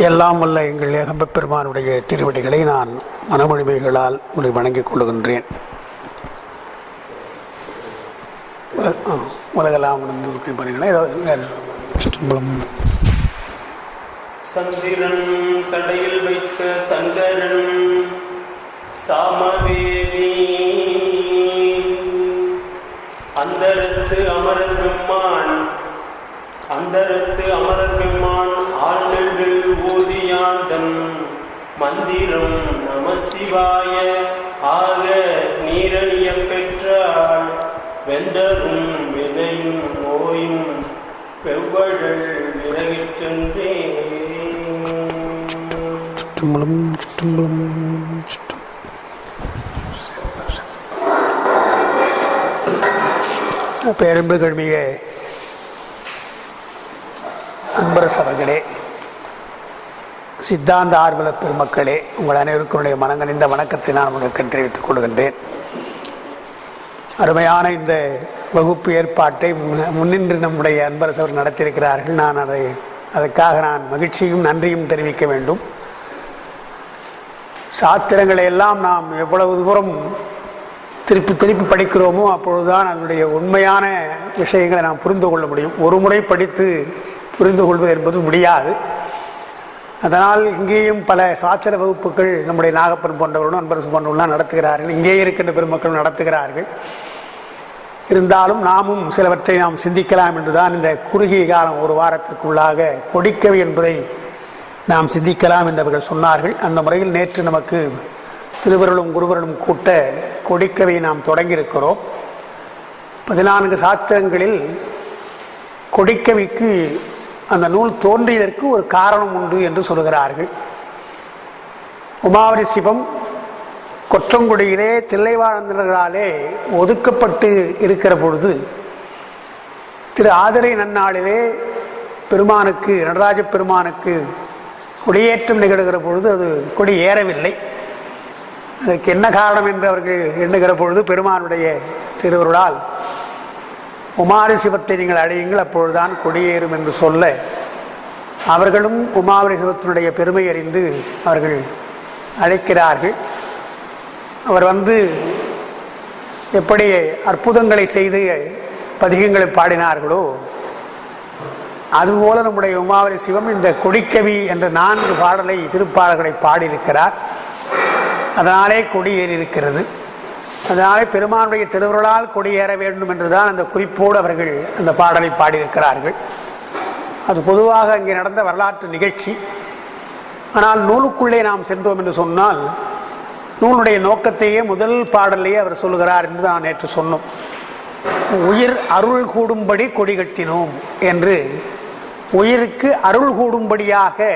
எல்லாம் வல்ல எங்கள் ஏகம்பெருமானுடைய திருவடிகளை நான் மனமொழிமைகளால் உன்னை வணங்கிக் கொள்ளுகின்றேன். உலகெல்லாம் உணர்ந்து பணிகளை சந்திரன் சடையில் வைத்த சங்கரன் சாமவேதி அந்தரத்து அமரர் பெம்மான் ஆழ்நெல்கள் ஓதியாண்டன் மந்திரம் நம சிவாய ஆக நீரணிய பெற்றால் வெந்தரும் வினையும் நோயும் வெவ்வழல் விலகிற்றே. பேரன்பு கழுமிய அன்பரசு அவர்களே, சித்தாந்த ஆர்வலர் பெருமக்களே, உங்கள் அனைவருக்கும் மனங்கணிந்த வணக்கத்தை நான் உங்களுக்கு தெரிவித்துக் கொள்கின்றேன். அருமையான இந்த வகுப்பு ஏற்பாட்டை முன்னின்று நம்முடைய அன்பரசு அவர்கள் நடத்தியிருக்கிறார்கள். நான் அதற்காக நான் மகிழ்ச்சியும் நன்றியும் தெரிவிக்க வேண்டும். சாத்திரங்களை எல்லாம் நாம் எவ்வளவு தூரம் திருப்பி படிக்கிறோமோ அப்பொழுதுதான் அதனுடைய உண்மையான விஷயங்களை நாம் புரிந்து கொள்ள முடியும். ஒரு முறை படித்து புரிந்து கொள்வது என்பது முடியாது. அதனால் இங்கேயும் பல சாத்திர வகுப்புகள் நம்முடைய நாகப்பன் போன்றவர்களும் அன்பரசு போன்றவர்கள்லாம் நடத்துகிறார்கள். இங்கே இருக்கின்ற பெருமக்களும் நடத்துகிறார்கள். இருந்தாலும் நாமும் சிலவற்றை நாம் சிந்திக்கலாம் என்றுதான் இந்த குறுகிய காலம் ஒரு வாரத்திற்குள்ளாக கொடிக்கவி என்பதை நாம் சிந்திக்கலாம் என்று அவர்கள் சொன்னார்கள். அந்த முறையில் நேற்று நமக்கு திருவருளும் குருவருளும் கூட்ட கொடிக்கவியை நாம் தொடங்கியிருக்கிறோம். 14 சாத்திரங்களில் கொடிக்கவிக்கு அந்த நூல் தோன்றியதற்கு ஒரு காரணம் உண்டு என்று சொல்கிறார்கள். உமாவதி சிவம் கொற்றங்குடியிலே தில்லைவாழ்ந்தர்களாலே ஒதுக்கப்பட்டு இருக்கிற பொழுது திரு ஆதிரை நன்னாளிலே பெருமானுக்கு நடராஜ பெருமானுக்கு கொடியேற்றம் நிகழ்கிற பொழுது அது கொடி ஏறவில்லை. அதற்கு என்ன காரணம் என்று அவர்கள் எண்ணுகிற பொழுது பெருமானுடைய திருவருளால் உமாரி சிவத்தை நீங்கள் அடையுங்கள், அப்பொழுதுதான் கொடியேறும் என்று சொல்ல அவர்களும் உமாவரி சிவத்தினுடைய பெருமை அறிந்து அவர்கள் அழைக்கிறார்கள். அவர் எப்படி அற்புதங்களை செய்து பதிகங்களை பாடினார்களோ அதுபோல நம்முடைய உமாவரி சிவம் இந்த கொடிக்கவி என்ற 4 பாடலை திருப்பாடல்களை பாடியிருக்கிறார். அதனாலே கொடியேறி இருக்கிறது. அதனாலே பெருமானுடைய திருவருளால் கொடியேற வேண்டும் என்றுதான் அந்த குறிப்போடு அவர்கள் அந்த பாடலை பாடியிருக்கிறார்கள். அது பொதுவாக அங்கே நடந்த வரலாற்று நிகழ்ச்சி. ஆனால் நூலுக்குள்ளே நாம் சென்றோம் என்று சொன்னால் நூலுடைய நோக்கத்தையே முதல் பாடலையே அவர் சொல்லுகிறார் என்று நான் நேற்று சொன்னோம். உயிர் அருள் கூடும்படி கொடி கட்டினோம் என்று, உயிருக்கு அருள் கூடும்படியாக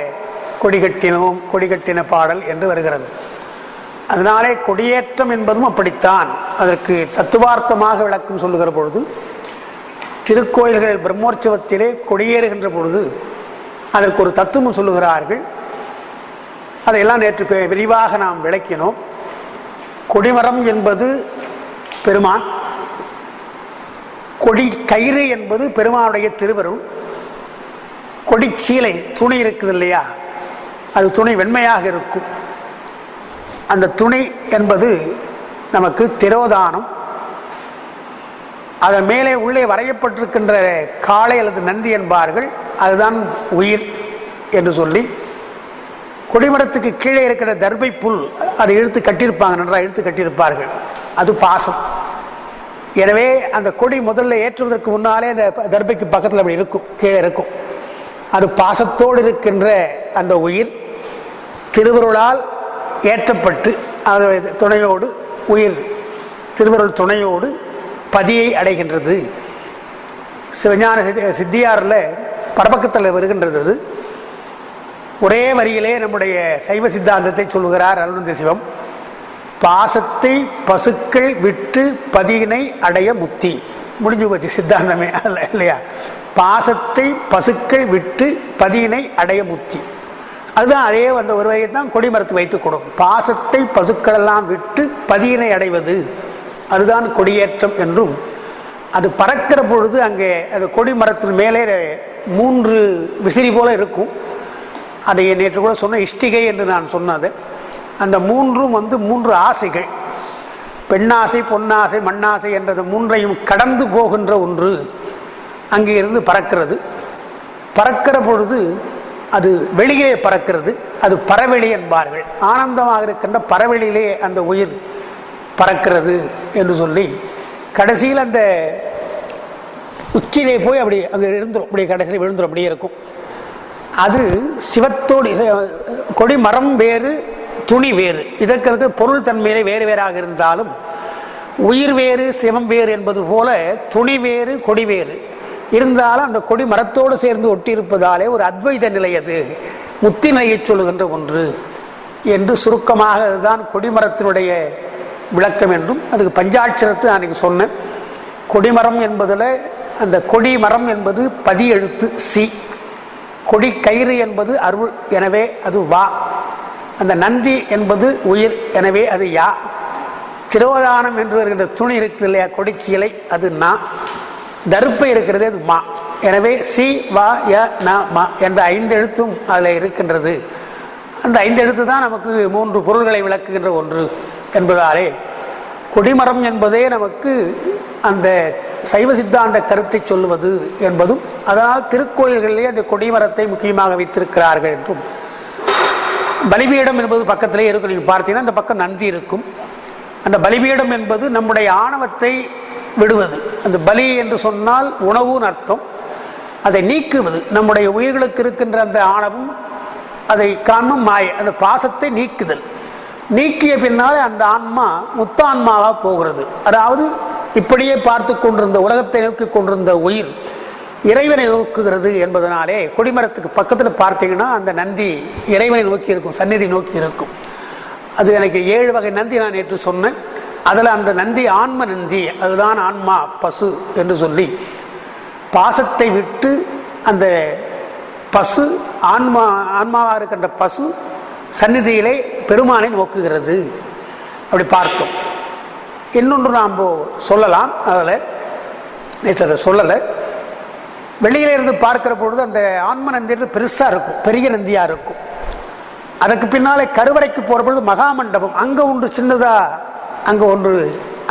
கொடி கட்டினோம், கொடி கட்டின பாடல் என்று வருகிறது. அதனாலே கொடியேற்றம் என்பதும் அப்படித்தான். அதற்கு தத்துவார்த்தமாக விளக்கம் சொல்லுகிற பொழுது திருக்கோயில்கள் பிரம்மோற்சவத்திலே கொடியேறுகின்ற பொழுது அதற்கு ஒரு தத்துவம் சொல்லுகிறார்கள். அதையெல்லாம் நேற்று விரிவாக நாம் விளக்கினோம். கொடிமரம் என்பது பெருமான், கொடி கயிறு என்பது பெருமானுடைய திருவருள், கொடிச்சீலை துணி இருக்குது இல்லையா, அது துணி வெண்மையாக இருக்கும். அந்த துணி என்பது நமக்கு திரோதானம். அதன் மேலே உள்ளே வரையப்பட்டிருக்கின்ற காளை அல்லது நந்தி என்பார்கள், அதுதான் உயிர் என்று சொல்லி, கொடிமரத்துக்கு கீழே இருக்கிற தர்பை புல் அதை இழுத்து கட்டியிருப்பாங்க, நன்றாக இழுத்து கட்டியிருப்பார்கள், அது பாசம். எனவே அந்த கொடி முதல்ல ஏற்றுவதற்கு முன்னாலே அந்த தர்பைக்கு பக்கத்தில் அப்படி இருக்கும், கீழே இருக்கும். அது பாசத்தோடு இருக்கின்ற அந்த உயிர் திருவருளால் ஏற்றப்பட்டு அதனுடைய துணையோடு உயிர் திருவருள் துணையோடு பதியை அடைகின்றது. சிவஞான சித்தியாரில் பரபக்கத்தில் வருகின்றது. அது ஒரே வரியிலே நம்முடைய சைவ சித்தாந்தத்தை சொல்லுகிறார் அருள்ந்த சிவம். பாசத்தை பசுக்கள் விட்டு பதியினை அடைய முத்தி. முடிஞ்சு போச்சு சித்தாந்தமே இல்லையா? பாசத்தை பசுக்கள் விட்டு பதியினை அடைய முத்தி. அதுதான் அதே அந்த ஒரு வரியை தான் கொடிமரத்து வைத்துக் கொடும். பாசத்தை பசுக்களெல்லாம் விட்டு பதியினை அடைவது, அதுதான் கொடியேற்றம் என்றும். அது பறக்கிற பொழுது அங்கே அது கொடிமரத்தின் மேலே 3 விசிறி போல இருக்கும். அதை நேற்று கூட சொன்ன இஷ்டிகை என்று நான் சொன்னது. அந்த மூன்றும் மூன்று ஆசைகள், பெண்ணாசை, பொன்னாசை, மண்ணாசை என்றது மூன்றையும் கடந்து போகின்ற ஒன்று அங்கே இருந்து பறக்கிறது. பறக்கிற பொழுது அது வெளியே பறக்கிறது. அது பறவெளி என்பார்கள். ஆனந்தமாக இருக்கின்ற பறவெளியிலே அந்த உயிர் பறக்கிறது என்று சொல்லி கடைசியில் அந்த உச்சியிலே போய் அப்படி அங்கே இருந்துடும், அப்படி கடைசியில் விழுந்துடும், அப்படியே இருக்கும். அது சிவத்தோடு கொடி மரம் வேறு, துணி வேறு. இதற்கு பொருள் தன்மையிலே வேறு வேறாக இருந்தாலும் உயிர் வேறு சிவம் வேறு என்பது போல துணி வேறு கொடி வேறு இருந்தாலும் அந்த கொடி மரத்தோடு சேர்ந்து ஒட்டி இருப்பதாலே ஒரு அத்வைத நிலை, அது முத்தி நிலையை சொல்லுகின்ற ஒன்று என்று சுருக்கமாக அதுதான் கொடிமரத்தினுடைய விளக்கம் என்றும். அதுக்கு பஞ்சாட்சரத்தை நான் இன்றைக்கி சொன்னேன். கொடிமரம் என்பதில் அந்த கொடி மரம் என்பது பதி எழுத்து சி, கொடி கயிறு என்பது அருள், எனவே அது வா. அந்த நந்தி என்பது உயிர், எனவே அது யா. திரோதானம் என்று வருகின்ற துணி இருக்குது இல்லையா, கொடிச்சீலை, அது நா. தர்ப்பை இருக்கிறது, அது மா. எனவே சி வா ய ந ம என்ற 5 எழுத்தும் அதில் இருக்கின்றது. அந்த 5 எழுத்து தான் நமக்கு 3 பொருள்களை விளக்குகின்ற ஒன்று என்பதாலே கொடிமரம் என்பதே நமக்கு அந்த சைவ சித்தாந்த கருத்தை சொல்லுவது என்பதும், அதனால் திருக்கோயில்களிலே அந்த கொடிமரத்தை முக்கியமாக வைத்திருக்கிறார்கள் என்றும். பலிபீடம் என்பது பக்கத்திலே இருக்கும். நீங்கள் பார்த்தீங்கன்னா அந்த பக்கம் நந்தி இருக்கும். அந்த பலிபீடம் என்பது நம்முடைய ஆணவத்தை விடுவது. அந்த பலி என்று சொன்னால் உணவுன்னு அர்த்தம். அதை நீக்குவது, நம்முடைய உயிர்களுக்கு இருக்கின்ற அந்த ஆணவம், அதை காணும் மாய, அந்த பாசத்தை நீக்குதல். நீக்கிய பின்னாலே அந்த ஆன்மா முத்தான்மாவாக போகிறது. அதாவது இப்படியே பார்த்து கொண்டிருந்த உலகத்தை நோக்கி கொண்டிருந்த உயிர் இறைவனை நோக்குகிறது என்பதனாலே கொடிமரத்துக்கு பக்கத்தில் பார்த்தீங்கன்னா அந்த நந்தி இறைவனை நோக்கி இருக்கும், சந்நிதி நோக்கி இருக்கும். அது எனக்கு 7 வகை நந்தி நான் நேற்று சொன்னேன். அதில் அந்த நந்தி ஆன்ம நந்தி, அதுதான் ஆன்மா பசு என்று சொல்லி பாசத்தை விட்டு அந்த பசு ஆன்மாவாக இருக்கின்ற பசு சந்நிதியிலே பெருமானை நோக்குகிறது. அப்படி பார்த்தோம். இன்னொன்று நாம் சொல்லலாம், அதில் நேற்று அதை சொல்லலை. வெளியில இருந்து பார்க்கிற பொழுது அந்த ஆன்ம நந்தி பெருசாக இருக்கும், பெரிய நந்தியாக இருக்கும். அதுக்கு பின்னாலே கருவறைக்கு போகிற பொழுது மகாமண்டபம், அங்கே ஒன்று சின்னதாக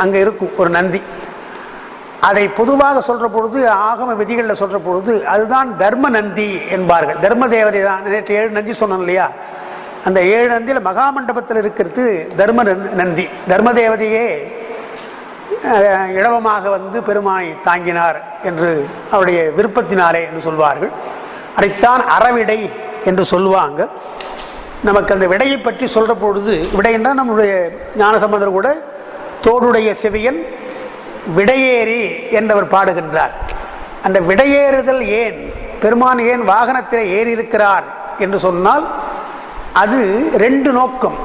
அங்கே இருக்கும் ஒரு நந்தி. அதை பொதுவாக சொல்கிற பொழுது, ஆகம விதிகளில் சொல்கிற பொழுது அதுதான் தர்ம நந்தி என்பார்கள். தர்ம தேவதை தான். நேற்று 7 நந்தி சொன்னோம் இல்லையா, அந்த 7 நந்தியில் மகாமண்டபத்தில் இருக்கிறது தர்ம நந்தி. தர்ம தேவதையே இடவமாக பெருமானை தாங்கினார் என்று அவருடைய விருப்பத்தினாரே என்று சொல்வார்கள். அதைத்தான் அறவிடை என்று சொல்லுவாங்க. நமக்கு அந்த விடையை பற்றி சொல்கிற பொழுது, விடை என்றால் நம்முடைய ஞானசம்பந்தர் கூட தோடுடைய செவியன் விடையேறி என்றவர் பாடுகின்றார். அந்த விடையேறுதல் ஏன், பெருமான் ஏன் வாகனத்தில் ஏறி இருக்கிறார் என்று சொன்னால் அது 2 நோக்கம்.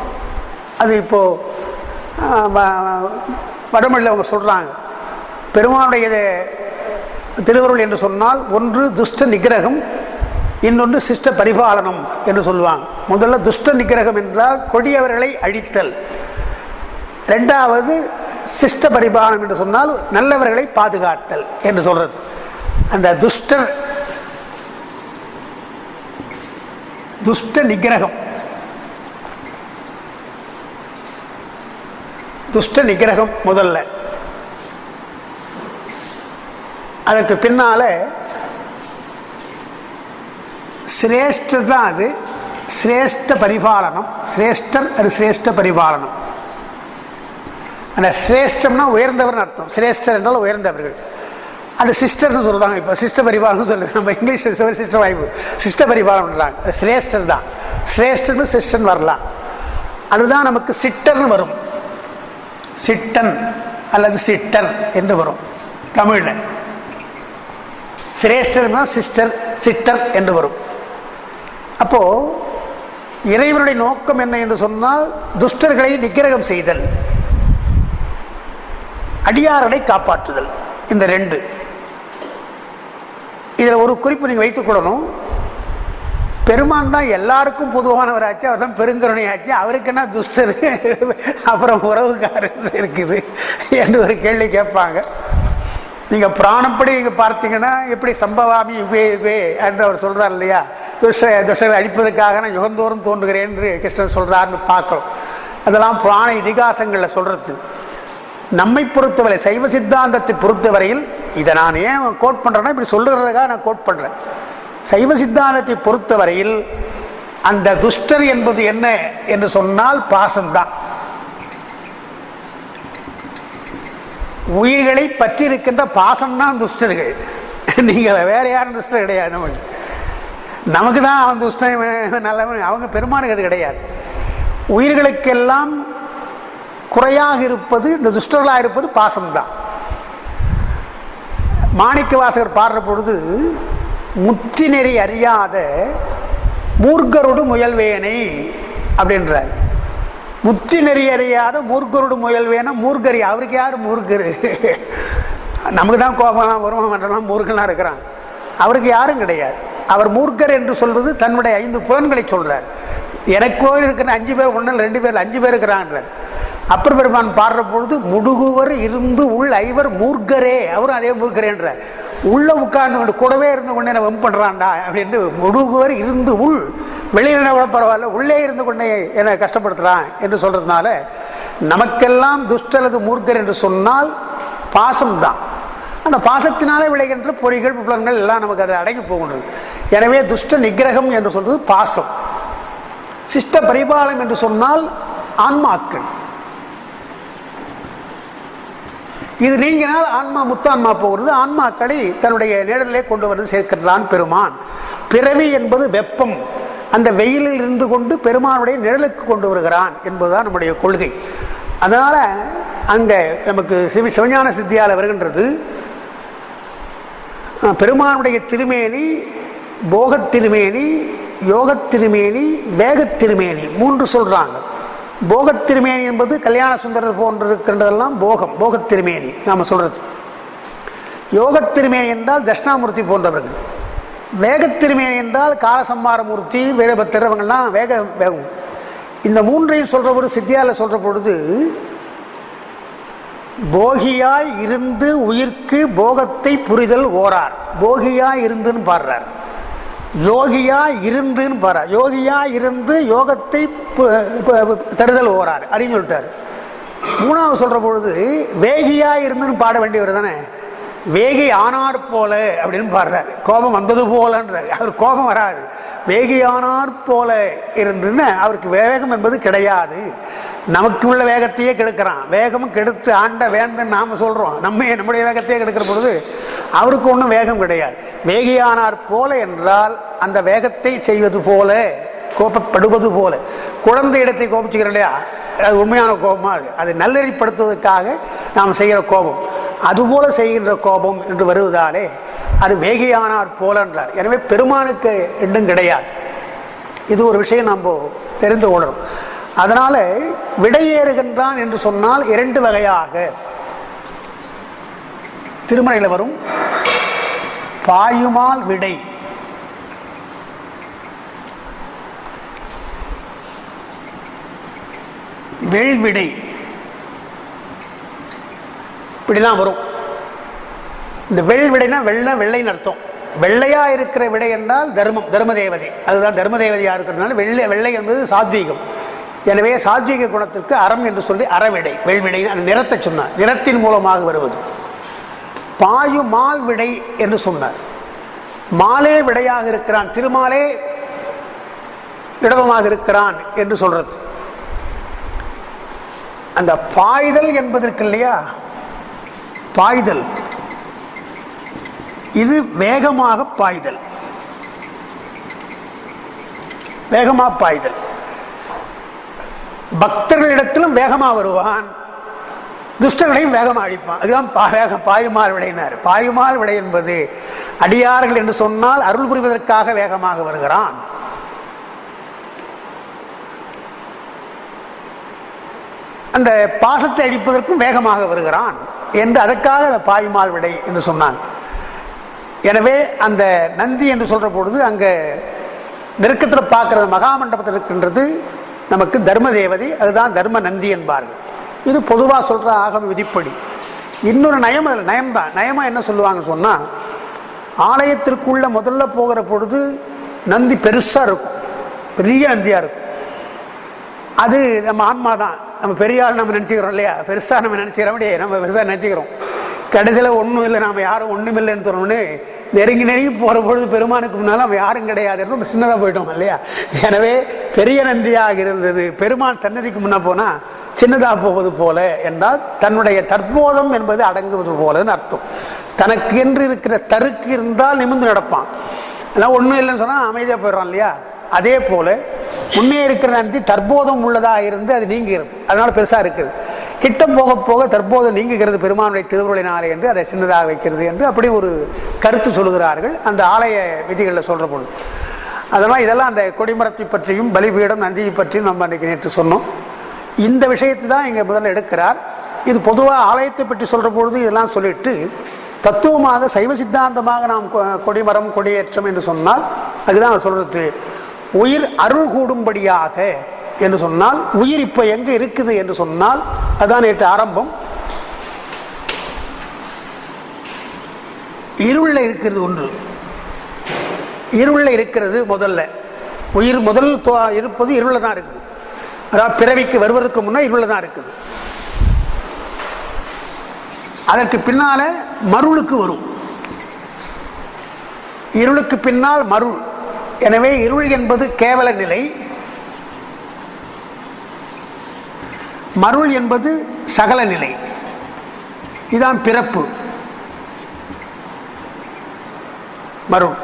அது இப்போ வடமொழியில் அவங்க சொல்றாங்க, பெருமானுடைய திருவருள் என்று சொன்னால் ஒன்று துஷ்ட நிகிரகம், இன்னொன்று சிஷ்ட பரிபாலனம் என்று சொல்லுவாங்க. முதல்ல துஷ்ட நிகிரகம் என்றால் கொடியவர்களை அழித்தல், 2வது சிஷ்ட பரிபாலனம் என்று சொன்னால் நல்லவர்களை பாதுகாத்தல் என்று சொல்றது. அந்த துஷ்ட நிகிரகம், துஷ்ட நிகிரகம் முதல்ல. அதற்கு பின்னால சிரேஷ்டர் தான் அது, சிரேஷ்ட பரிபாலனம். சிரேஷ்டர் அது சிரேஷ்ட பரிபாலனம். அந்த சிரேஷ்டம்னா உயர்ந்தவர் அர்த்தம். சிரேஷ்டர் என்றால் உயர்ந்தவர்கள். அது சிஸ்டர்னு சொல்றாங்க. இப்போ சிஸ்ட பரிபாலனம் சொல்லுங்க, நம்ம இங்கிலீஷ் சிஸ்டர் வாய்ப்பு சிஸ்ட பரிபாலன்றாங்க. அது சிரேஷ்டர் தான். சிரேஷ்டர்னு சிஸ்டன் வரலாம். அதுதான் நமக்கு சிட்டர்னு வரும். சிட்டன் அல்லது சிட்டர் என்று வரும் தமிழில். சிரேஷ்டர் சிஸ்டர், சிட்டர் என்று வரும். அப்போ இறைவனுடைய நோக்கம் என்ன என்று சொன்னால் துஷ்டர்களை நிகிரகம் செய்தல், அடியார்களை காப்பாற்றுதல். இந்த 2. இதில் ஒரு குறிப்பு நீங்கள் வைத்துக் கொள்ளணும். பெருமான் தான் எல்லாருக்கும் பொதுவானவராச்சு, அவர் தான் பெருங்கருணையாச்சு, அவருக்கு என்ன துஷ்டர் அப்புறம் உறவுக்காரர் இருக்குது என்று ஒரு கேள்வி கேட்பாங்க. நீங்கள் புராணப்படி பார்த்தீங்கன்னா எப்படி சம்பவாமி யுகே யுகே என்று அவர் சொல்கிறார் இல்லையா, துஷ்டரை அழிப்பதற்காக நான் யுகந்தோறும் தோன்றுகிறேன் என்று கிருஷ்ணன் சொல்றாருன்னு பார்க்கிறோம். அதெல்லாம் புராண இதிகாசங்களில் சொல்றது. நம்மை பொறுத்தவரை சைவ சித்தாந்தத்தை பொறுத்தவரையில் இதை நான் ஏன் கோட் பண்றேன்னா இப்படி சொல்லுறதுக்காக நான் கோட் பண்றேன். சைவ சித்தாந்தத்தை பொறுத்தவரையில் அந்த துஷ்டர் என்பது என்ன என்று சொன்னால் பாசம்தான். உயிர்களை பற்றி இருக்கின்ற பாசம்தான் துஷ்டர்கள். நீங்க வேற யாரும் துஷ்டர் கிடையாது. நமக்கு தான் அவன் துஷ்டன் நல்லவன், அவங்க பெருமானுக்கு அது கிடையாது. உயிர்களுக்கெல்லாம் குறையாக இருப்பது, இந்த துஷ்டர்களாக இருப்பது பாசம்தான். மாணிக்க வாசகர் பாடுற பொழுது முத்தி நெறி அறியாத மூர்க்கரோடு முயல்வேனை அப்படின்றார். முத்தி நெறி அறியாத மூர்க்கரோடு முயல்வேனா, மூர்க்கரி அவருக்கு யார் மூர்க்கரு? நமக்கு தான் கோபம்லாம் வருமா மற்றெல்லாம் மூர்க்கெல்லாம் இருக்கிறான், அவருக்கு யாரும் கிடையாது. அவர் மூர்க்கர் என்று சொல்வது தன்னுடைய 5 புலன்களை சொல்றார். எனக்கோ இருக்கிற 5 பேர், 1 2 பேர் 5 பேர் இருக்கிறான்றார். அப்பர் பெருமான் பாடுற பொழுது முடுகுவர் இருந்து உள் 5 மூர்க்கரே, அவரும் அதே மூர்க்கரேன்றார். உள்ள உட்கார்ந்து கொண்டு கூடவே இருந்து கொண்டு என்ன வெம் பண்றான்டா அப்படின்னு முடுகுவர் இருந்து உள், வெளியில கூட பரவாயில்ல, உள்ளே இருந்து கொண்டே என்னை கஷ்டப்படுத்துறான் என்று சொல்றதுனால நமக்கெல்லாம் துஷ்டலது மூர்க்கர் என்று சொன்னால் பாசம்தான். அந்த பாசத்தினாலே விளைகின்ற பொறிகள் புலன்கள் எல்லாம் நமக்கு அதை அடங்கி போகின்றது. எனவே துஷ்ட நிகிரகம் என்று சொல்றது பாசம். சிஷ்ட பரிபாலம் என்று சொன்னால் ஆன்மாக்கள். இது நீங்கினால் ஆன்மா முத்தான்மா போகிறது. ஆன்மாக்களை தன்னுடைய நிழலிலே கொண்டு வந்து சேர்க்கிறான் பெருமான். பிறவி என்பது வெப்பம், அந்த வெயிலில் இருந்து கொண்டு பெருமானுடைய நிழலுக்கு கொண்டு வருகிறான் என்பதுதான் நம்முடைய கொள்கை. அதனால அங்க நமக்கு சிவஞான சித்தியால் வருகின்றது பெருமானுடைய திருமேனி, போகத் திருமேனி, யோகத் திருமேனி, வேகத் திருமேனி 3 சொல்றாங்க. போகத் திருமேனி என்பது கல்யாண சுந்தரர் போன்று இருக்கின்றதெல்லாம் போகம், போகத் திருமேனி நாம சொல்றது. யோகத் திருமேனி என்றால் தட்சிணாமூர்த்தி போன்றவர்கள். வேகத் திருமேனி என்றால் காலசம்மாரமூர்த்தி, வீரபத்திரர், அவங்கெல்லாம் வேகம். இந்த 3ஐயும் சொல்ற பொழுது சித்தியால சொல்ற பொழுது போகியாய் இருந்து உயிர்க்கு போகத்தை புரிதல் ஓரார். போகியாய் இருந்துன்னு பாடுறார், யோகியா இருந்துன்னு பாரு. யோகியா இருந்து யோகத்தை தருதல் ஓரார் அப்படின்னு சொல்லிட்டார். 3வது சொல்ற பொழுது வேகியா இருந்துன்னு பாட வேண்டியவர் தானே, வேகி ஆனார் போல அப்படின்னு பாடுறாரு. கோபம் வந்தது போலன்றாரு. அவர் கோபம் வராது, வேகியானார் போல இருந்துன்னு அவருக்கு வேகம் என்பது கிடையாது. நமக்கு உள்ள வேகத்தையே கெடுக்கிறான். வேகமும் கெடுத்து ஆண்ட வேந்தன் நாம சொல்றோம். நம்முடைய வேகத்தையே கெடுக்கிற பொழுது அவருக்கு ஒன்றும் வேகம் கிடையாது. வேகியானார் போல என்றால் அந்த வேகத்தை செய்வது போல, கோபப்படுவது போல. குழந்தை இடத்தை கோபிச்சுக்கிறோம் இல்லையா, அது உண்மையான கோபமா? அது நல்லெறிப்படுத்துவதற்காக நாம் செய்கிற கோபம். அதுபோல செய்கின்ற கோபம் என்று வருவதாலே அது வேகியானார் போல என்றார். எனவே பெருமானுக்கு இன்னும் கிடையாது. இது ஒரு விஷயம் நாம் தெரிந்து கொள்ளணும். அதனால விடையேறுகின்றான் என்று சொன்னால் 2 வகையாக திருமறையில் வரும். பாயுமால் விடை, வெள்விடை, இப்படிலாம் வரும். இந்த வெள்விடைனா வெள்ளைன்னு அர்த்தம். வெள்ளையா இருக்கிற விடை என்றால் தர்மம், தர்ம தேவதை. அதுதான் தர்ம தேவதையா இருக்கிறதுனால வெள்ளை என்பது சாத்வீகம். எனவே சாத்வீக குணத்திற்கு அறம் என்று சொல்லி அறவிடை, வெள்விடை நிறத்தை சொன்னார். நிறத்தின் மூலமாக வருவது. பாயு மால் விடை என்று சொன்னார். மாலே விடையாக இருக்கிறான், திருமாலே இடவமாக இருக்கிறான் என்று சொல்றது. அந்த பாய்தல் என்பதற்கு இல்லையா, பாய்தல் இது வேகமாக பாய்தல், வேகமாக பாய்தல். பக்தர்களிடத்திலும் வேகமா வருவான், துஷ்டர்களையும் வேகமாக அடிப்பான். அதுதான் பாயுமால் விடையினார். பாயுமால் விடை என்பது அடியார்கள் என்று சொன்னால் அருள் புரிவதற்காக வேகமாக வருகிறான். அந்த பாசத்தை அடிப்பதற்கும் வேகமாக வருகிறான் என்று அதற்காக பாயுமால் விடை என்று சொன்னாங்க. எனவே அந்த நந்தி என்று சொல்ற பொழுது அங்க நெருக்கத்தில் பார்க்கிறது மகாமண்டபத்தில் இருக்கின்றது நமக்கு தர்ம தேவதை, அதுதான் தர்ம நந்தி என்பார்கள். இது பொதுவாக சொல்ற ஆகம விதிப்படி. இன்னொரு நயம், அதில் நயம்தான். நயமா என்ன சொல்லுவாங்க சொன்னா, ஆலயத்திற்குள்ள முதல்ல போகிற பொழுது நந்தி பெருசாக இருக்கும், பெரிய நந்தியாக இருக்கும். அது நம்ம ஆன்மா தான். நம்ம பெரிய ஆள் நம்ம நினச்சிக்கிறோம் இல்லையா, பெருசாக நம்ம நினச்சிக்கிறோம், நம்ம பெருசாக நினச்சிக்கிறோம். கடைசியில் ஒன்றும் இல்லை, நாம் யாரும் ஒன்றும் இல்லைன்னு தோணுன்னு நெருங்கி போகிற பொழுது பெருமானுக்கு முன்னால் நம்ம யாரும் கிடையாது, ரொம்ப சின்னதாக போயிட்டோம் இல்லையா. எனவே பெரிய நந்தியாக இருந்தது பெருமான் சன்னதிக்கு முன்னே போனால் சின்னதாக போவது போல என்றால் தன்னுடைய தற்போதம் என்பது அடங்குவது போலன்னு அர்த்தம். தனக்கு என்று இருக்கிற தருக்கு இருந்தால் நிமிர்ந்து நடப்பான், அதெல்லாம் ஒன்றும் இல்லைன்னு சொன்னால் அமைதியாக போயிடுறான் இல்லையா. அதே போல முன்னே இருக்கிற நந்தி தற்போதம் உள்ளதாக இருந்து அது நீங்கிறது, அதனால பெருசாக இருக்குது. கிட்ட போக போக தற்போதம் நீங்குகிறது பெருமானுடைய திருவுருளினாலே என்று அதை சின்னதாக வைக்கிறது என்று அப்படி ஒரு கருத்து சொல்கிறார்கள் அந்த ஆலய விதிகளில் சொல்கிற பொழுது. அதனால் இதெல்லாம் அந்த கொடிமரத்தை பற்றியும் பலிபீடம் நந்தியை பற்றியும் நம்ம அன்றைக்கி நேற்று சொன்னோம். இந்த விஷயத்தை தான் இங்கே முதல்ல எடுக்கிறார். இது பொதுவாக ஆலயத்தை பற்றி சொல்கிற பொழுது இதெல்லாம் சொல்லிட்டு தத்துவமாக சைவ சித்தாந்தமாக நாம் கொடிமரம் கொடியேற்றம் என்று சொன்னால் அதுதான் அவர் சொல்கிறது. உயிர் அருள் கூடும்படியாக என்று சொன்னால் உயிர் இப்போ எங்கே இருக்குது என்று சொன்னால் அதான் நேற்று ஆரம்பம். இருளில் இருக்கிறது ஒன்று, இருளில் இருக்கிறது முதல்ல. உயிர் முதல் இருப்பது இருளில் தான் இருக்குது. அதாவது பிறவிக்கு வருவதற்கு முன்னே இருளில் தான் இருக்குது. அதற்கு பின்னால மருளுக்கு வரும், இருளுக்கு பின்னால் மருள். எனவே இருள் என்பது கேவல நிலை, மருள் என்பது சகல நிலை. இதுதான் பிறப்பு. மருள்,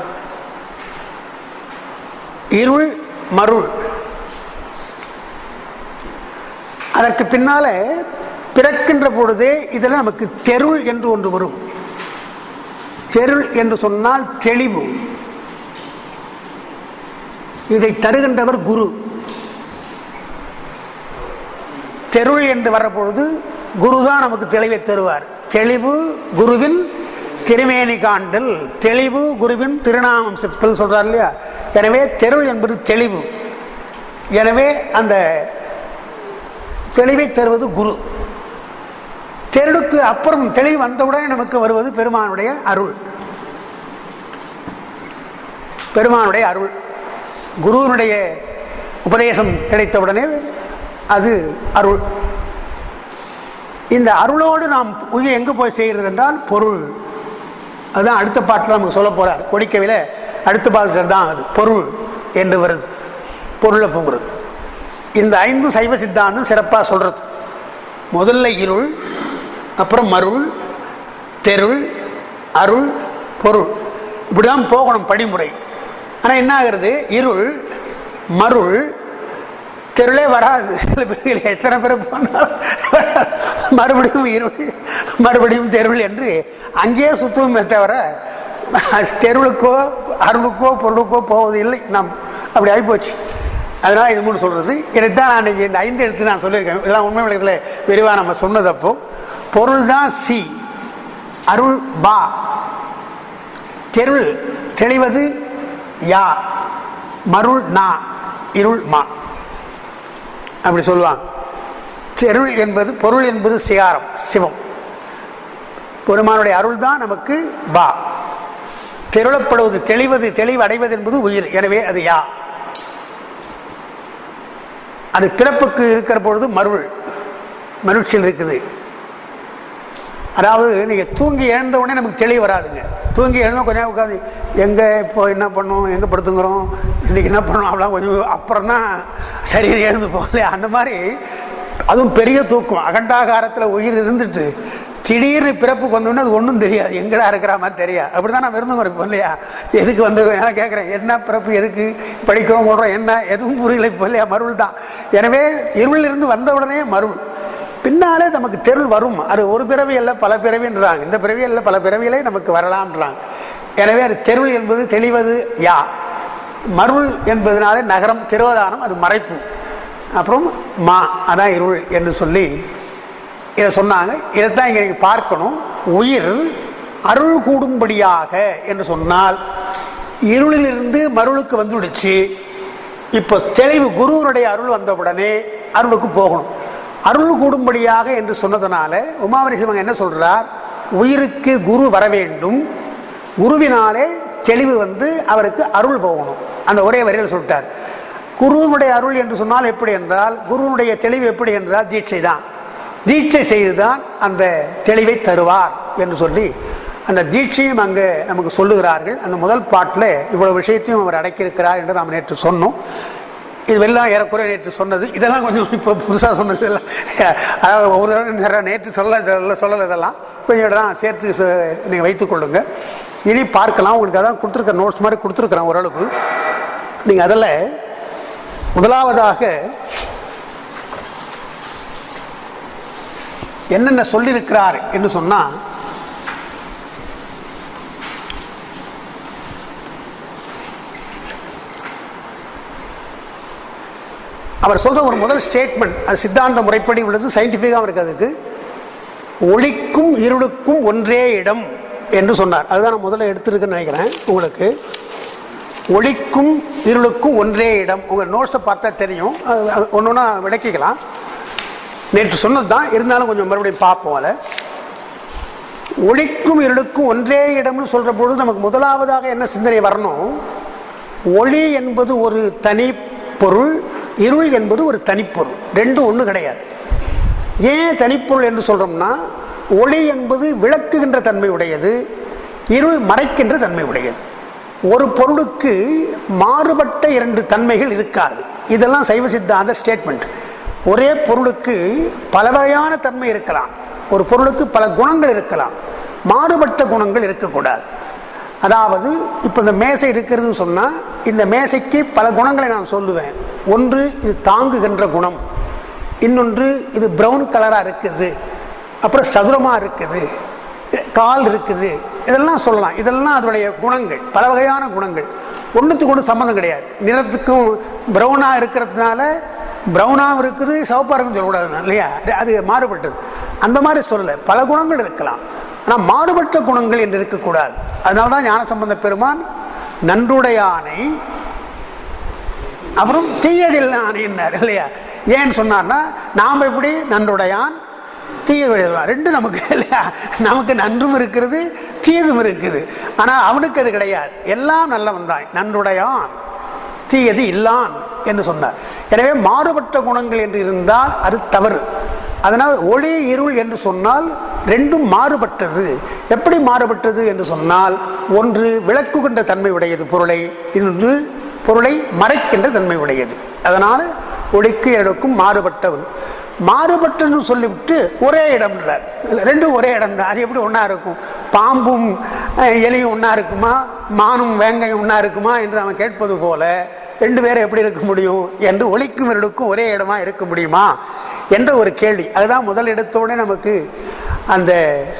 இருள், மருள். அதற்கு பின்னால பிறக்கின்ற பொழுதே இதில் நமக்கு தெருள் என்று ஒன்று வரும். தெருள் என்று சொன்னால் தெளிவு. இதை தருகின்றவர் குரு. தெருள் என்று வரப்பொழுது குருதான் நமக்கு தெளிவை தருவார். தெளிவு குருவின் திருமேனி காண்டல், தெளிவு குருவின் திருநாமம் செப்பல் சொல்றார் இல்லையா. எனவே தெருள் என்பது தெளிவு. எனவே அந்த தெளிவை தருவது குரு. தெருளுக்கு அப்புறம் தெளிவு வந்தவுடன் நமக்கு வருவது பெருமானுடைய அருள். பெருமானுடைய அருள், குருவினுடைய உபதேசம் கிடைத்தவுடனே அது அருள். இந்த அருளோடு நாம் உயிர் எங்கு போய் செய்கிறது என்றால் பொருள். அதுதான் அடுத்த பாட்டில் நமக்கு சொல்ல போறார். கொடிக்கவில அடுத்த பாட்டில் தான் அது பொருள் என்று வருது, பொருளை போகிறது. இந்த 5 சைவ சித்தாந்தம் சிறப்பாக சொல்றது. முதல்ல இருள், அப்புறம் மருள், தெருள், அருள், பொருள். இப்படிதான் போகணும் படிமுறை. ஆனால் என்ன ஆகிறது, இருள் மருள் தெருளே வராது. சில பேர்கள் எத்தனை பேர் போனாலும் மறுபடியும் இருள் மறுபடியும் தெருள் என்று அங்கேயே சுத்தமே தவிர தெருளுக்கோ அருளுக்கோ பொருளுக்கோ போவது இல்லை. நாம் அப்படி ஆகிப்போச்சு. அதனால் இது 3 சொல்கிறது. இதைத்தான் நான் இங்கே இந்த 5 எடுத்து நான் சொல்லியிருக்கேன். இதெல்லாம் உண்மை விளக்கத்தில் விரிவாக நம்ம சொன்னதப்போ பொருள் தான் சி, அருள் பா, தெருள் தெளிவது யா, மருள் நா, இருள் மா, அப்படி சொல்லுவாங்க. தெருள் என்பது பொருள் என்பது சிகாரம் சிவம். பெருமானுடைய அருள் தான் நமக்கு பா. தெருளப்படுவது தெளிவது தெளிவு அடைவது என்பது உயிர். எனவே அது யா. அது பிறப்புக்கு இருக்கிற பொழுது மருள், மருட்சியில் இருக்குது. அதாவது நீங்கள் தூங்கி எழுந்த உடனே நமக்கு தெளிவு வராதுங்க. தூங்கி எழுந்தோம் கொஞ்சம் உட்காந்து எங்கே இப்போ என்ன பண்ணோம், எங்கே படுத்துங்கிறோம், இன்றைக்கி என்ன பண்ணோம், அப்படிலாம் கொஞ்சம் அப்புறம் தான் சரி எழுந்து போகல. அந்த மாதிரி அதுவும் பெரிய தூக்கம். அகண்டாகாரத்தில் உயிர் இருந்துட்டு திடீர்னு பிறப்புக்கு வந்தோடனே அது ஒன்றும் தெரியாது, எங்கடா இருக்கிற மாதிரி தெரியாது. அப்படி தான் நான் விருந்துங்கிறோம் இப்போ இல்லையா. எதுக்கு வந்துடுவோம் ஏன்னா கேட்குறேன், என்ன பிறப்பு, எதுக்கு படிக்கிறோம் போடுறோம், என்ன எதுவும் புரியல இப்போ இல்லையா. மருள் தான். எனவே இருளிலிருந்து வந்த உடனே மருள். பின்னாலே நமக்கு தெருள் வரும். அது ஒரு பிறவி அல்ல பல பிறவின்றாங்க. இந்த பிறவி அல்ல பல பிறவிகளை நமக்கு வரலாம்ன்றாங்க. எனவே அது தெருள் என்பது தெளிவது யா. மருள் என்பதனாலே நகரம் திருவதானம், அது மறைப்பு. அப்புறம் மா, அதான் இருள் என்று சொல்லி இதை சொன்னாங்க. இதைத்தான் இங்கே பார்க்கணும். உயிர் அருள் கூடும்படியாக என்று சொன்னால் இருளிலிருந்து மருளுக்கு வந்துடுச்சு. இப்போ தெளிவு குருவனுடைய அருள் வந்தவுடனே அருளுக்கு போகணும். அருள் கூடும்படியாக என்று சொன்னதனால உமாவதி சிவங்க என்ன சொல்றார், உயிருக்கு குரு வர வேண்டும், குருவினாலே தெளிவு வந்து அவருக்கு அருள் போகணும். அந்த ஒரே வரியில் சொல்லிட்டார். குருவுடைய அருள் என்று சொன்னால் எப்படி என்றால், குருவுடைய தெளிவு எப்படி என்றால் தீட்சை தான். தீட்சை செய்துதான் அந்த தெளிவை தருவார் என்று சொல்லி அந்த தீட்சையும் அங்கே நமக்கு சொல்லுகிறார்கள். அந்த முதல் பாட்டில் இவ்வளவு விஷயத்தையும் அவர் அடக்கியிருக்கிறார் என்று நாம் நேற்று சொன்னோம். இதுவெல்லாம் ஏறக்குறைய நேற்று சொன்னது. இதெல்லாம் கொஞ்சம் இப்போ புதுசாக சொன்னது எல்லாம், அதாவது ஒரு நேற்று சொல்லலை. இதெல்லாம் கொஞ்சம் இடம் சேர்த்து நீங்கள் வைத்துக்கொள்ளுங்க. இனி பார்க்கலாம். உங்களுக்கு அதான் கொடுத்துருக்க நோட்ஸ் மாதிரி கொடுத்துருக்குறேன் ஓரளவுக்கு. நீங்கள் அதில் முதலாவதாக என்னென்ன சொல்லியிருக்கிறார் என்று சொன்னால், அவர் சொல்ற ஒரு முதல் ஸ்டேட்மெண்ட், அது சித்தாந்த முறைப்படி உள்ளது, சயின்டிஃபிக்காக இருக்கு. அதுக்கு ஒளிக்கும் இருளுக்கும் ஒன்றே இடம் என்று சொன்னார். அதுதான் நான் முதல்ல எடுத்துருக்குன்னு நினைக்கிறேன். உங்களுக்கு ஒளிக்கும் இருளுக்கும் ஒன்றே இடம், உங்கள் நோட்ஸை பார்த்தா தெரியும். ஒன்று ஒன்றா விளக்கிக்கலாம். நேற்று சொன்னது தான், இருந்தாலும் கொஞ்சம் மறுபடியும் பார்ப்போம். அதை ஒளிக்கும் இருளுக்கும் ஒன்றே இடம்னு சொல்கிற பொழுது நமக்கு முதலாவதாக என்ன சிந்தனை வரணும்? ஒளி என்பது ஒரு தனி பொருள், இருள் என்பது ஒரு தனிப்பொருள். ரெண்டும் ஒன்று கிடையாது. ஏன் தனிப்பொருள் என்று சொல்கிறோம்னா, ஒளி என்பது விளக்குகின்ற தன்மை உடையது, இருள் மறைக்கின்ற தன்மை உடையது. ஒரு பொருளுக்கு மாறுபட்ட இரண்டு தன்மைகள் இருக்காது. இதெல்லாம் சைவ சித்தாந்த ஸ்டேட்மெண்ட். ஒரே பொருளுக்கு பல வகையான தன்மை இருக்கலாம், ஒரு பொருளுக்கு பல குணங்கள் இருக்கலாம், மாறுபட்ட குணங்கள் இருக்கக்கூடாது. அதாவது இப்போ இந்த மேசை இருக்கிறதுன்னு சொன்னால், இந்த மேசைக்கு பல குணங்களை நான் சொல்லுவேன். ஒன்று இது தாங்குகின்ற குணம், இன்னொன்று இது ப்ரௌன் கலராக இருக்குது, அப்புறம் சதுரமாக இருக்குது, கால் இருக்குது, இதெல்லாம் சொல்லலாம். இதெல்லாம் அதனுடைய குணங்கள், பல வகையான குணங்கள். ஒன்றுத்துக்கு ஒன்று சம்மந்தம் கிடையாது. நிறத்துக்கும் ப்ரௌனாக இருக்கிறதுனால ப்ரௌனாகவும் இருக்குது, சிவப்பாக இருக்குன்னு சொல்லக்கூடாது இல்லையா? அது மாறுபட்டது. அந்த மாதிரி சொல்லலை, பல குணங்கள் இருக்கலாம், ஆனால் மாறுபட்ட குணங்கள் என்று இருக்கக்கூடாது. அதனால தான் ஞானசம்பந்த பெருமான் நன்றுடையானை அப்புறம் தீயதில் ஆணையினார் இல்லையா? ஏன்னு சொன்னார்னா, நாம் எப்படி நன்றுடையான் தீய ரெண்டு நமக்கு இல்லையா? நமக்கு நன்றும் இருக்கிறது, தீயதும் இருக்குது. ஆனால் அவனுக்கு அது கிடையாது. எல்லாம் நல்லவன் தான், நன்றுடையான் தீயது இல்லான் என்று சொன்னார். எனவே மாறுபட்ட குணங்கள் என்று இருந்தால் அது தவறு. அதனால் ஒளி இருள் என்று சொன்னால் ரெண்டும் மாறுபட்டது. எப்படி மாறுபட்டது என்று சொன்னால், ஒன்று விளக்குகின்ற தன்மை உடையது பொருளை, இன்னொன்று பொருளை மறைக்கின்ற தன்மை உடையது. அதனால் ஒளிக்கு இருளுக்கும் மாறுபட்டவன். மாறுபட்டன்னு சொல்லிவிட்டு ஒரே இடம்ன்றார். ரெண்டும் ஒரே இடம் தான். அது எப்படி ஒன்றா இருக்கும்? பாம்பும் எலியும் ஒன்றா இருக்குமா, மானும் வேங்கையும் ஒன்றா இருக்குமா என்று அவன் கேட்பது போல, ரெண்டு பேரும் எப்படி இருக்க முடியும் என்று ஒளிக்கும் இருளுக்கும் ஒரே இடமா இருக்க முடியுமா என்ற ஒரு கேள்வி. அதுதான் முதல் இடத்தோட நமக்கு அந்த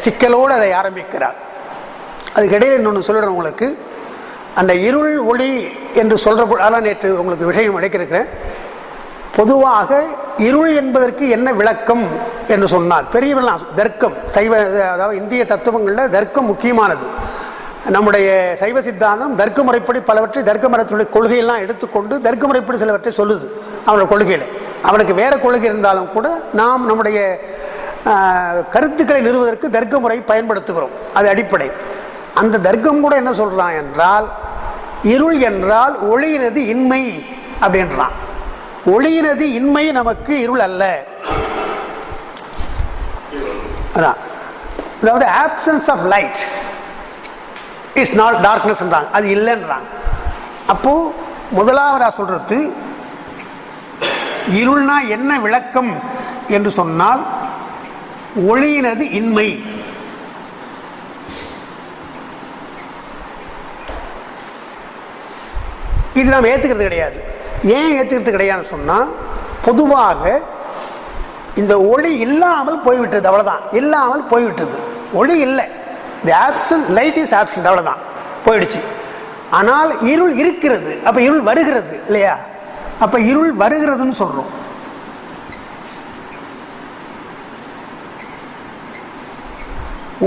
சிக்கலோடு அதை ஆரம்பிக்கிறார். அதுக்கிடையில் இன்னொன்று சொல்லிடுறேன் உங்களுக்கு. அந்த இருள் ஒளி என்று சொல்கிற அதெல்லாம் நேற்று உங்களுக்கு விஷயம் அழைக்கிறேன். பொதுவாக இருள் என்பதற்கு என்ன விளக்கம் என்று சொன்னால், பெரியவெல்லாம் தர்க்கம், சைவ அதாவது இந்திய தத்துவங்களில் தர்க்கம் முக்கியமானது. நம்முடைய சைவ சித்தாந்தம் தர்க்க முறைப்படி பலவற்றை, தர்க்க மரத்துடைய கொள்கையெல்லாம் எடுத்துக்கொண்டு தர்க்க முறைப்படி சிலவற்றை சொல்லுது. அவனோட கொள்கையில் அவனுக்கு வேற கொள்கை இருந்தாலும் கூட நாம் நம்முடைய கருத்துக்களை நிறுவுவதற்கு தர்க்க முறை பயன்படுத்துகிறோம். அது அடிப்படை. அந்த தர்க்கம் கூட என்ன சொல்றான் என்றால், இருள் என்றால் ஒளியினது இன்மை அப்படின்றான். ஒளியினது இன்மை நமக்கு இருள் அல்ல. அதான், அதாவது absence of light is not darkness என்றாங்க, அது இல்லைன்றாங்க. அப்போ முதலாவதா சொல்றது, இருள்னா என்ன விளக்கம் என்று சொன்னால், ஒளியினது இன்மை. இது நாம் ஏற்றுக்கிறது கிடையாது. ஏன் ஏற்றுக்கிறது கிடையாதுன்னு சொன்னால், பொதுவாக இந்த ஒளி இல்லாமல் போய்விட்டது, அவ்வளோதான். இல்லாமல் போய்விட்டது, ஒளி இல்லை. தி ஆப்சன்ட் லைட் இஸ் ஆப்சன்ட், அவ்வளோதான், போயிடுச்சு. ஆனால் இருள் இருக்கிறது. அப்போ இருள் வருகிறது இல்லையா? அப்போ இருள் வருகிறதுன்னு சொல்கிறோம்.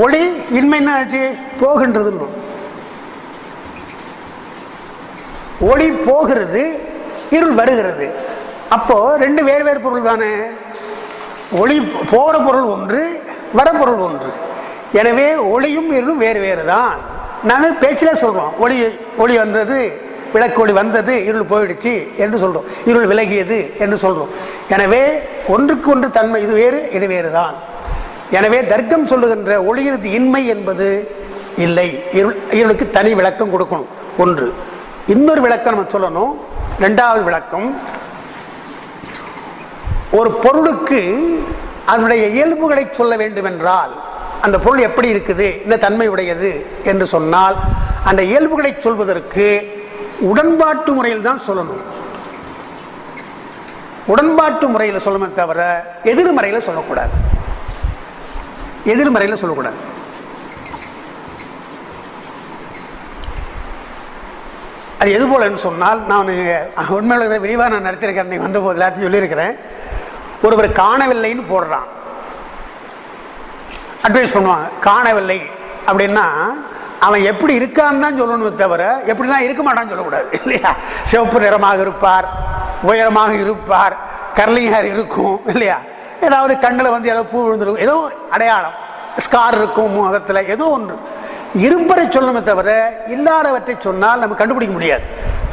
ஒளி இன்மைன்னா போகின்றதுன்னு. ஒளி போகிறது, இருள் வருகிறது. அப்போ ரெண்டு வேறு வேறு பொருள் தானே. ஒளி போகிற பொருள் ஒன்று, வர பொருள் ஒன்று. எனவே ஒளியும் இருளும் வேறு வேறு தான். நாம பேச்சில் சொல்றோம், ஒளி வந்தது விளக்கு ஒளி வந்தது, இருள் போயிடுச்சு என்று சொல்றோம், இருள் விலகியது என்று சொல்றோம். எனவே ஒன்றுக்கு ஒன்று தன்மை, இது வேறு இது வேறுதான். எனவே தர்க்கம் சொல்லுகின்ற ஒளியினது இன்மை என்பது இல்லை. இருளுக்கு தனி விளக்கம் கொடுக்கணும் ஒன்று. இன்னொரு விளக்கம் நம்ம சொல்லணும். இரண்டாவது விளக்கம், ஒரு பொருளுக்கு அதனுடைய இயல்புகளை சொல்ல வேண்டும் என்றால், அந்த பொருள் எப்படி இருக்குது, இந்த தன்மை உடையது என்று சொன்னால், அந்த இயல்புகளை சொல்வதற்கு உடன்பாட்டு முறையில் தான் சொல்லணும். உடன்பாட்டு முறையில் சொல்லணுமே தவிர எதிர்மறையில் சொல்லக்கூடாது. எதிர்மறையில் சொல்லக்கூடாது. அது எது போலன்னு சொன்னால், நான் உண்மையில விரிவாக நான் நடத்திருக்கேன், வந்த போது எல்லாத்தையும் சொல்லியிருக்கிறேன். ஒருவர் காணவில்லைன்னு போடுறான், அட்வைஸ் பண்ணுவாங்க. காணவில்லை அப்படின்னா அவன் எப்படி இருக்கான்னு தான் சொல்லணுமே தவிர எப்படிலாம் இருக்க மாட்டான்னு சொல்லக்கூடாது இல்லையா? சிவப்பு நிறமாக இருப்பார், உயரமாக இருப்பார், கர்லிங்கார் இருக்கும் இல்லையா? ஏதாவது கண்ணில் வந்து ஏதோ பூ விழுந்துருக்கும், ஏதோ ஒரு அடையாளம், ஸ்கார் இருக்கும் முகத்தில், ஏதோ ஒன்று இருப்பரை சொல்லணுமே தவிர இல்லாதவற்றை சொன்னால் நம்ம கண்டுபிடிக்க முடியாது.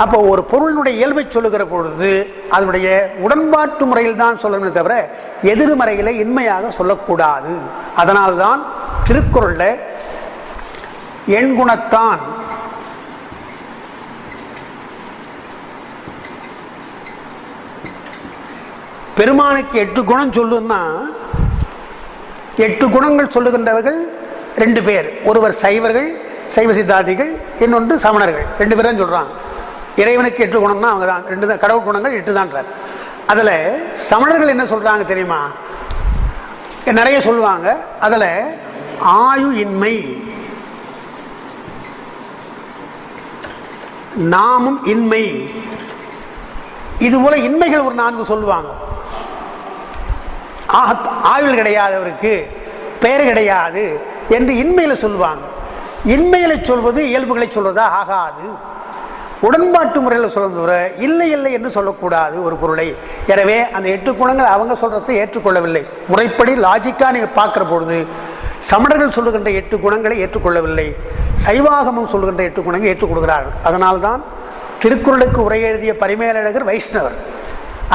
அப்போ ஒரு பொருளினுடைய இயல்பை சொல்லுகிற பொழுது அதனுடைய உடன்பாட்டு முறையில் தான் சொல்லணுமே தவிர எதிர்மறைகளை இன்மையாக சொல்லக்கூடாது. அதனால்தான் திருக்குறள்ல எண்குணத்தான் பெருமானுக்கு 8 குணம் சொல்லுன்னா, 8 குணங்கள் சொல்லுகின்றவர்கள் 2 பேர். ஒருவர் சைவர்கள், சைவ சித்தாந்திகள், இன்னொன்று சமணர்கள். 2 பேர் தான் சொல்றாங்க. இறைவனுக்கு 8 குணம்னா அவங்க தான், 2 தான் கடவுள் குணங்கள் 8 தான். அதுல சமணர்கள் என்ன சொல்றாங்க தெரியுமா? நிறைய சொல்லுவாங்க. அதுல ஆயு இன்மை, நாமும் இன்மை, இது போல இன்மைகள் ஒரு 4 சொல்லுவாங்க. ஆயுள் கிடையாதவருக்கு பெயர் கிடையாது என்று இன்மையில சொல்லுவாங்க. இன்மையில சொல்வது இயல்புகளை சொல்வதா ஆகாது. உடன்பாட்டு முறையில் சொல்ல இல்லை இல்லை என்று சொல்லக்கூடாது ஒரு பொருளை. எனவே அந்த 8 குணங்கள் அவங்க சொல்றதை ஏற்றுக்கொள்ளவில்லை. முறைப்படி லாஜிக்கா நீங்க பார்க்கிற பொழுது சமணர்கள் சொல்லுகின்ற 8 குணங்களை ஏற்றுக்கொள்ளவில்லை, சைவாகமம் சொல்லுகின்ற 8 குணங்களை ஏற்றுக்கொள்கிறார்கள். அதனால்தான் திருக்குறளுக்கு உரை எழுதிய பரிமேலழகர் வைஷ்ணவர்.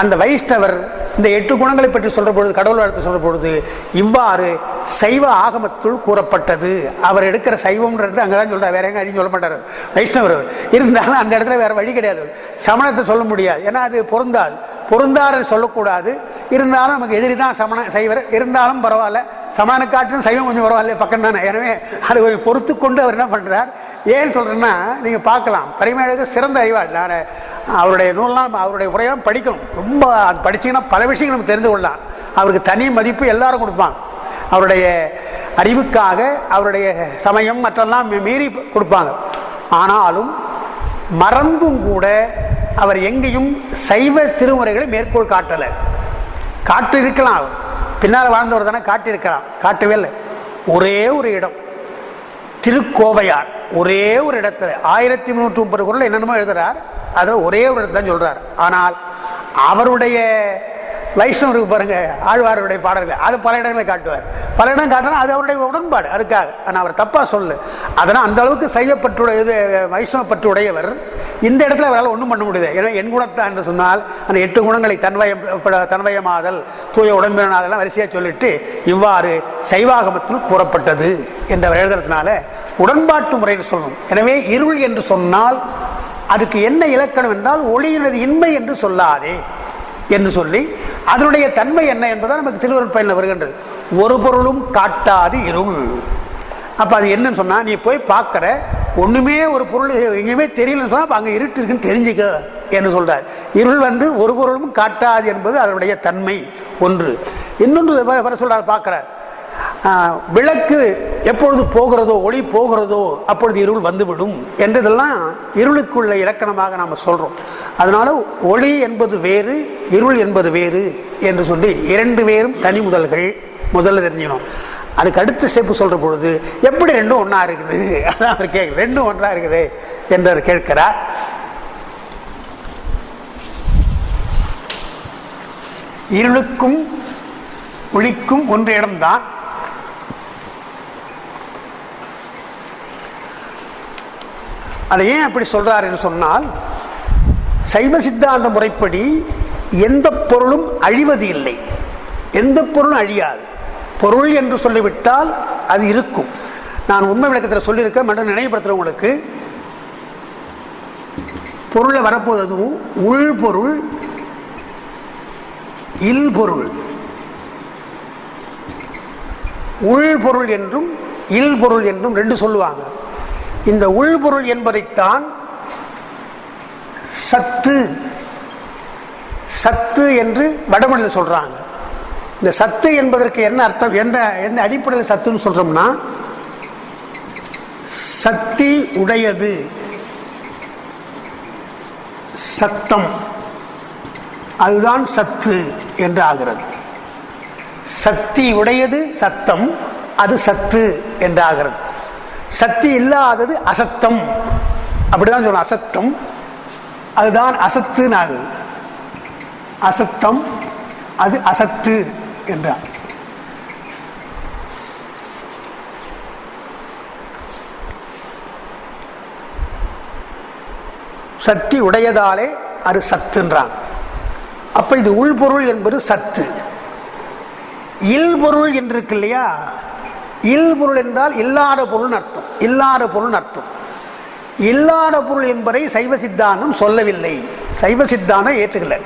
அந்த வைஷ்ணவர் இந்த 8 குணங்களை பற்றி சொல்ற பொழுது, கடவுள் வாழ்த்து சொல்ற பொழுது, இவ்வாறு சைவ ஆகமத்துள் கூறப்பட்டது. அவர் எடுக்கிற சைவம்ன்றது அங்கதான் சொல்றாரு, வேற எங்க அதிகம் சொல்ல மாட்டார் வைஷ்ணவர். இருந்தாலும் அந்த இடத்துல வேற வழி கிடையாது. சமணத்தை சொல்ல முடியாது, ஏன்னா அது பொருந்தாது. பொருந்தாத சொல்லக்கூடாது. இருந்தாலும் நமக்கு எதிரி தான் சைவர். இருந்தாலும் பரவாயில்ல, சமண காட்டிலும் சைவம் கொஞ்சம் பரவாயில்ல, பக்கம் தானே. எனவே அது பொறுத்து கொண்டு அவர் என்ன பண்றார். ஏன் சொல்றேன்னா, நீங்க பார்க்கலாம், பரிமேலழகர் சிறந்த அறிவாள். நான் அவருடைய நூல்லாம் அவருடைய உரையெல்லாம் படிக்கணும். ரொம்ப அது படிச்சீங்கன்னா பல விஷயங்கள் நம்ம தெரிந்து கொள்ளலாம். அவருக்கு தனி மதிப்பு எல்லாரும் கொடுப்பாங்க. அவருடைய அறிவுக்காக அவருடைய சமயம் மற்றெல்லாம் மீறி கொடுப்பாங்க. ஆனாலும் மறந்தும் கூட அவர் எங்கேயும் சைவ திருமுறைகளை மேற்கோள் காட்டலை. காட்டு இருக்கலாம், அவர் பின்னால் வாழ்ந்தவர் தானே, காட்டியிருக்கலாம். காட்டவே இல்லை. ஒரே ஒரு இடம், திருக்கோவையார், ஒரே ஒரு இடத்துல 1330 குறள் என்னென்னமோ எழுதுறார். அதில் ஒரே ஒரு இடத்துல தான் சொல்றார். ஆனால் அவருடைய வைஷ்ணவருக்கு பாருங்க, ஆழ்வாருடைய பாடல்கள் அது பல இடங்களை காட்டுவார். பல இடம் காட்டினா அது அவருடைய உடன்பாடு, அதுக்காக. ஆனால் அவர் தப்பா சொல்லு. அதனால் அந்த அளவுக்கு சைவப்பற்றுடைய வைஷ்ணவ பற்று உடையவர். இந்த இடத்துல அவரால் ஒன்றும் பண்ண முடியாது. ஏன்னா என் குணத்தான் என்று சொன்னால் அந்த 8 குணங்களை தன்வயமாதல், தூய உடம்பினாதெல்லாம் வரிசையா சொல்லிட்டு இவ்வாறு சைவாகமத்தில் கூறப்பட்டது என்று அவர் எழுதுறதுனால உடன்பாட்டு முறையில் சொல்லணும். எனவே இருள் என்று சொன்னால் அதுக்கு என்ன இலக்கணம் என்றால், ஒளியினது இன்மை என்று சொல்லாதே என்று சொல்லி அதனுடைய தன்மை என்ன என்பதை நமக்கு திருவருட் பயனில் வருகின்றது. ஒரு பொருளும் காட்டாது இருள். அப்ப அது என்னன்னு சொன்னா, நீ போய் பார்க்கிற ஒண்ணுமே ஒரு பொருள் எங்கேயுமே தெரியலன்னு சொன்னா அங்க இருட்டு இருக்குன்னு தெரிஞ்சுக்க என்று சொல்றார். இருள் வந்து ஒரு பொருளும் காட்டாது என்பது அதனுடைய தன்மை ஒன்று. இன்னொன்று வர சொல்றார், பார்க்கிறார், விளக்கு எப்பொழுது போகிறதோ, ஒளி போகிறதோ அப்பொழுது இருள் வந்துவிடும் என்றதெல்லாம் இருளுக்குள்ள இலக்கணமாக நாம் சொல்றோம். அதனால ஒளி என்பது வேறு, இருள் என்பது வேறு என்று சொல்லி 2 பேரும் தனி முதல்கள் முதல்ல தெரிஞ்சுக்கணும். அதுக்கு அடுத்த ஸ்டெப் சொல்ற பொழுது எப்படி ரெண்டும் ஒன்னா இருக்குது, அதான் அவர் கேட்க, ரெண்டும் ஒன்றா இருக்குது என்று அவர் கேட்கிறார். இருளுக்கும் ஒளிக்கும் ஒன்று இடம்தான். அதை ஏன் அப்படி சொல்றார் என்று சொன்னால், சைவ சித்தாந்த முறைப்படி எந்த பொருளும் அழிவது இல்லை, எந்த பொருளும் அழியாது. பொருள் என்று சொல்லிவிட்டால் அது இருக்கும். நான் உண்மை விளக்கத்தில் சொல்லியிருக்கேன், மட்டும் நினைவுபடுத்துகிறேன் உங்களுக்கு. பொருளை வரப்போது அதுவும் உள்பொருள் இல்பொருள், உள்பொருள் என்றும் இல்பொருள் என்றும் ரெண்டு சொல்லுவாங்க. இந்த உள்பொருள் என்பதைத்தான் சத்து சத்து என்று வடமொழியில் சொல்றாங்க. இந்த சத்து என்பதற்கு என்ன அர்த்தம், எந்த எந்த அடிப்படையில் சத்துன்னு சொல்றோம்னா, சக்தி உடையது சத்தம், அதுதான் சத்து என்று ஆகிறது. சக்தி உடையது சத்தம், அது சத்து என்று ஆகிறது. சக்தி இல்லாதது அசத்தம், அப்படிதான் சொல்லணும். அசத்தம் அதுதான் அசத்துன்னு ஆகுது. அசத்தம் அது அசத்து என்றார். சக்தி உடையதாலே அது சத்துன்றாங்க. அப்ப இது உள்பொருள் என்பது சத்து. இல்பொருள் என்று இருக்கு இல்லையா, இல்பொருள் என்றால் இல்லாத பொருள் அர்த்தம். இல்லாத பொருள் அர்த்தம். இல்லாத பொருள் என்பதை சைவ சித்தாந்தம் சொல்லவில்லை, சைவ சித்தாந்தம் ஏற்றுக்கல.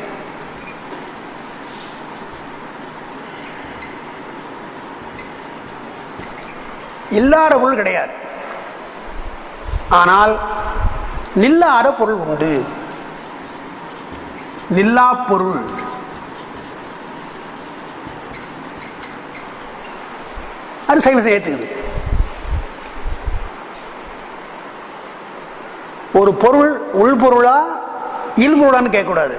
இல்லாத பொருள் கிடையாது, ஆனால் நில்லாத பொருள் உண்டு. நில்லா பொருள் அது சைவம் ஏற்றுக்குது. ஒரு பொருள் உள்பொருளா இல்பொருளான்னு கேட்கக்கூடாது.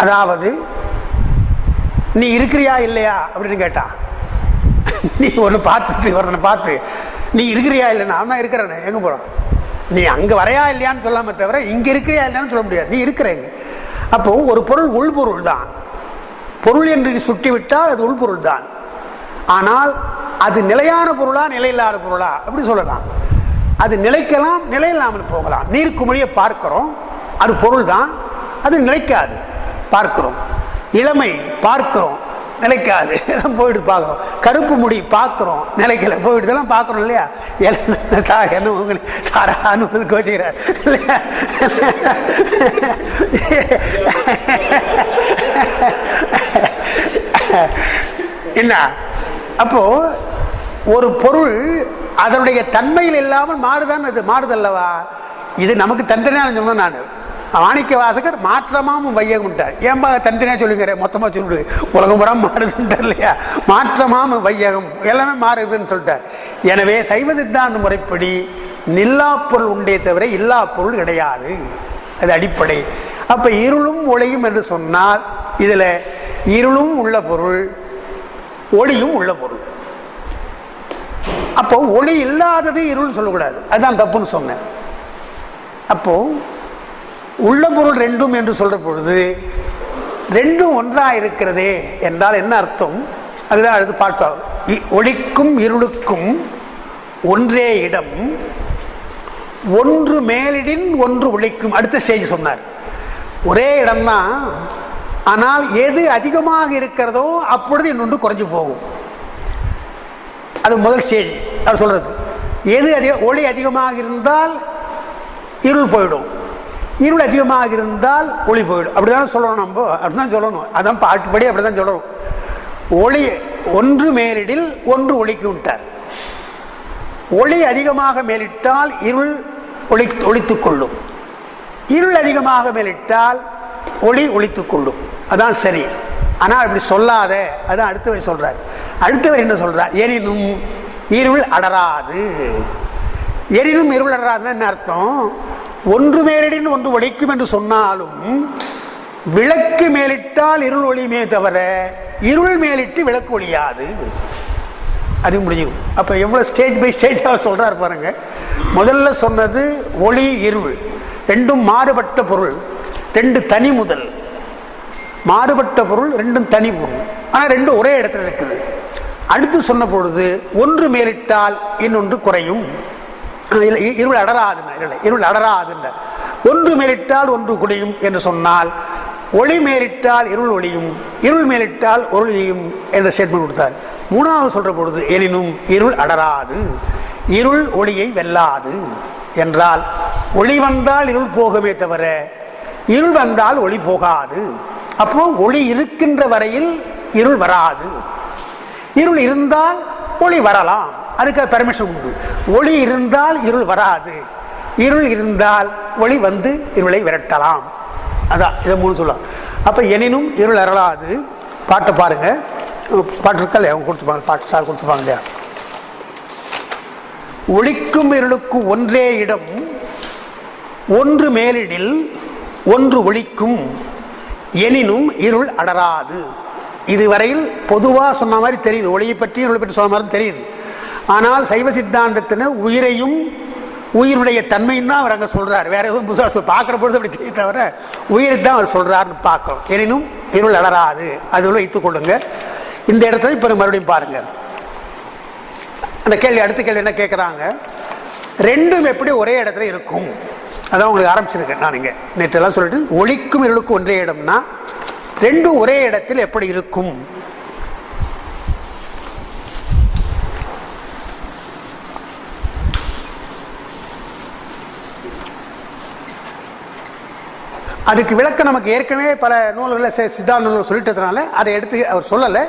அதாவது நீ இருக்கிறியா இல்லையா அப்படின்னு கேட்டா, நீ ஒன்று பார்த்துட்டு ஒருத்தனை பார்த்து நீ இருக்கிறியா இல்லைன்னா, அவன் தான் இருக்கிறானே, எங்கே போகிறான், நீ அங்கே வரையா இல்லையான்னு சொல்லாம தவிர இங்கே இருக்கிறியா இல்லையான்னு சொல்ல முடியாது. நீ இருக்கிறேங்க. அப்போ ஒரு பொருள் உள்பொருள் தான். பொருள் என்று சுட்டிவிட்டால் அது உள்பொருள் தான். ஆனால் அது நிலையான பொருளா நிலையில்லாத பொருளா அப்படி சொல்லலாம். அது நிலைக்கலாம், நிலையில்லாமல் போகலாம். நீர்க்குமிழியை பார்க்கிறோம், அது பொருள் தான், அது நிலைக்காது. பார்க்கிறோம். இளமை பார்க்கிறோம், நிலைக்காது, போயிட்டு பார்க்குறோம். கருப்பு முடி பார்க்குறோம், நிலைக்கல, போயிட்டு இதெல்லாம் பார்க்குறோம் இல்லையா. என்ன உங்களுக்கு சாரான்னு கோச்சிக்கிறார் இல்லையா. என்ன அப்போ ஒரு பொருள் அதனுடைய தன்மையில் இல்லாமல் மாறுதான், அது மாறுதல்லவா. இது நமக்கு தனித்தனியாக சொன்னேன் நான். மாணிக்க வாசகர் மாற்றமாமும் வையகம்ட்டார். ஏன்பா தனித்தனியாக சொல்லுங்கிற, மொத்தமாக சொல்லிடு, உலகம் புறம் மாறுதுன்றார் இல்லையா. மாற்றமாமும் வையகம் எல்லாமே மாறுதுன்னு சொல்லிட்டார். எனவே சைவ சித்தாந்த முறைப்படி நில்லா பொருள் உண்டே தவிர இல்லா பொருள் கிடையாது, அது அடிப்படை. அப்ப இருளும் ஒளியும் என்று சொன்னால் இதுல இருளும் உள்ள பொருள், ஒளியும் உள்ள பொருள். அப்போ ஒளி இல்லாதது இருள் சொல்லக்கூடாது, அதுதான் தப்புன்னு சொன்னேன். அப்போ உள்ள பொருள் ரெண்டும் என்று சொல்ற பொழுது ரெண்டும் ஒன்றா இருக்கிறதே என்றால் என்ன அர்த்தம், அதுதான் அடுத்து பார்த்தோம். ஒளிக்கும் இருளுக்கும் ஒன்றே இடம், ஒன்று மேலிடின் ஒன்று ஒளிக்கும். அடுத்த ஸ்டேஜ் சொன்னார். ஒரே இடம்தான், ஆனால் எது அதிகமாக இருக்கிறதோ அப்பொழுது இன்னொன்று குறைஞ்சு போகும். அது முதல் ஸ்டேஜ் அவர் சொல்றது. எது ஒளி அதிகமாக இருந்தால் இருள் போயிடும், இருள் அதிகமாக இருந்தால் ஒளி போயிடும். அப்படிதான் சொல்லணும், நம்ம அப்படிதான் சொல்லணும். அதான் பாட்டுப்படி அப்படிதான் சொல்லணும். ஒளி ஒன்று மேலிடில் ஒன்று ஒளிக்கு விட்டார். ஒளி அதிகமாக மேலிட்டால் இருள் ஒளித்துக் கொள்ளும், இருள் அதிகமாக மேலிட்டால் ஒளி ஒளித்துக் கொள்ளும். அதான் சரி. ஆனால் அப்படி சொல்லாத, அதான் அடுத்தவர் சொல்றார். அடுத்தவர் என்ன சொல்றார், எனினும் இருள் அடராது. எனினும் இருள் அடராதுன்னு என்ன அர்த்தம், ஒன்று மேலிடின் ஒன்று ஒளிக்கும் என்று சொன்னாலும் விளக்கு மேலிட்டால் இருள் ஒளியுமே தவிர இருள் மேலிட்டு விளக்கு ஒளியாது, அது முடியும். அப்ப எவ்வளவு ஸ்டேஜ் பை ஸ்டேஜாக சொல்றாரு பாருங்க. முதல்ல சொன்னது ஒளி இருள் ரெண்டும் மாறுபட்ட பொருள், ரெண்டு தனி முதல் மாறுபட்ட பொருள், ரெண்டும் தனி பொருள், ஆனால் ரெண்டும் ஒரே இடத்துல இருக்குது. அடுத்து சொன்ன பொழுது ஒன்று மேலிட்டால் இன்னொன்று குறையும், இருள் அடராதுன்னா, இருள் அடராதுன்ற ஒன்று மேலிட்டால் ஒன்று குடியும் என்று சொன்னால் ஒளி மேலிட்டால் இருள் ஒளியும், இருள் மேலிட்டால் ஒளியும் என்ற ஸ்டேட்மெண்ட் கொடுத்தார். மூணாவது சொல்ற பொழுது எனினும் இருள் அடராது, இருள் ஒளியை வெல்லாது என்றால் ஒளி வந்தால் இருள் போகுமே தவிர இருள் வந்தால் ஒளி போகாது. அப்போ ஒளி இருக்கின்ற வரையில் இருள் வராது, இருள் இருந்தால் ஒளி வரலாம், அதுக்கு பெர்மிஷன் உண்டு. ஒளி இருந்தால் இருள் வராது, இருள் இருந்தால் ஒளி வந்து இருளை விரட்டலாம். அதான் இதை மூணு சொல்லலாம். அப்ப எனினும் இருள் அறலாது. பாட்டை பாருங்க, பாட்டு இருக்கா இல்லையா? அவங்க கொடுத்துப்பாங்க, பாட்டு சார் கொடுத்துப்பாங்க இல்லையா? ஒளிக்கும் இருளுக்கும் ஒன்றே இடம், ஒன்று மேலிடில் ஒன்று ஒளிக்கும், எனினும் இருள் அடராது. இதுவரையில் பொதுவாக சொன்ன மாதிரி தெரியுது, ஒளியை பற்றி இருளை பற்றி சொன்ன மாதிரி தெரியுது. ஆனால் சைவ சித்தாந்தத்தின உயிரையும் உயிருடைய தன்மையும் தான் அவர் அங்கே சொல்றார். வேற எதுவும் புதுசாக பார்க்குற பொழுது அப்படி தெரிய தவிர உயிரை தான் அவர் சொல்றாருன்னு பார்க்கிறோம். எனினும் இருள் அடராது, அது வைத்துக் கொள்ளுங்க. இந்த இடத்துல இப்போ மறுபடியும் பாருங்க, அந்த கேள்வி அடுத்த கேள்வி என்ன கேட்குறாங்க, ரெண்டும் எப்படி ஒரே இடத்துல இருக்கும்? அதான் உங்களுக்கு ஆரம்பிச்சிருக்கேன் நான். இங்கே நேற்றெல்லாம் சொல்லிட்டு ஒளிக்கும் இருளுக்கும் ஒன்றே இடம்னா ரெண்டும் ஒரே இடத்தில் எப்படி இருக்கும்? அதுக்கு விளக்கம் நமக்கு ஏற்கனவே பல நூல்களில் சித்தாந்த நூல்கள் சொல்லிட்டதுனால அதை எடுத்து அவர் சொல்லலை.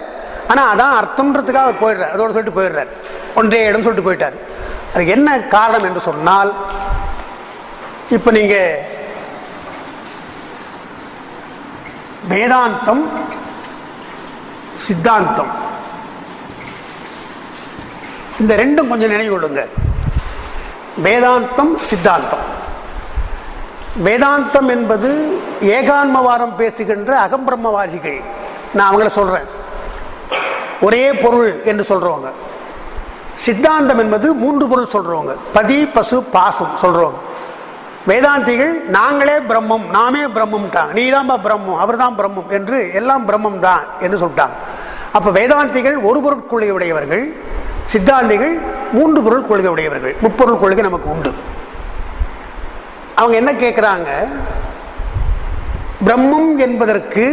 ஆனால் அதான் அர்த்தம்ன்றதுக்காக அவர் போயிடுறார், அதோட சொல்லிட்டு போயிடுறார், ஒன்றே இடம் சொல்லிட்டு போயிட்டார். அதுக்கு என்ன காரணம் என்று சொன்னால், இப்போ நீங்க வேதாந்தம் சித்தாந்தம் இந்த ரெண்டும் கொஞ்சம் நினைவு கொள்ளுங்க. வேதாந்தம் சித்தாந்தம். வேதாந்தம் என்பது ஏகான்மவாதம் பேசுகின்ற அகம்பிரம்மவாதிகள், நான் அவங்கள சொல்றேன், ஒரே பொருள் என்று சொல்றவங்க. சித்தாந்தம் என்பது மூன்று பொருள் சொல்றவங்க, பதி பசு பாசம் சொல்றவங்க. வேதாந்திகள் நாங்களே பிரம்மம், நாமே பிரம்மம்ட்டாங்க, நீ தான் பிரம்மம், அவர் தான் பிரம்மம் என்று எல்லாம் பிரம்மம் தான் என்று சொல்லிட்டாங்க. அப்ப வேதாந்திகள் ஒரு பொருள் கொள்கை உடையவர்கள், சித்தாந்திகள் மூன்று பொருள் கொள்கை உடையவர்கள். முப்பொருள் கொள்கை நமக்கு உண்டு. அவங்க என்ன கேட்குறாங்க, பிரம்மம் என்பதற்கு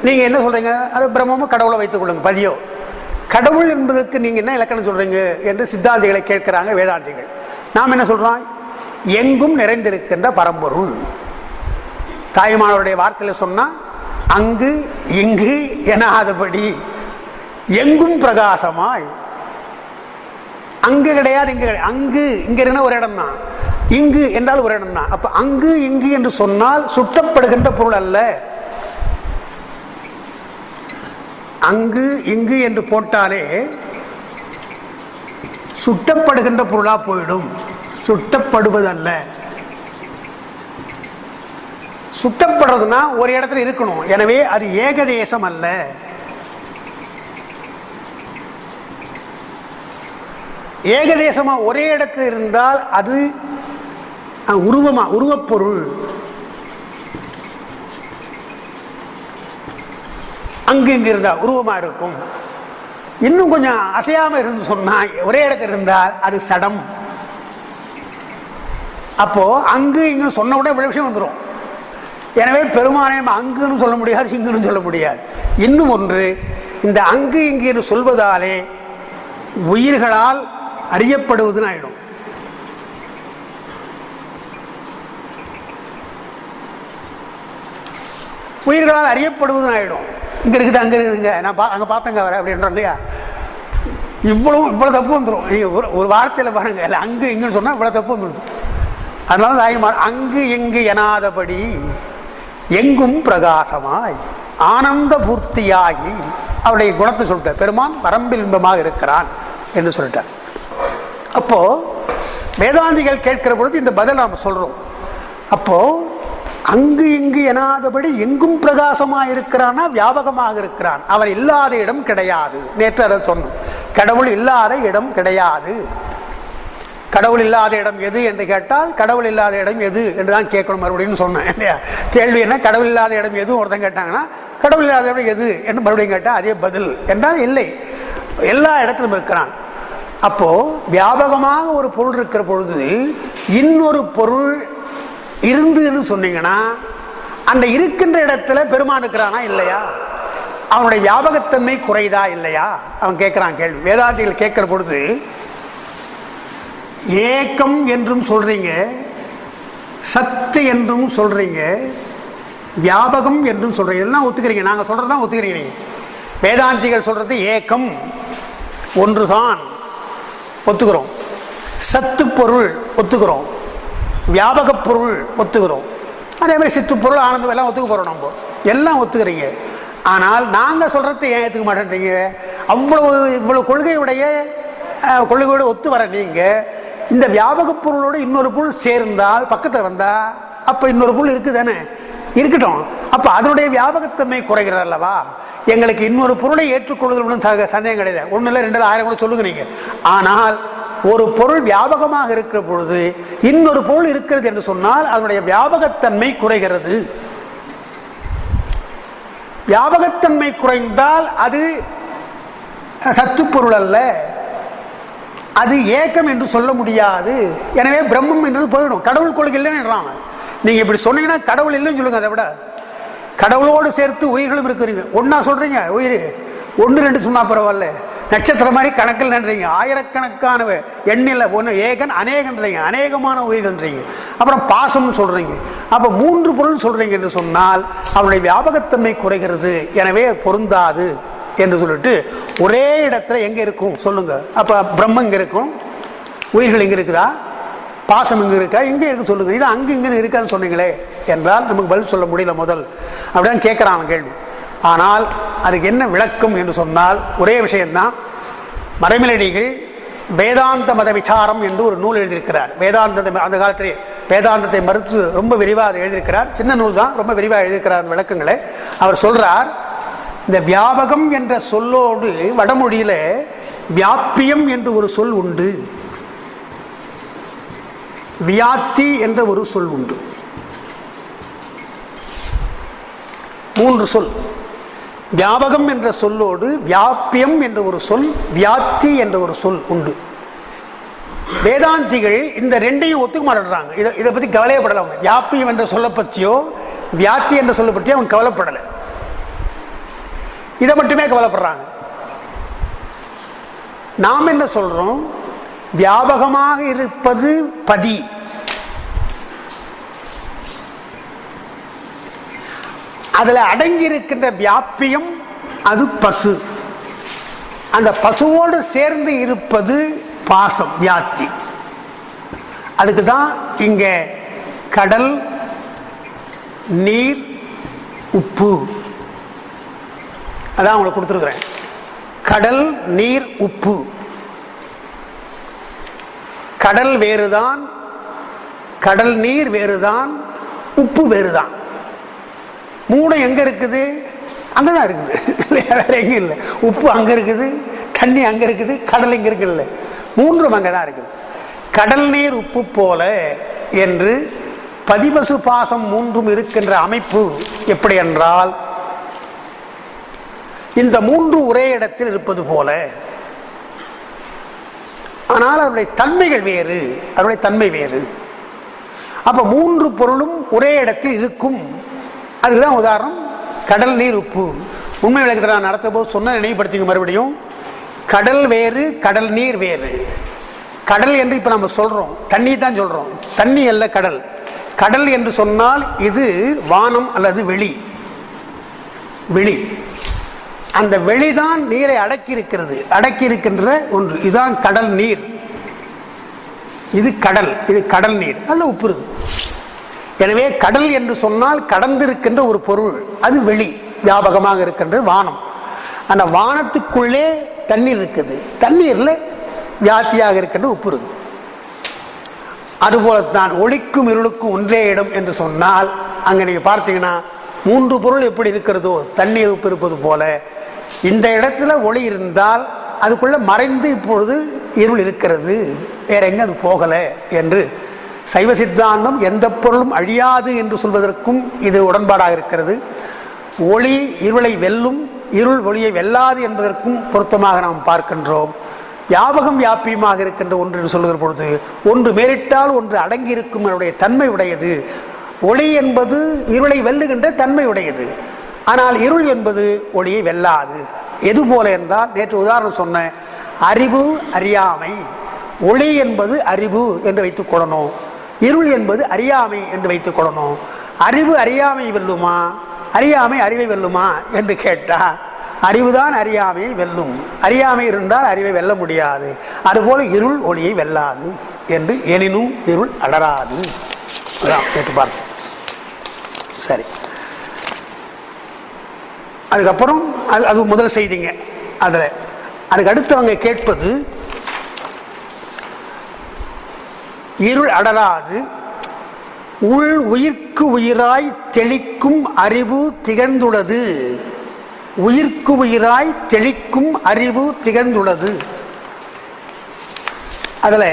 நீங்க என்ன சொல்றீங்க? அது பிரம்மமும் கடவுளை வைத்துக் கொள்ளுங்க, பதியோ. கடவுள் என்பதற்கு நீங்க என்ன இலக்கணம் சொல்றீங்க என்று சித்தாந்திகளை கேட்கிறாங்க வேதாந்திகள். நாம் என்ன சொல்றோம்? எங்கும் நிறைந்திருக்கின்ற பரம்பொருள். தாய்மானவருடைய வார்த்தையில சொன்னா அங்கு இங்கு எனாதபடி எங்கும் பிரகாசமாய். அங்கு கிடையாது, இங்கு கிடையாது. அங்கு இங்க என்ன ஒரு இடம் தான், இங்கு என்றால் ஒரு இடம் தான். அப்ப அங்கு இங்கு என்று சொன்னால் சுட்டப்படுகின்ற பொருள் அல்ல. அங்கு இங்கு என்று போட்டாலே சுட்டப்படுகின்ற பொருளா போயிடும், சுட்டப்படுவதல்ல. சுட்டப்படுறதுன்னா ஒரு இடத்துல இருக்கணும், எனவே அது ஏகதேசம் அல்ல. ஏகதேசமா ஒரே இடத்துல இருந்தால் அது உருவமா, உருவப்பொருள். அங்கு இங்கு இருந்தா உருவமா இருக்கும். இன்னும் கொஞ்சம் அசையாம இருந்து சொன்னா ஒரே இடத்துல இருந்தால் அது சடம். அப்போ அங்கு இங்கு சொன்ன உடனே இவ்வளவு விஷயம் வந்துடும். எனவே பெருமானே அங்குன்னு சொல்ல முடியாது, இங்குன்னு சொல்ல முடியாது. இன்னும் ஒன்று, இந்த அங்கு இங்கு என்று சொல்வதாலே உயிர்களால் அறியப்படுவதுன்னு ஆயிடும். உயிர்களால் அறியப்படுவதுன்னு ஆயிடும். இங்க இருக்குது அங்க இருக்குதுங்க, நான் அங்க பார்த்தங்க வர அப்படின்ற இல்லையா? இவ்வளவு தப்பு வந்துடும். ஒரு வார்த்தையில பாருங்க, இல்லை அங்கு இங்குன்னு சொன்னா இவ்வளவு தப்பு வந்துடும். அதனால அங்கு எங்கு எனாதபடி எங்கும் பிரகாசமாய் ஆனந்த பூர்த்தியாகி அவருடைய குணத்தை சொல்லிட்டார். பெருமான் வரம்பில் இன்பமாக இருக்கிறான் என்று சொல்லிட்டார். அப்போ வேதாந்திகள் கேட்கிற பொழுது இந்த பதில் நாம் சொல்றோம். அப்போ அங்கு இங்கு எனாதபடி எங்கும் பிரகாசமாக இருக்கிறான்னா வியாபகமாக இருக்கிறான். அவன் இல்லாத இடம் கிடையாது. நேற்று அதை சொன்னோம், கடவுள் இல்லாத இடம் கிடையாது. கடவுள் இல்லாத இடம் எது என்று கேட்டால் கடவுள் இல்லாத இடம் எது என்றுதான் கேட்கணும் மறுபடியும் சொன்னேன் இல்லையா? கேள்வி என்ன, கடவுள் இல்லாத இடம் எது ஒருத்தன் கேட்டாங்கன்னா கடவுள் இல்லாத இடம் எது என்று மறுபடியும் கேட்டால் அதே பதில் என்றால் இல்லை, எல்லா இடத்திலும் இருக்கிறான். அப்போ வியாபகமாக ஒரு பொருள் இருக்கிற பொழுது இன்னொரு பொருள் இருந்துன்னு சொன்னீங்கன்னா அந்த இருக்கின்ற இடத்துல பெருமான் இருக்கிறானா இல்லையா, அவனுடைய வியாபகத்தன்மை குறைதா இல்லையா, அவன் கேட்கிறான் கேள்வி. வேதாந்திகள் கேட்கிற பொழுது ஏக்கம் என்றும் சொல்றீங்க, சத்து என்றும் சொல்றீங்க, வியாபகம் என்றும் சொல்றீங்க, எல்லாம் ஒத்துக்கிறீங்க, நாங்க சொல்றதுதான் ஒத்துக்கிறீங்க. நீங்க வேதாந்திகள் சொல்றது ஏக்கம் ஒன்றுதான் ஒத்துக்கிறோம், சத்து பொருள் ஒத்துக்கிறோம், வியாபக பொருள் ஒத்துக்கிறோம், அதே மாதிரி சித்து பொருள் ஆனந்தம் எல்லாம் ஒத்துக்க போறோம், நம்ம எல்லாம் ஒத்துக்கிறீங்க. ஆனால் நாங்க சொல்றது ஏன் ஏத்துக்க மாட்டேன்றீங்க? இவ்வளவு கொள்கையோட ஒத்து வர நீங்க இந்த வியாபக பொருளோட இன்னொரு பொருள் சேர்ந்தால் பக்கத்தில் வந்தா அப்ப இன்னொரு பொருள் இருக்குதானே, இருக்கட்டும், அப்ப அதனுடைய வியாபகத்தன்மை குறைகிறது அல்லவா. எங்களுக்கு இன்னொரு பொருளை ஏற்றுக்கொள்வதில் சந்தேகம் கிடையாது, ஒண்ணு இல்லை 2 1000 கூட சொல்லுங்க நீங்க. ஆனால் ஒரு பொருள் வியாபகமாக இருக்கிற பொழுது இன்னொரு பொருள் இருக்கிறது என்று சொன்னால் அதனுடைய வியாபகத்தன்மை குறைகிறது. வியாபகத்தன்மை குறைந்தால் அது சத்து பொருள் அல்ல, அது ஏக்கம் என்று சொல்ல முடியாது. எனவே பிரம்மம் என்றது போயிடும், கடவுள் கொள்கை இல்லைன்னு. நீங்க இப்படி சொன்னீங்கன்னா கடவுள் இல்லைன்னு சொல்லுங்க. அதை விட கடவுளோடு சேர்த்து உயிர்களும் இருக்கிறீங்க, ஒன்னா சொல்றீங்க. உயிர் 1 2 சொன்னா பரவாயில்ல, நட்சத்திரம் மாதிரி கணக்கில் நன்றீங்க, ஆயிரக்கணக்கான எண்ணில் ஒன்று ஏகன் அநேகன்றீங்க, அநேகமான உயிர்கள்ன்றீங்க. அப்புறம் பாசம்னு சொல்றீங்க. அப்ப 3 பொருள் சொல்றீங்க என்று சொன்னால் அவனுடைய வியாபகத்தன்மை குறைகிறது, எனவே பொருந்தாது என்று சொல்லிட்டு ஒரே இடத்துல எங்க இருக்கும் சொல்லுங்க. அப்ப பிரம்மம் இங்க இருக்கும், உயிர்கள் இங்க இருக்குதா, பாசம் இங்க இருக்கா, எங்க இருக்கு சொல்லுங்க. இது அங்கு இங்க இருக்கான்னு சொன்னீங்களே என்றால் நமக்கு பதில் சொல்ல முடியல. முதல் அப்படிதான் கேட்கிறான் கேள்வி. ஆனால் அதுக்கு என்ன விளக்கம் என்று சொன்னால் ஒரே விஷயம்தான். மறைமலையடிகள் வேதாந்த மத விசாரம் என்று ஒரு நூல் எழுதியிருக்கிறார். வேதாந்தத்தை அந்த காலத்திலே வேதாந்தத்தை மறுத்து ரொம்ப விரிவாக அதை எழுதியிருக்கிறார். சின்ன நூல் தான், ரொம்ப விரிவாக எழுதியிருக்கிறார் விளக்கங்களை. அவர் சொல்றார், இந்த வியாபகம் என்ற சொல்லோடு வடமொழியில வியாபியம் என்று ஒரு சொல் உண்டு, வியாத்தி என்ற ஒரு சொல் உண்டு. 3 சொல். வியாபகம் என்ற சொல்லோடு வியாபியம் என்ற ஒரு சொல், வியாத்தி என்ற ஒரு சொல் உண்டு. வேதாந்திகள் இந்த 2ஐயும் ஒத்துக்க மாட்டேறாங்க. இதை பத்தி கவலையப்படல. அவங்க வியாபியம் என்ற சொல்ல பற்றியோ வியாத்தி என்ற சொல்ல பற்றியோ அவங்க கவலைப்படலை, இதை மட்டுமே கவலைப்படுறாங்க. நாம் என்ன சொல்றோம், வியாபகமாக இருப்பது பதி, அதுல அடங்கி இருக்கின்ற வியாபியம் அது பசு, அந்த பசுவோடு சேர்ந்து இருப்பது பாசம் வியாத்தி. அதுக்கு தான் இங்க கடல் நீர் உப்பு, அதான் உங்களுக்கு கொடுத்துருக்கிறேன். கடல் நீர் உப்பு. கடல் வேறுதான், கடல் நீர் வேறுதான், உப்பு வேறுதான். 3 எங்க இருக்குது, அங்கதான் இருக்குது, வேற எங்க இல்லை. உப்பு அங்க இருக்குது, தண்ணி அங்க இருக்குது, கடல் இங்க இருக்கு, இல்லை 3 அங்கதான் இருக்குது. கடல் நீர் உப்பு போல என்று பதிபசு பாசம் 3 இருக்கின்ற அமைப்பு எப்படி என்றால், இந்த 3 ஒரே இடத்தில் இருப்பது போல, ஆனால் அவருடைய தன்மைகள் வேறு, அவருடைய தன்மை வேறு. அப்ப 3 பொருளும் ஒரே இடத்தில் இருக்கும். அதுதான் உதாரணம் கடல் நீர் உப்பு. உண்மை விளக்கத்தை நான் நடத்த போது சொன்ன நினைவுபடுத்திங்க மறுபடியும். கடல் வேறு, கடல் நீர் வேறு. கடல் என்று இப்ப நம்ம சொல்றோம், தண்ணி தான் சொல்றோம், தண்ணி அல்ல கடல். கடல் என்று சொன்னால் இது வானம் அல்லது வெளி. வெளி, அந்த வெளிதான் நீரை அடக்கி இருக்கிறது, அடக்கி இருக்கின்ற ஒன்று. இதுதான் கடல் நீர். இது கடல், இது கடல் நீர், நல்ல உப்பு இருக்கு. எனவே கடல் என்று சொன்னால் கடந்திருக்கின்ற ஒரு பொருள், அது வெளி, வியாபகமாக இருக்கின்றது வானம். அந்த வானத்துக்குள்ளே தண்ணீர் இருக்குது, தண்ணீர்ல வியாத்தியாக இருக்கின்ற உப்பு இருக்கு. அதுபோலத்தான் ஒளிக்கும் இருளுக்கும் ஒன்றே இடம் என்று சொன்னால் அங்க நீங்க பார்த்தீங்கன்னா 3 பொருள் எப்படி இருக்கிறதோ தண்ணீர் உப்பு இருப்பது போல இந்த இடத்துல ஒளி இருந்தால் அதுக்குள்ள மறைந்து இப்பொழுது இருள் இருக்கிறது, வேற எங்க அது போகல என்று சைவ சித்தாந்தம் எந்த பொருளும் அழியாது என்று சொல்வதற்கும் இது உடன்பாடாக இருக்கிறது. ஒளி இருளை வெல்லும், இருள் ஒளியை வெல்லாது என்பதற்கும் பொருத்தமாக நாம் பார்க்கின்றோம். யாபகம் யாப்பியமாக இருக்கின்ற ஒன்று என்று சொல்லுகிற பொழுது ஒன்று மேலிட்டால் ஒன்று அடங்கி இருக்கும் தன்மை உடையது. ஒளி என்பது இருளை வெல்லுகின்ற தன்மை உடையது. ஆனால் இருள் என்பது ஒளியை வெல்லாது. எது போல என்றால், நேற்று உதாரணம் சொன்ன அறிவு அறியாமை. ஒளி என்பது அறிவு என்று வைத்துக் கொள்ளணும், இருள் என்பது அறியாமை என்று வைத்துக் கொள்ளணும். அறிவு அறியாமை வெல்லுமா, அறியாமை அறிவை வெல்லுமா என்று கேட்டால் அறிவுதான் அறியாமையை வெல்லும். அறியாமை இருந்தால் அறிவை வெல்ல முடியாது. அதுபோல இருள் ஒளியை வெல்லாது என்று எனினும் இருள் அடராது. கேட்டு பார்த்து சரி. அதுக்கப்புறம் அது முதல் செய்திங்க. அதில் அதுக்கு அடுத்தவங்க கேட்பது இருள் அடராது உள் உயிர்க்கு உயிராய் தெளிக்கும் அறிவு திகழ்ந்துள்ளது. உயிர்க்கு உயிராய் தெளிக்கும் அறிவு திகழ்ந்துள்ளது. அதில்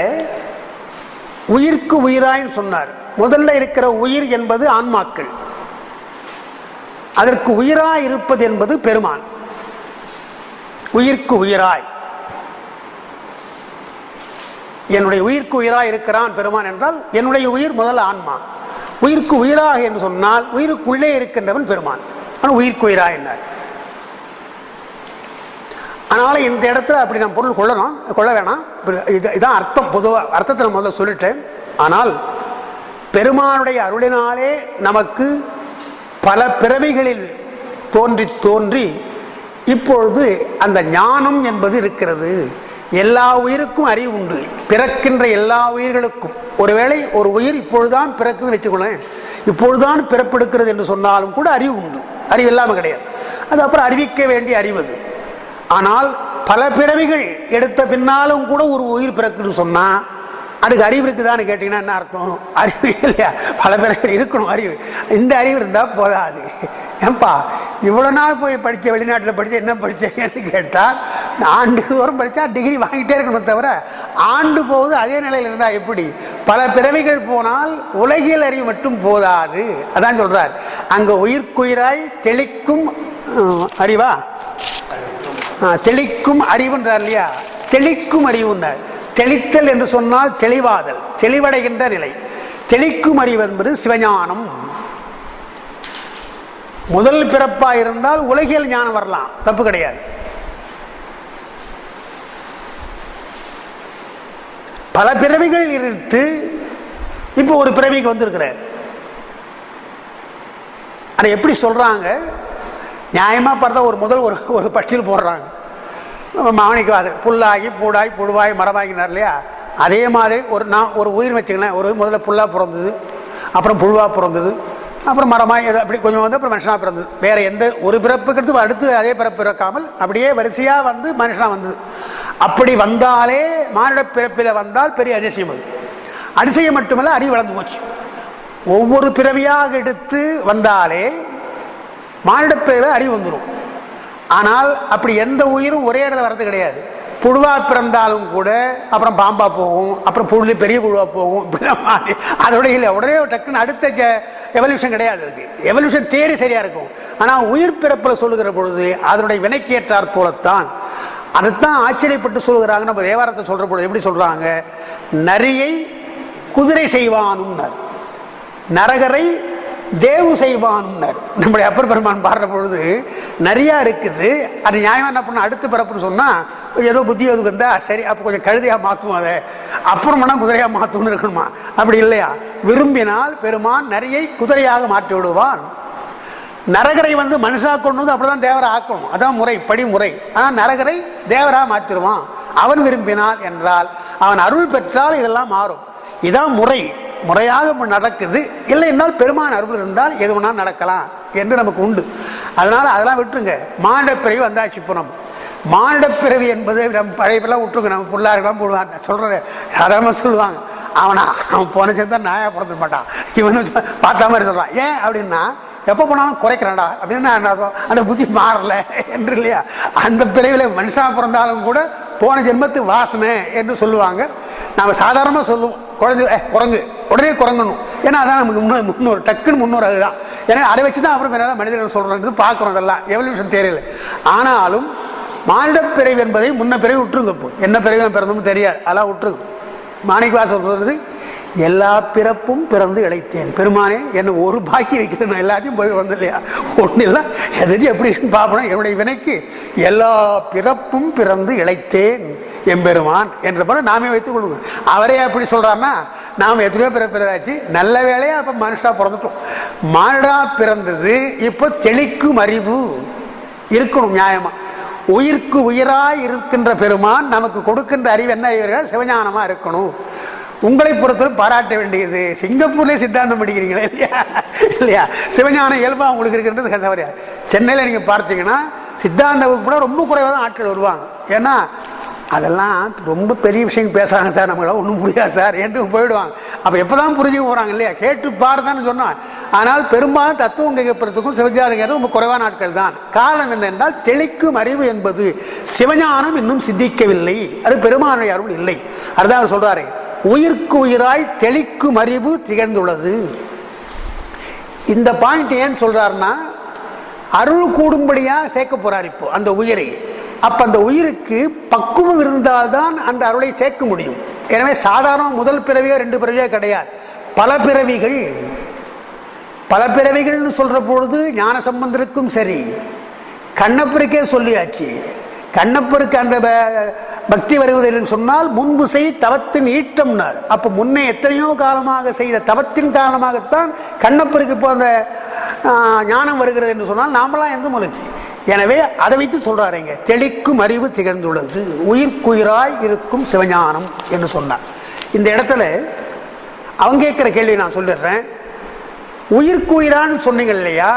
உயிர்க்கு உயிராய் சொன்னார். முதல்ல இருக்கிற உயிர் என்பது ஆன்மாக்கள். அதற்கு உயிராய் இருப்பது என்பது பெருமான். உயிர்க்கு உயிராய், என்னுடைய உயிர்க்கு உயிராய் இருக்கிறான் பெருமான் என்றால் என்னுடைய உயிர் முதல்ல ஆன்மா. உயிர்க்கு உயிராக என்று சொன்னால் உயிருக்குள்ளே இருக்கின்றவன் பெருமான். ஆனால் உயிர்க்கு உயிராய் என்னார். அதனால இந்த இடத்துல அப்படி நான் பொருள் கொள்ள வேணாம். இதான் அர்த்தம். பொதுவாக அர்த்தத்தை நான் முதல்ல சொல்லிட்டேன். ஆனால் பெருமானுடைய அருளினாலே நமக்கு பல பிறவிகளில் தோன்றி தோன்றி இப்பொழுது அந்த ஞானம் என்பது இருக்கிறது. எல்லா உயிருக்கும் அறிவு உண்டு. பிறக்கின்ற எல்லா உயிர்களுக்கும். ஒருவேளை ஒரு உயிர் இப்பொழுதுதான் பிறக்குதுன்னு வச்சுக்கொள்ளேன், இப்பொழுதுதான் பிறப்பெடுக்கிறது என்று சொன்னாலும் கூட அறிவு உண்டு. அறிவு இல்லாமல் கிடையாது. அது அப்புறம் அறிவிக்க வேண்டிய அறிவது. ஆனால் பல பிறவிகள் எடுத்த பின்னாலும் கூட ஒரு உயிர் பிறக்குன்னு சொன்னா அதுக்கு அறிவு இருக்குதான்னு கேட்டீங்கன்னா என்ன அர்த்தம்? அறிவு இல்லையா? பல பிறவிகள் இருக்கணும் அறிவு. இந்த அறிவு இருந்தால் போதாது. ஏன்பா இவ்வளவு நாள் போய் படிச்ச, வெளிநாட்டில் படிச்ச, என்ன படிச்சேன்னு கேட்டால் ஆண்டு தோறும் படித்தா டிகிரி வாங்கிட்டே இருக்கணும். தவிர ஆண்டு போகுது அதே நிலையில் இருந்தால் எப்படி? பல பிறவிகள் போனால் உலகியல் அறிவு மட்டும் போதாது. அதான் சொல்றார். அங்க உயிர்க்குயிராய் தெளிக்கும் அறிவா, தெளிக்கும் அறிவுன்றார் இல்லையா? தெளிக்கும் அறிவுன்றார். தெளித்தல் என்று சொன்னால் தெளிவாதல், தெளிவடைகின்ற நிலை. தெளிக்கும் அறிவு என்பது சிவஞானம். முதல் பிறப்பா இருந்தால் உலகியல் ஞானம் வரலாம், தப்பு கிடையாது. பல பிறவிகள் இருந்து இப்போ ஒரு பிறவிக்கு வந்திருக்கிற அதை எப்படி சொல்றாங்க? நியாயமா பார்த்தா முதல் ஒரு பட்டியல் போடுறாங்க. மாணிக்கவாதம் புல்லாகி பூடாய் புழுவாய் மரமாகினார் இல்லையா? அதே மாதிரி ஒரு உயிர் வச்சுக்கலாம். ஒரு முதல்ல புல்லா பிறந்தது, அப்புறம் புழுவா பிறந்தது, அப்புறம் மரமாய் அப்படி கொஞ்சம் வந்து அப்புறம் மனுஷனா பிறந்தது. வேற எந்த ஒரு பிறப்புக்கு அடுத்து அதே பிறப்பு பிறக்காமல் அப்படியே வரிசையா வந்து மனுஷனா வந்தது. அப்படி வந்தாலே மானிட பிறப்பில வந்தால் பெரிய அதிசயம். அது அதிசயம் மட்டுமல்ல, அறிவு வளர்ந்து போச்சு. ஒவ்வொரு பிறவியாக எடுத்து வந்தாலே மானிட பிறவில அறிவு வந்துடும். ஆனால் அப்படி எந்த உயிரும் ஒரே இடத்துல வர்றது கிடையாது. புழுவா பிறந்தாலும் கூட அப்புறம் பாம்பா போகும், அப்புறம் புழு பெரிய புழுவா போகும். அதோட இல்லை, உடனே டக்குன்னு அடுத்த எவல்யூஷன் கிடையாது. அதுக்கு எவல்யூஷன் தியரி சரியா இருக்கும். ஆனால் உயிர் பிறப்பில் சொல்லுகிற பொழுது அதனுடைய வினைக்கு ஏற்றாற் போலத்தான். அதுதான் ஆச்சரியப்பட்டு சொல்லுகிறாங்க. நம்ம தேவாரத்தை சொல்ற பொழுது எப்படி சொல்றாங்க? நரியை குதிரை செய்வானும், நரகரை தேவு செய்வான்னர். நம்முடைய அப்பர் பெருமான் பாடுற பொழுது நிறையா இருக்குது. அது நியாயமா என்ன பண்ண? அடுத்து பிறப்புன்னு சொன்னா ஏதோ புத்தி எதுக்கு இருந்தா சரி, அப்போ கொஞ்சம் கழுதையா மாற்றுவோம், அதை அப்புறமா குதிரையா மாற்றும்னு இருக்கணுமா? அப்படி இல்லையா? விரும்பினால் பெருமான் நரியை குதிரையாக மாற்றி விடுவான். நரகரை வந்து மனுஷா கொண்டு வந்து அப்படிதான் தேவரை ஆக்கணும். அதான் முறை, படிமுறை. ஆனால் நரகரை தேவராக மாற்றிடுவான் அவன் விரும்பினால் என்றால். அவன் அருள் பெற்றால் இதெல்லாம் மாறும். இதான் முறை. முறையாக நடக்குது. இல்லை என்றால் பெருமான் அருள் இருந்தால் எது வேணாலும் நடக்கலாம் என்று நமக்கு உண்டு. அதனால அதெல்லாம் விட்டுருங்க. மானிட பிறவி வந்தாச்சு. இப்போ நம்ம மானிட பிறவி என்பது நம்ம பழையப்பெல்லாம் விட்டுருங்க. நம்ம பிள்ளாருக்கெல்லாம் போடுவாங்க. சொல்கிறேன், யாராவது சொல்லுவாங்க, அவன் போன சேர்ந்தா நாயா பிறந்துட மாட்டான், இவனு பார்த்தா மாதிரி சொல்கிறான். ஏன் அப்படின்னா, எப்போ போனாலும் குறைக்கிறான்டா அப்படின்னு அந்த புத்தி மாறல என்று இல்லையா? அந்த பிறவில மனுஷா பிறந்தாலும் கூட போன ஜென்மத்து வாசனை என்று சொல்லுவாங்க. நாம் சாதாரணமாக சொல்லுவோம், குழந்தை குரங்கு, உடனே குரங்கணும். ஏன்னா அதான் நமக்கு முன்னோர், டக்குன்னு முன்னோர். அதுதான். ஏன்னா அதை வச்சு தான் அப்புறம் வேற ஏதாவது மனிதர்கள் சொல்கிறது பார்க்குறோம். அதெல்லாம் எவல்யூஷன் தேரியல. ஆனாலும் மானிட பிறவி என்பதை முன்ன பிறவி விட்டுருங்க. இப்போ என்ன பிறவி பிறந்தோம்னு தெரியாது, அதெல்லாம் விட்டுருங்க. மாணிக்கவாசகர் சொல்றது, எல்லா பிறப்பும் பிறந்து இழைத்தேன். பெருமானே என்ன ஒரு பாக்கி வைக்கிறது, நான் எல்லாத்தையும் போய் வந்து இல்லையா ஒன்றும் இல்லை, எதிரி எப்படி இருக்குன்னு பார்ப்போம். என்னுடைய வினைக்கு எல்லா பிறப்பும் பிறந்து இழைத்தேன் எம்பெருமான் என்ற படம் நாமே வைத்துக் கொள்வோம். அவரே அப்படி சொல்றாருன்னா நாம் எத்தனையோ பிறப்பிறதாச்சு, நல்ல வேலையா அப்ப மனுஷா பிறந்துட்டோம். மானிடா பிறந்தது இப்போ தெளிக்கும் அறிவு இருக்கணும் நியாயமா. உயிர்க்கு உயிராய் இருக்கின்ற பெருமான் நமக்கு கொடுக்கின்ற அறிவு என்ன அறிவு? சிவஞானமா இருக்கணும். உங்களை பொறுத்தவரை பாராட்ட வேண்டியது, சிங்கப்பூர்லேயே சித்தாந்தம் படிக்கிறீங்களே இல்லையா இல்லையா, சிவஞானம் இயல்பா உங்களுக்கு இருக்கிறது சவரியா. சென்னையில் நீங்க பார்த்தீங்கன்னா சித்தாந்த வகுப்புல ரொம்ப குறைவாக தான் ஆட்கள் வருவாங்க. ஏன்னா அதெல்லாம் ரொம்ப பெரிய விஷயம் பேசுறாங்க சார், நம்மளால ஒன்றும் புரியாது சார் என்று போயிடுவாங்க. அப்போ எப்போதான் புரிஞ்சுக்க போறாங்க இல்லையா, கேட்டு பாருதான்னு சொன்னான். ஆனால் பெரும்பாலும் தத்துவம் கேட்கறதுக்கும் சிவஞானம் ரொம்ப குறைவான நாட்கள் தான். காரணம் என்னென்றால் தெளிக்கும் அறிவு என்பது சிவஞானம் இன்னும் சித்திக்கவில்லை, அது பெருமானுடைய அருள் இல்லை. அதுதான் அவர் சொல்றாரு, உயிர்க்கு உயிராய் தெளிக்கும் அறிவு திகழ்ந்துள்ளது. இந்த பாயிண்ட் ஏன் சொல்றாருன்னா, அருள் கூடும்படியா சேர்க்க போறார் இப்போ அந்த உயிரை. அப்ப அந்த உயிருக்கு பக்குவம் இருந்தால்தான் அந்த அருளை சேர்க்க முடியும். எனவே சாதாரண முதல் பிறவியோ 2 பிறவியோ கிடையாது, பல பிறவிகள். பல பிறவிகள்னு சொல்ற பொழுது ஞான சம்பந்தருக்கும் சரி, கண்ணப்பருக்கே சொல்லியாச்சு. கண்ணப்பருக்கு அந்த பக்தி வருவதில் சொன்னால் முன்பு செய் தவத்தின் ஈட்டம்னார். அப்ப முன்னே எத்தனையோ காலமாக செய்த தவத்தின் காரணமாகத்தான் கண்ணப்பருக்கு இப்போ அந்த ஞானம் வருகிறது என்று சொன்னால் நாமெல்லாம் எந்த மூலைக்கு. எனவே அதை வைத்து சொல்றாருங்க, தெளிக்கும் அறிவு திகழ்ந்துள்ளது, உயிர்க்குயிராய் இருக்கும் சிவஞானம் என்று சொன்னார். இந்த இடத்துல அவங்க கேட்கிற கேள்வி நான் சொல்லிடுறேன். உயிர்க்குயிரான்னு சொன்னீங்க இல்லையா,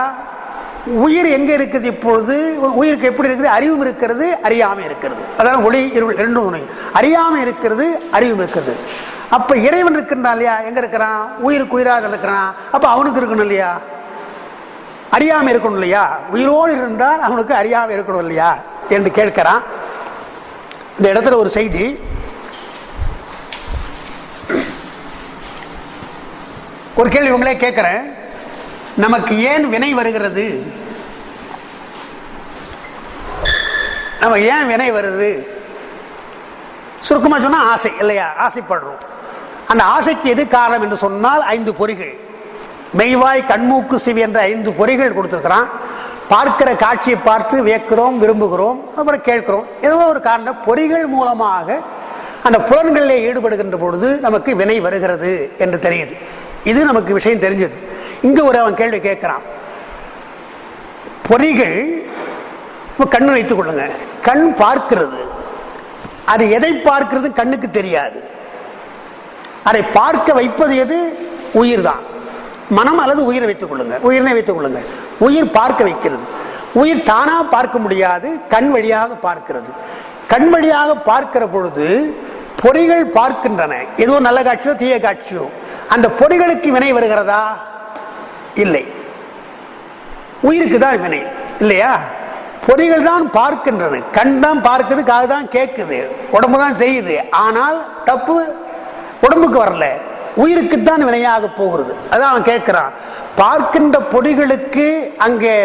உயிர் எங்க இருக்குது? இப்பொழுது உயிருக்கு எப்படி இருக்குது? அறிவும் இருக்கிறது, அறியாமை இருக்கிறது. அதாவது ஒளி இருள் ரெண்டும் ஒன்று. அறியாமை இருக்கிறது, அறிவும் இருக்கிறது. அப்ப இறைவன் இருக்கின்றான் இல்லையா, எங்க இருக்கிறான்? உயிருக்கு உயிராக இருக்கிறான். அப்ப அவனுக்கு இருக்கணும் இல்லையா, அறியாமை இருக்கணும் இல்லையா? உயிரோடு இருந்தால் அவனுக்கு அறியாமை இருக்கணும் இல்லையா என்று கேட்கிறான். இந்த இடத்துல ஒரு செய்தி, ஒரு கேள்வி உங்களே கேட்கிறேன். நமக்கு ஏன் வினை வருகிறது? நமக்கு ஏன் வினை வருது? சுருக்கமா சொன்னா ஆசை இல்லையா, ஆசைப்படுறோம். அந்த ஆசைக்கு எது காரணம் என்று சொன்னால் 5 பொறிகள். மெய்வாய் கண்மூக்கு செவி என்ற 5 பொறிகள் கொடுத்திருக்கிறான். பார்க்கிற காட்சியை பார்த்து வியக்கிறோம், விரும்புகிறோம், அப்புறம் கேட்கிறோம். ஏதோ ஒரு காரணம் பொறிகள் மூலமாக அந்த புலன்களிலே ஈடுபடுகின்ற பொழுது நமக்கு வினை வருகிறது என்று தெரியுது. இது நமக்கு விஷயம் தெரிஞ்சது. இங்க ஒரு அவன் கேள்வி கேட்கிறான். பொறிகள் கண்ணு வைத்துக் கொள்ளுங்க, கண் பார்க்கிறது. அது எதை பார்க்கிறது கண்ணுக்கு தெரியாது. அதை பார்க்க வைப்பது எது? உயிர் தான். மனம் அல்லது உயிரை வைத்துக் கொள்ளுங்க, உயிரினை வைத்துக் கொள்ளுங்க. உயிர் பார்க்க வைக்கிறது. உயிர் தானா பார்க்க முடியாது, கண் வழியாக பார்க்கிறது. கண் வழியாக பார்க்கிற பொழுது பொறிகள் பார்க்கின்றன, ஏதோ நல்ல காட்சியோ தீய காட்சியோ. அந்த பொறிகளுக்கு வினை வருகிறதா? இல்லை. உயிருக்கு தான் வினை இல்லையா? பொறிகள் தான் பார்க்கின்றன, கண் தான் பார்க்குது, காது தான் கேட்குது, உடம்பு தான் செய்யுது. ஆனால் தப்பு உடம்புக்கு வரல, உயிருக்குத்தான் வினையாக போகிறது. அதான் அவன் கேட்கிறான். பார்க்கின்ற பொறிகளுக்கு அங்கே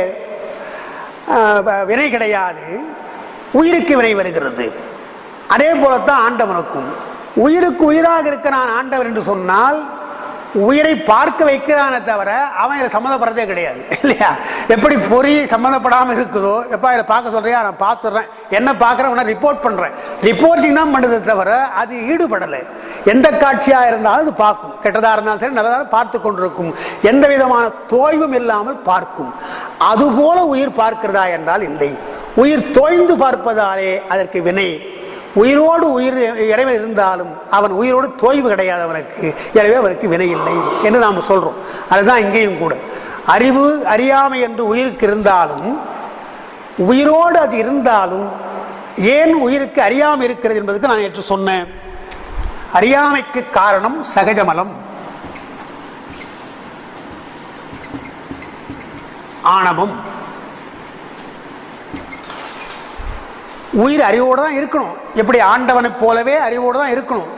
வினை கிடையாது, உயிருக்கு வினை வருகிறது. அதே போலத்தான் ஆண்டவனுக்கும். உயிருக்கு உயிராக இருக்கிறான் ஆண்டவர் என்று சொன்னால் உயிரை பார்க்க வைக்கிறானே தவிர அவன் இதை சம்மந்தப்படுறதே கிடையாது இல்லையா? எப்படி பொறி சம்மந்தப்படாமல் இருக்குதோ, எப்பா இதை பார்க்க சொல்றியா, நான் பார்த்துடுறேன், என்ன பார்க்குறேன், உன்னை ரிப்போர்ட் பண்ணுறேன், ரிப்போர்ட்டிங் தான் பண்ணுறதை தவிர அது ஈடுபடலை. எந்த காட்சியாக இருந்தாலும் அது பார்க்கும், கெட்டதாக இருந்தாலும் சரி நல்லதாக பார்த்து கொண்டிருக்கும், எந்த விதமான தோய்வும் இல்லாமல் பார்க்கும். அதுபோல உயிர் பார்க்கிறதா என்றால் இல்லை. உயிர் தோய்ந்து பார்ப்பதாலே அதற்கு வினை. உயிரோடு உயிர் இறைவன் இருந்தாலும் அவன் உயிரோடு தோய்வு கிடையாது அவனுக்கு, எனவே அவனுக்கு வினை இல்லை என்று நாம் சொல்றோம். அதுதான் இங்கேயும் கூட. அறிவு அறியாமை என்று உயிருக்கு இருந்தாலும், உயிரோடு அது இருந்தாலும் ஏன் உயிருக்கு அறியாமை இருக்கிறது என்பதுக்கு நான் நேற்று சொன்னேன். அறியாமைக்கு காரணம் சகஜமலம், ஆணவம். உயிர் அறிவோடு தான் இருக்கணும், எப்படி ஆண்டவனை போலவே அறிவோடு தான் இருக்கணும்.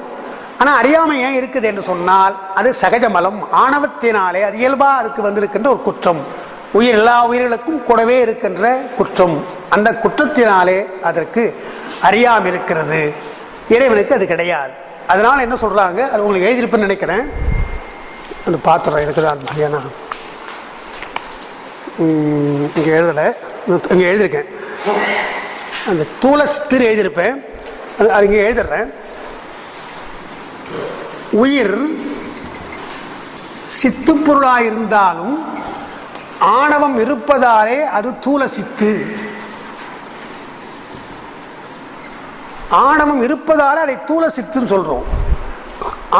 ஆனால் அறியாமை ஏன் இருக்குது என்று சொன்னால் அது சகஜமலம், ஆணவத்தினாலே அது இயல்பா அதுக்கு வந்திருக்கின்ற ஒரு குற்றம். உயிர் எல்லா உயிர்களுக்கும் கூடவே இருக்கின்ற குற்றம். அந்த குற்றத்தினாலே அதற்கு அறியாமல் இருக்கிறது. இறைவனுக்கு அது கிடையாது. அதனால என்ன சொல்றாங்க, அது உங்களுக்கு எழுதியிருப்பேன்னு நினைக்கிறேன். அந்த பாத்திரம் இருக்குதான் மரியானா இங்கே எழுதலை, இங்கே எழுதியிருக்கேன். அந்த தூல சித்திர எழுதியிருப்பேன், அது இங்கே எழுதிடுறேன். உயிர் சித்துப்பொருளாயிருந்தாலும் ஆணவம் இருப்பதாலே அது தூல சித்து. ஆணவம் இருப்பதாலே அதை தூல சித்துன்னு சொல்றோம்.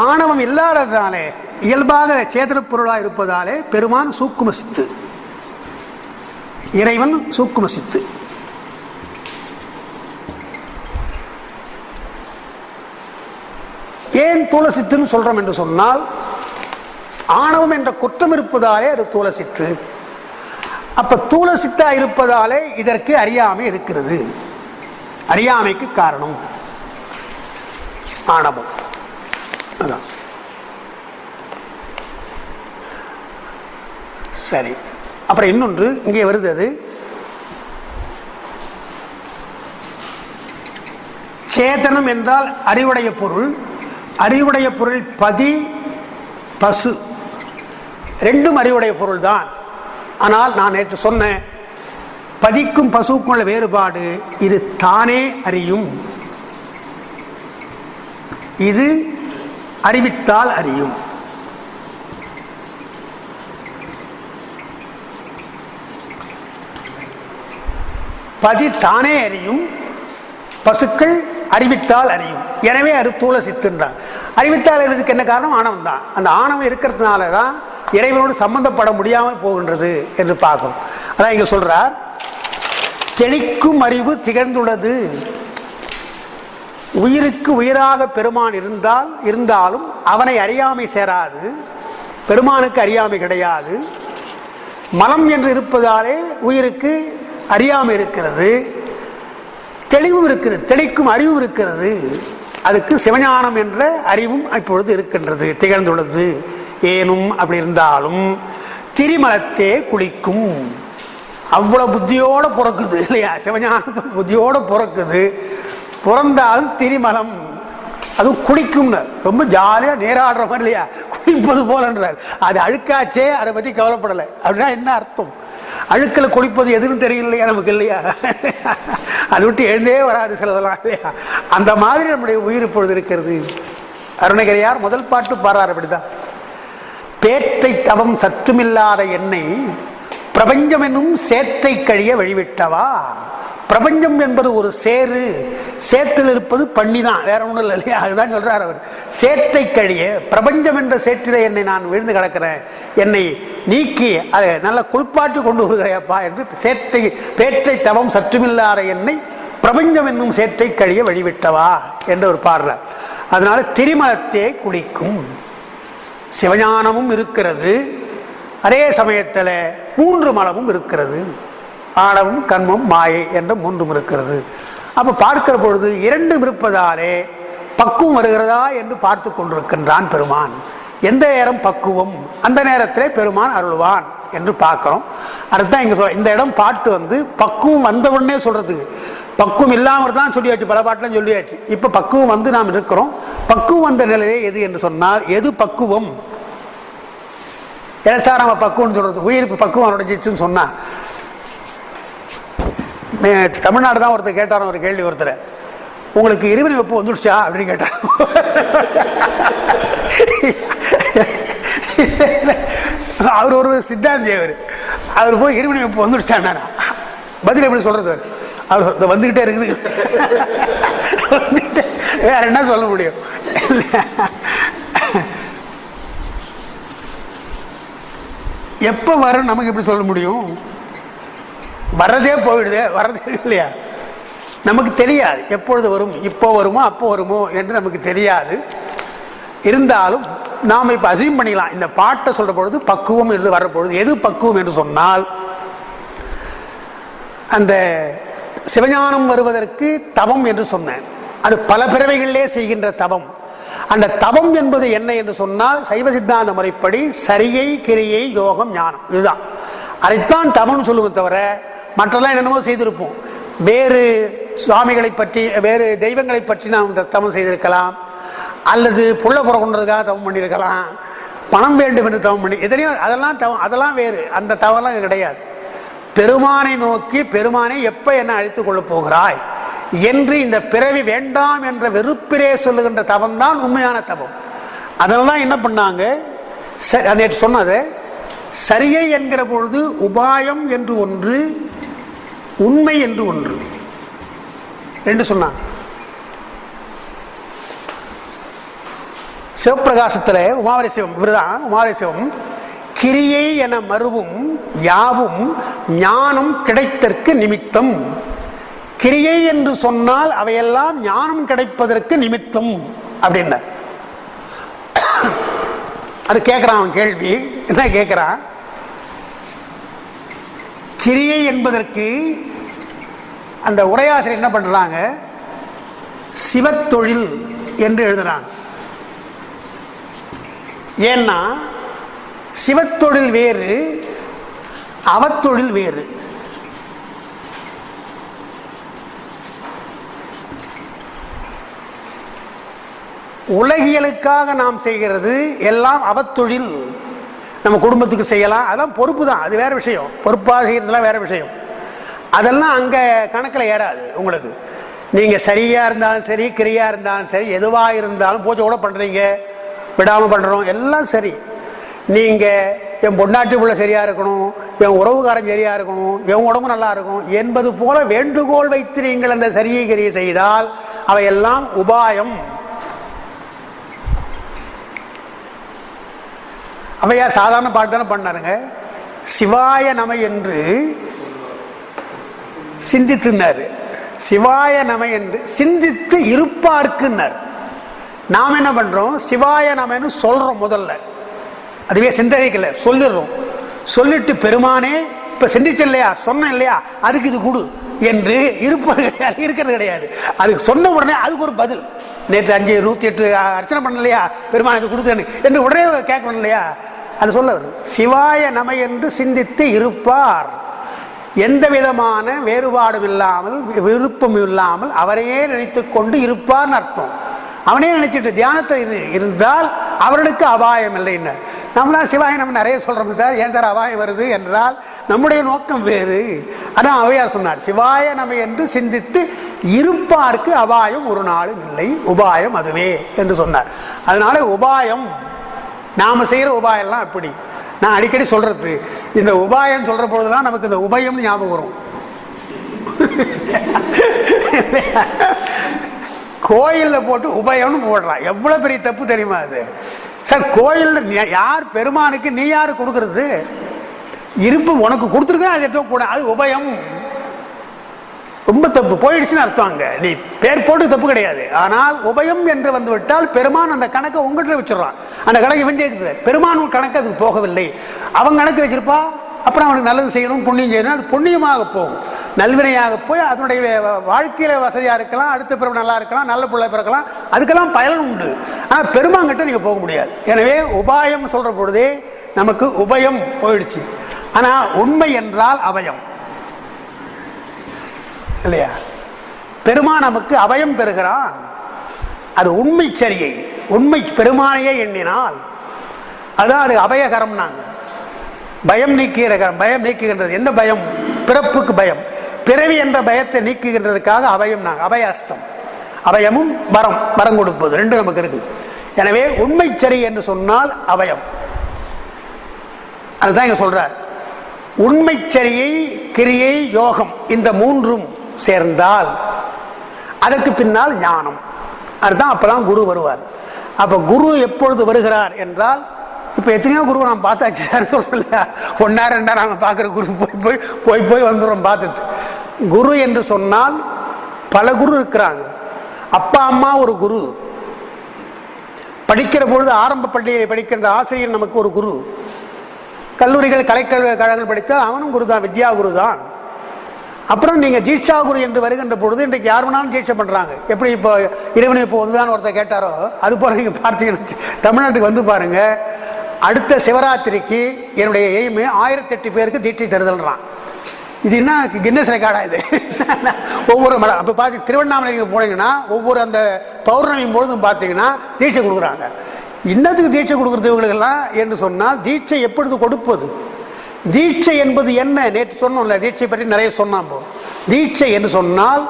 ஆணவம் இல்லாததாலே இயல்பாக சேதன பொருளாக இருப்பதாலே பெருமான் சூக்கும சித்து, இறைவன் சூக்கும சித்து. ஏன் தூல சித்துன்னு சொல்றோம் என்று சொன்னால், ஆணவம் என்ற குற்றம் இருப்பதாலே அது தூல சித்து. அப்ப தூல சித்தா இருப்பதாலே இதற்கு அறியாமை இருக்கிறது. அறியாமைக்கு காரணம் ஆணவம். அதான் சரி. அப்புறம் இன்னொன்று இங்கே வருது, அது சேதனம் என்றால் அறிவுடைய பொருள். அறிவுடைய பொருள் பதி பசு ரெண்டும் அறிவுடைய பொருள் தான். ஆனால் நான் நேற்று சொன்னேன், பதிக்கும் பசுக்கும் உள்ள வேறுபாடு, இது தானே அறியும், இது அறிவித்தால் அறியும். பதி தானே அறியும், பசுக்கள் அறிவித்தால் அறியும். எனவே அது தூல சித்துன்றார். அறிவித்தால் அறிவதற்கு என்ன காரணம்? ஆணவம் தான். அந்த ஆணவம் இருக்கிறதுனால தான் இறைவனோடு சம்பந்தப்பட முடியாமல் போகின்றது என்று பார்க்கணும். அதான் இங்க சொல்றார், தெளிக்கும் அறிவு திகழ்ந்துள்ளது. உயிருக்கு உயிராக பெருமான் இருந்தாலும் அவனை அறியாமை சேராது. பெருமானுக்கு அறியாமை கிடையாது. மலம் என்று இருப்பதாலே உயிருக்கு அறியாமை இருக்கிறது, தெளிவும் இருக்கிறது, தெளிக்கும் அறிவும் இருக்கிறது. அதுக்கு சிவஞானம் என்ற அறிவும் இப்பொழுது இருக்கின்றது, திகழ்ந்துள்ளது. ஏனும் அப்படி இருந்தாலும் திரிமலத்தே குளிக்கும். அவ்வளவு புத்தியோட பிறக்குது இல்லையா? சிவஞானத்தை புத்தியோட பிறக்குது. பிறந்தாலும் திரிமலம், அதுவும் குளிக்கும்னு ரொம்ப ஜாலியா நேராடுற மாதிரி இல்லையா, குளிப்பது போலன்றார். அது அழுக்காச்சே, அதை பத்தி கவலைப்படலை. அப்படின்னா என்ன அர்த்தம்? அழுக்கில் குளிப்பது எதுன்னு தெரியலையா நமக்கு இல்லையா? அதை விட்டு எழுந்தே வராது சிலதெல்லாம் இல்லையா? அந்த மாதிரி நம்முடைய உயிர் இப்பொழுது இருக்கிறது. அருணகிரியார் முதல் பாட்டு பாடுறார் அப்படிதான். பேற்றை தவம் சற்றுமில்லாத என்னை பிரபஞ்சம் என்னும் சேற்றை கழிய வழிவிட்டவா. பிரபஞ்சம் என்பது ஒரு சேரு, சேற்றில் இருப்பது பண்ணிதான், வேற ஒன்றும் இல்லை இல்லையா? அதுதான் சொல்றார் அவர். சேற்றை கழிய, பிரபஞ்சம் என்ற சேற்றிலே என்னை நான் விழுந்து கிடக்கிறேன், என்னை நீக்கி அதை நல்ல குளிப்பாட்டி கொண்டு வருகிறையப்பா என்று பேற்றை தவம் சற்றுமில்லாத என்னை பிரபஞ்சம் என்னும் சேற்றை கழிய வழிவிட்டவா என்று ஒரு பாடுறார். அதனால திரிமலத்தே குளிக்கும். சிவஞானமும் இருக்கிறது, அதே சமயத்தில் 3 மலமும் இருக்கிறது. ஆணவம், கண்மம், மாயை என்ற 3 இருக்கிறது. அப்ப பார்க்கிற பொழுது 2 இருப்பதாலே பக்குவம் வருகிறதா என்று பார்த்து கொண்டிருக்கின்றான் பெருமான். எந்த நேரம் பக்குவம், அந்த நேரத்திலே பெருமான் அருள்வான் என்று பார்க்கிறோம். அதுதான் இங்க இந்த இடம் பாட்டு வந்து பக்குவம் வந்த உடனே சொல்றதுக்கு. பக்குவம் இல்லாமல் தான் சொல்லியாச்சு, பல பாட்டிலும் சொல்லியாச்சு. இப்ப பக்குவம் வந்து நாம் இருக்கிறோம். பக்குவம் வந்த நிலையே எது என்று சொன்னால், எது பக்குவம்? எதா நம்ம பக்குவம் சொல்றது? உயிர் பக்குவம் அடைஞ்சிச்சுன்னு சொன்னா, தமிழ்நாடு தான் ஒருத்தர் கேட்டார் ஒரு கேள்வி. ஒருத்தர், உங்களுக்கு இறைவனை வெப்பம் வந்துடுச்சா அப்படின்னு கேட்டார். அவர் ஒரு சித்தாந்தி. அவர் போய் இறைவனை வெப்பம் வந்துடுச்சான்னா பதில் எப்படி சொல்றது? அவர் வந்துகிட்டே இருக்குது, வேற என்ன சொல்ல முடியும்? எப்ப வரும் நமக்கு எப்படி சொல்ல முடியும்? வர்றதே போயிடுதே, வர்றதே இல்லையா? நமக்கு தெரியாது எப்பொழுது வரும், இப்போ வருமோ அப்போ வருமோ என்று நமக்கு தெரியாது. இருந்தாலும் நாம் இப்ப அசீம் பண்ணிக்கலாம். இந்த பாட்டை சொல்ற பொழுது பக்குவம் என்று வர்ற பொழுது எது பக்குவம் என்று சொன்னால், அந்த சிவஞானம் வருவதற்கு தவம் என்று சொன்னேன். அது பல பிறவைகளிலே செய்கின்ற தவம். அந்த தவம் என்பது என்ன என்று சொன்னால், சைவ சித்தாந்த முறைப்படி சரியை, கிரியை, யோகம், ஞானம், இதுதான். அதைத்தான் தவம்னு சொல்லுவோம் தவிர மற்றெல்லாம் என்னென்னமோ செய்திருப்போம். வேறு சுவாமிகளை பற்றி வேறு தெய்வங்களை பற்றி நாம் தவம் செய்திருக்கலாம், அல்லது புள்ள புறக்கொண்டதுக்காக தவம் பண்ணியிருக்கலாம், பணம் வேண்டும் என்று தவம் பண்ணி எத்தனையோ அதெல்லாம் வேறு. அந்த தவம்லாம் கிடையாது. பெருமானை நோக்கி பெருமானை எப்ப என்ன அழைத்துக் கொள்ளப் போகிறாய் என்று இந்த பிறவி வேண்டாம் என்ற வெறுப்பிலே சொல்லுகின்ற தவம் தான் உண்மையான தவம். அதனால்தான் என்ன பண்ணாங்க, நேற்று சொன்னது சரியை என்கிற பொழுது உபாயம் என்று ஒன்று, உண்மை என்று ஒன்று, ரெண்டு சொன்னாங்க. சிவப்பிரகாசத்தில் உமாவரி சிவம் இவர்தான் உமாவரி சிவம். கிரியை என மறுவும் யாவும் ஞானம் கிடைத்தற்கு நிமித்தம். கிரியை என்று சொன்னால் அவையெல்லாம் ஞானம் கிடைப்பதற்கு நிமித்தம் அப்படின்னா. அது கேட்கிறான் அவன் கேள்வி. என்ன கேட்கிறான்? கிரியை என்பதற்கு அந்த உரையாசிரியர் என்ன பண்றாங்க, சிவத்தொழில் என்று எழுதுறாங்க. ஏன்னா சிவத்தொழில் வேறு, அவத்தொழில் வேறு. உலகியலுக்காக நாம் செய்கிறது எல்லாம் அவத்தொழில். நம்ம குடும்பத்துக்கு செய்யலாம், அதெல்லாம் பொறுப்பு தான், அது வேற விஷயம். பொறுப்பாக செய்யறதுலாம் வேற விஷயம். அதெல்லாம் அங்க கணக்கில் ஏறாது உங்களுக்கு. நீங்க சரியா இருந்தாலும் சரி, கிரியா இருந்தாலும் சரி, எதுவா இருந்தாலும் பூஜை கூட பண்றீங்க, விடாம பண்றோம், எல்லாம் சரி. நீங்க என் பொண்டாட்டி புள்ள சரியா இருக்கணும், என் உறவுகாரன் சரியா இருக்கணும், என் உடம்பு நல்லா இருக்கும் என்பது போல வேண்டுகோள் வைத்து நீங்கள் அந்த சரியை கிரியை செய்தால் அவையெல்லாம் உபாயம். அவையார் சாதாரண பாட்டு தானே பண்ணாருங்க. சிவாய நம என்று சிந்தித்துனாரு. சிவாய நம என்று சிந்தித்து இருப்பார்க்குன்னார். நாம் என்ன பண்றோம், சிவாய நமன்னு சொல்றோம். முதல்ல அதுவே சிந்தனைக்கல சொல்லிடுறோம். சொல்லிட்டு பெருமானே இப்ப சிந்திச்ச இல்லையா, சொன்ன இல்லையா, அதுக்கு இது கொடு என்று இருப்பது கிடையாது, இருக்கிறது கிடையாது. அதுக்கு சொன்ன உடனே அதுக்கு ஒரு பதில். நேற்று 508 அர்ச்சனை பண்ணலையா, பெருமான் இது கொடுத்தேன்னு என்று உடனே கேட்கணும் இல்லையா, அது சொல்ல வரும். சிவாய நம என்று சிந்தித்து இருப்பார். எந்த விதமான வேறுபாடும் இல்லாமல் விருப்பம் இல்லாமல் அவரையே நினைத்துக் கொண்டு இருப்பார்னு அர்த்தம். அவனே நினைச்சிட்டு தியானத்தில் இருந்தால் அவர்களுக்கு அபாயம் இல்லைன்னு. நம்மளாம் சிவாய நம்ம நிறைய சொல்றோம் சார், ஏன் சார் அபாயம் வருது என்றால் நம்முடைய நோக்கம் வேறு. அதான் அவையார் சொன்னார், சிவாய நம என்று சிந்தித்து இருப்பார்க்கு அபாயம் ஒரு நாளும் இல்லை, உபாயம் அதுவே என்று சொன்னார். அதனால உபாயம் நாம செய்யற உபாயம்லாம் எப்படி, நான் அடிக்கடி சொல்றது, இந்த உபாயம் சொல்ற பொழுதுதான் நமக்கு இந்த உபயம் ஞாபகம் வரும். கோயில்ல போட்டு உபயம்னு போடுறான், எவ்வளவு பெரிய தப்பு தெரியுமா அது சார்? கோயில் யார் பெருமானுக்கு நீ யாரு கொடுக்கறது? இருப்பு உனக்கு கொடுத்துருக்க, அது எடுத்து கூட, அது உபயம். ரொம்ப தப்பு, போயிடுச்சுன்னு அர்த்தம். அங்க நீ பேர் போட்டு தப்பு கிடையாது. ஆனால் உபயம் என்று வந்து விட்டால் பெருமான் அந்த கணக்கை உங்ககிட்ட வச்சிடறான். அந்த கணக்கு வெஞ்சேக்குது, பெருமான் கணக்கு அதுக்கு போகவில்லை, அவன் கணக்கு வச்சிருப்பா. அப்புறம் அவனுக்கு நல்லது செய்யணும், புண்ணியம் செய்யணும், அது புண்ணியமாக போகும், நல்வினையாக போய் அதனுடைய வாழ்க்கையில வசதியா இருக்கலாம், அடுத்த பிறகு நல்லா இருக்கலாம், நல்ல பிள்ளை பிறக்கலாம், அதுக்கெல்லாம் பயன் உண்டு. ஆனால் பெருமாங்கிட்ட நீங்க போக முடியாது. எனவே உபாயம் சொல்ற பொழுதே நமக்கு உபயம் போயிடுச்சு. ஆனா உண்மை என்றால் அபயம் இல்லையா? பெருமான் நமக்கு அபயம் தருகிறான், அது உண்மை சரியை, உண்மை பெருமானையே எண்ணினால் அதான் அது அபயகரம். நாங்க பயம் நீக்குகிற, பயம் நீக்குகின்றது. எந்த பயம்? பிறப்புக்கு பயம், பிறவி என்ற பயத்தை நீக்குகின்றதுக்காக அபயம். நாங்க அபயாஸ்தம், அபயமும் வரம், வரம் கொடுப்பது ரெண்டும் நமக்கு இருக்கு. எனவே உண்மை சரி என்று சொன்னால் அபயம். அதுதான் இங்க சொல்றார். உண்மை சரியை, கிரியை, யோகம் இந்த மூன்றும் சேர்ந்தால் அதற்கு பின்னால் ஞானம். அதுதான் அப்பதான் குரு வருவார். அப்ப குரு எப்பொழுது வருகிறார் என்றால், இப்ப எத்தனையோ குரு நாம் பார்த்தாச்சு சொல்லல, ஒன்னா ரெண்டா நாம பார்க்கிற குரு போய் வந்துடுறோம் பார்த்துட்டு. குரு என்று சொன்னால் பல குரு இருக்கிறாங்க. அப்பா அம்மா ஒரு குரு, படிக்கிற பொழுது ஆரம்ப பள்ளியில் படிக்கின்ற ஆசிரியர் நமக்கு ஒரு குரு, கல்லூரிகள் கலைக்கல்வி கழகங்கள் படித்தால் அவனும் குரு தான், வித்யா குரு தான். அப்புறம் நீங்க தீட்சா குரு என்று வருகின்ற பொழுது இன்றைக்கு யார் வேணாலும் தீட்சை பண்றாங்க. எப்படி இப்போ இறைவனை இப்போ வந்துதான் ஒருத்தர் கேட்டாரோ அது போல நீங்க பார்த்தீங்கன்னு தமிழ்நாட்டுக்கு வந்து பாருங்க, அடுத்த சிவராத்திரிக்கு என்னுடைய எய்மு 1008 பேருக்கு தீட்சை தருதல்றான். இது என்ன கின்னஸ் ரெக்கார்டா இது? ஒவ்வொரு மடம் அப்போ பார்த்து திருவண்ணாமலை நீங்கள் போனீங்கன்னா ஒவ்வொரு அந்த பௌர்ணமி பொழுதும் பார்த்தீங்கன்னா தீட்சை கொடுக்குறாங்க. இன்னத்துக்கு தீட்சை கொடுக்குறது இவங்களுக்கெல்லாம் என்று சொன்னால் தீட்சை எப்பொழுது கொடுப்பது? தீட்சை என்பது என்ன? நேற்று சொன்னோம்ல, தீட்சை பற்றி நிறைய சொன்னான். தீட்சை என்று சொன்னால்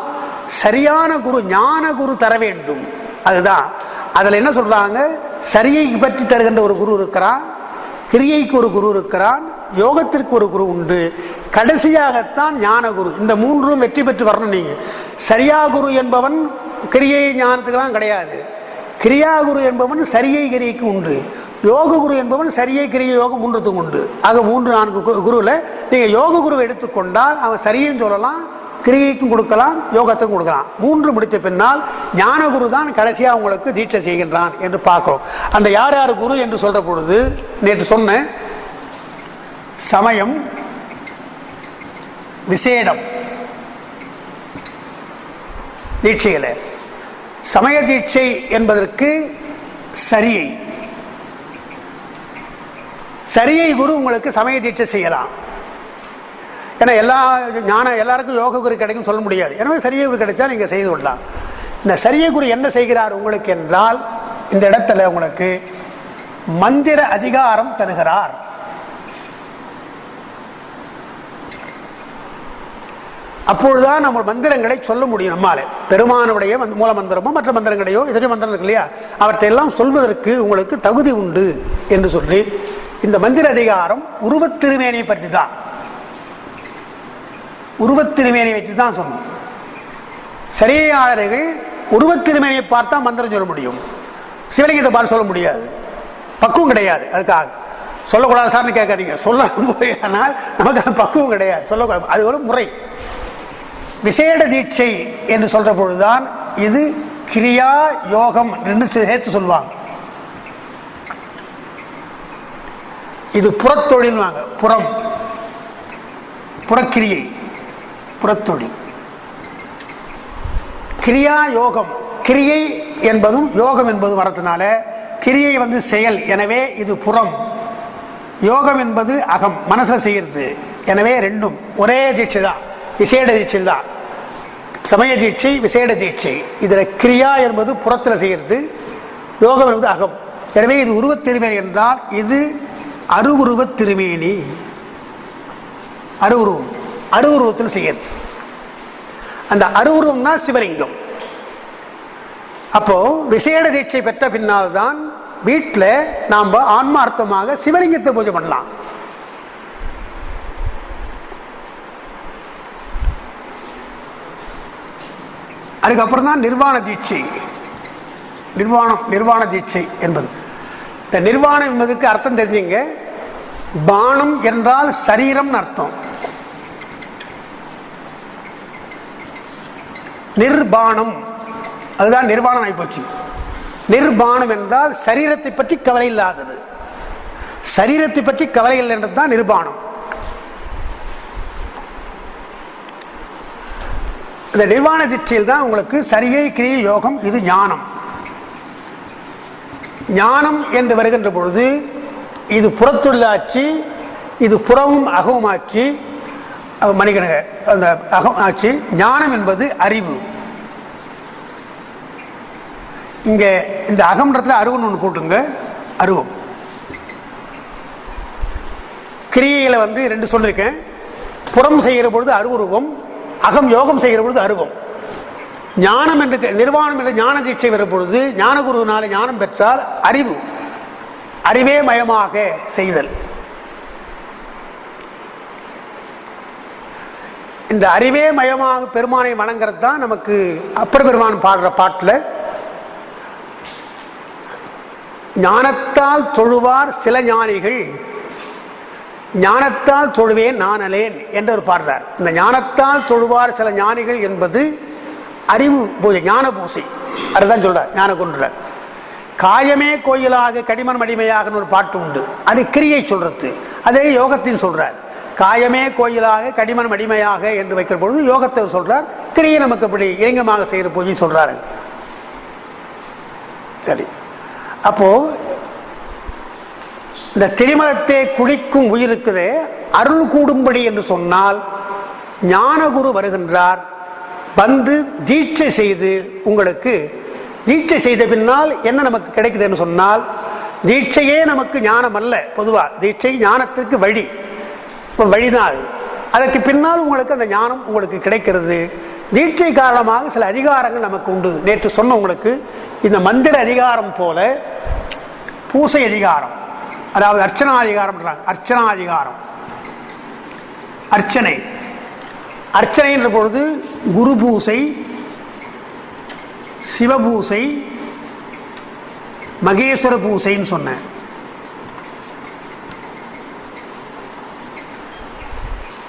சரியான குரு, ஞான குரு தர வேண்டும். அதுதான் அதில் என்ன சொல்றாங்க, சரியை பற்றி தருகின்ற ஒரு குரு இருக்கிறான், கிரியைக்கு ஒரு குரு இருக்கிறான், யோகத்திற்கு ஒரு குரு உண்டு, கடைசியாகத்தான் ஞான குரு. இந்த மூன்றும் வெற்றி பெற்று வரணும். நீங்க சரியா குரு என்பவன் கிரியை ஞானத்துக்கெல்லாம் கிடையாது. கிரியா குரு என்பவன் சரியை கிரியைக்கு உண்டு. யோக குரு என்பவன் சரியை கிரியை யோகம் மூன்றுத்துக்கு உண்டு. ஆக 3-4 குருவில் நீங்க யோக குருவை எடுத்துக்கொண்டால் அவன் சரியும் சொல்லலாம், கிரியைக்கும் கொடுக்கலாம், யோகத்துக்கும் கொடுக்கலாம். 3 முடித்த பின்னால் ஞான குரு தான் கடைசியாக உங்களுக்கு தீட்சை செய்கின்றான் என்று பார்க்கிறோம். அந்த யார் யார் குரு என்று சொல்ற பொழுது நேற்று சொன்ன சமயம், விசேடம், தீட்சையில் சமய தீட்சை என்பதற்கு சரியை குரு உங்களுக்கு சமய தீட்சை செய்யலாம். ஏன்னா எல்லாருக்கும் யோக குரு கிடைக்கும் சொல்ல முடியாது. எனவே சரிய குரு கிடைச்சா நீங்க செய்து கொள்ளலாம். இந்த சரிய குரு என்ன செய்கிறார் உங்களுக்கு என்றால், இந்த இடத்துல உங்களுக்கு மந்திர அதிகாரம் தருகிறார். அப்பொழுதுதான் நம்ம மந்திரங்களை சொல்ல முடியும். நம்மால பெருமானுடைய மூல மந்திரமோ மற்ற மந்திரங்களையோ இதர மந்திரம் இருக்கு இல்லையா, அவற்றையெல்லாம் சொல்வதற்கு உங்களுக்கு தகுதி உண்டு என்று சொல்லி இந்த மந்திர அதிகாரம் உருவத்திருமேனியை பற்றி தான், உருவத்திருமேனியை வச்சு தான் சொன்னோம். சரியாளர்கள் உருவத்திருமேனியை பார்த்தா மந்திரம் சொல்ல முடியும், சிவலிங்கத்தை பார்த்து சொல்ல முடியாது, பக்குவம் கிடையாது. அதுக்காக சொல்லக்கூடாது சார்னு கேட்காதீங்க, சொல்ல ஆனால் நமக்கு பக்குவம் கிடையாது, சொல்லக்கூடாது. அது ஒரு முறை. விசேட தீட்சை என்று சொல்ற பொழுதுதான் இது கிரியா யோகம் என்று சேர்த்து சொல்வாங்க. இது புறத்தொழில், புறக்கிரியை, புறத்தொழில். கிரியா யோகம், கிரியை என்பதும் யோகம் என்பதும் வரதுனால கிரியை செயல், எனவே இது புறம். யோகம் என்பது அகம், மனசுல செய்யறது. எனவே ரெண்டும் ஒரே தீட்சை தான், விசேட தீட்சை தான். சமய தீட்சை, விசேட தீட்சை. இதுல கிரியா என்பது புறத்தில் செய்யறது, யோகம் என்பது அகம். எனவே இது உருவத் திருமேனி என்றால் இது அருவுருவத் திருமேனி. அருவுருவத்தில் செய்யறது. அந்த அருவுருவம் தான் சிவலிங்கம். அப்போ விசேட தீட்சை பெற்ற பின்னால் தான் வீட்டில் நாம் ஆன்மார்த்தமாக சிவலிங்கத்தை பூஜை பண்ணலாம். அதுக்கப்புறம் தான் நிர்வாண தீட்சை. நிர்வாண தீட்சை என்பது, இந்த நிர்வாணம் என்பதுக்கு அர்த்தம் தெரிஞ்சுங்க. பானம் என்றால் சரீரம் அர்த்தம். நிர்பானம், அதுதான் நிர்வாணம் ஆகிப்போச்சு. நிர்பானம் என்றால் சரீரத்தை பற்றி கவலை இல்லாதது. சரீரத்தை பற்றி கவலை இல்லை என்றது தான் நிர்பானம். இந்த நிர்வாண தீட்சையில் தான் உங்களுக்கு சரியை கிரியை யோகம், இது ஞானம். ஞானம் என்று வருகின்ற பொழுது இது புறத்துள்ளாட்சி, இது புறமும் அகமும் ஆட்சி. மணிகணக அந்த அகம் ஆட்சி. ஞானம் என்பது அறிவு. இங்க இந்த அகம்ன்றதுல அருவம் ஒன்று போட்டுங்க, அருவம். கிரியையில 2 சொல்லியிருக்கேன். புறம் செய்கிற பொழுது அருவுருவம், அகம் யோகம் செய்கிற பொழுது அருவம். ஞானம் என்று நிர்வாணம் என்ற ஞான தீட்சை வரும் பொழுது ஞான குருவினால ஞானம் பெற்றால் அறிவு, அறிவே மயமாக செய்தல். இந்த அறிவே மயமாக பெருமானை வணங்குறது தான் நமக்கு அப்பர் பெருமான் பாடுற பாட்டில் ஞானத்தால் தொழுவார் சில ஞானிகள், ஞானத்தால் தொழுவேன் நான் அலேன் என்று ஒரு பாடுறார். இந்த ஞானத்தால் தொழுவார் சில ஞானிகள் என்பது அறிவு பூஜை, ஞான பூசை. அதுதான் சொல்றார் ஞான குன்றார். காயமே கோயிலாக கடிமன் மடிமையாக ஒரு பாட்டு உண்டு, அது கிரியை சொல்றது. அதே யோகத்தின் சொல்றார். காயமே கோயிலாக கடிமன் மடிமையாக என்று வைக்கிற பொழுது யோகத்தை சொல்றார். கிரியை நமக்கு இப்படி இயங்கமாக செய்கிற பூஜை சொல்றாரு. சரி, அப்போ இந்த திரிமலத்தை குளிக்கும் உயிருக்குதே அருள் கூடும்படி என்று சொன்னால் ஞானகுரு வருகின்றார், வந்து தீட்சை செய்து உங்களுக்கு தீட்சை செய்த பின்னால் என்ன நமக்கு கிடைக்குது என்று சொன்னால், தீட்சையே நமக்கு ஞானம் அல்ல. பொதுவாக தீட்சை ஞானத்திற்கு வழி, வழிதான். அதற்கு பின்னால் உங்களுக்கு அந்த ஞானம் உங்களுக்கு கிடைக்கிறது. தீட்சை காரணமாக சில அதிகாரங்கள் நமக்கு உண்டு. நேற்று சொன்ன உங்களுக்கு இந்த மந்திர அதிகாரம் போல பூசை அதிகாரம், அதாவது அர்ச்சனாதிகாரம், அர்ச்சனாதிகாரம், அர்ச்சனை. அர்ச்சனை என்ற பொழுது குரு பூசை, சிவபூசை, மகேஸ்வர பூசைன்னு சொன்னேன்.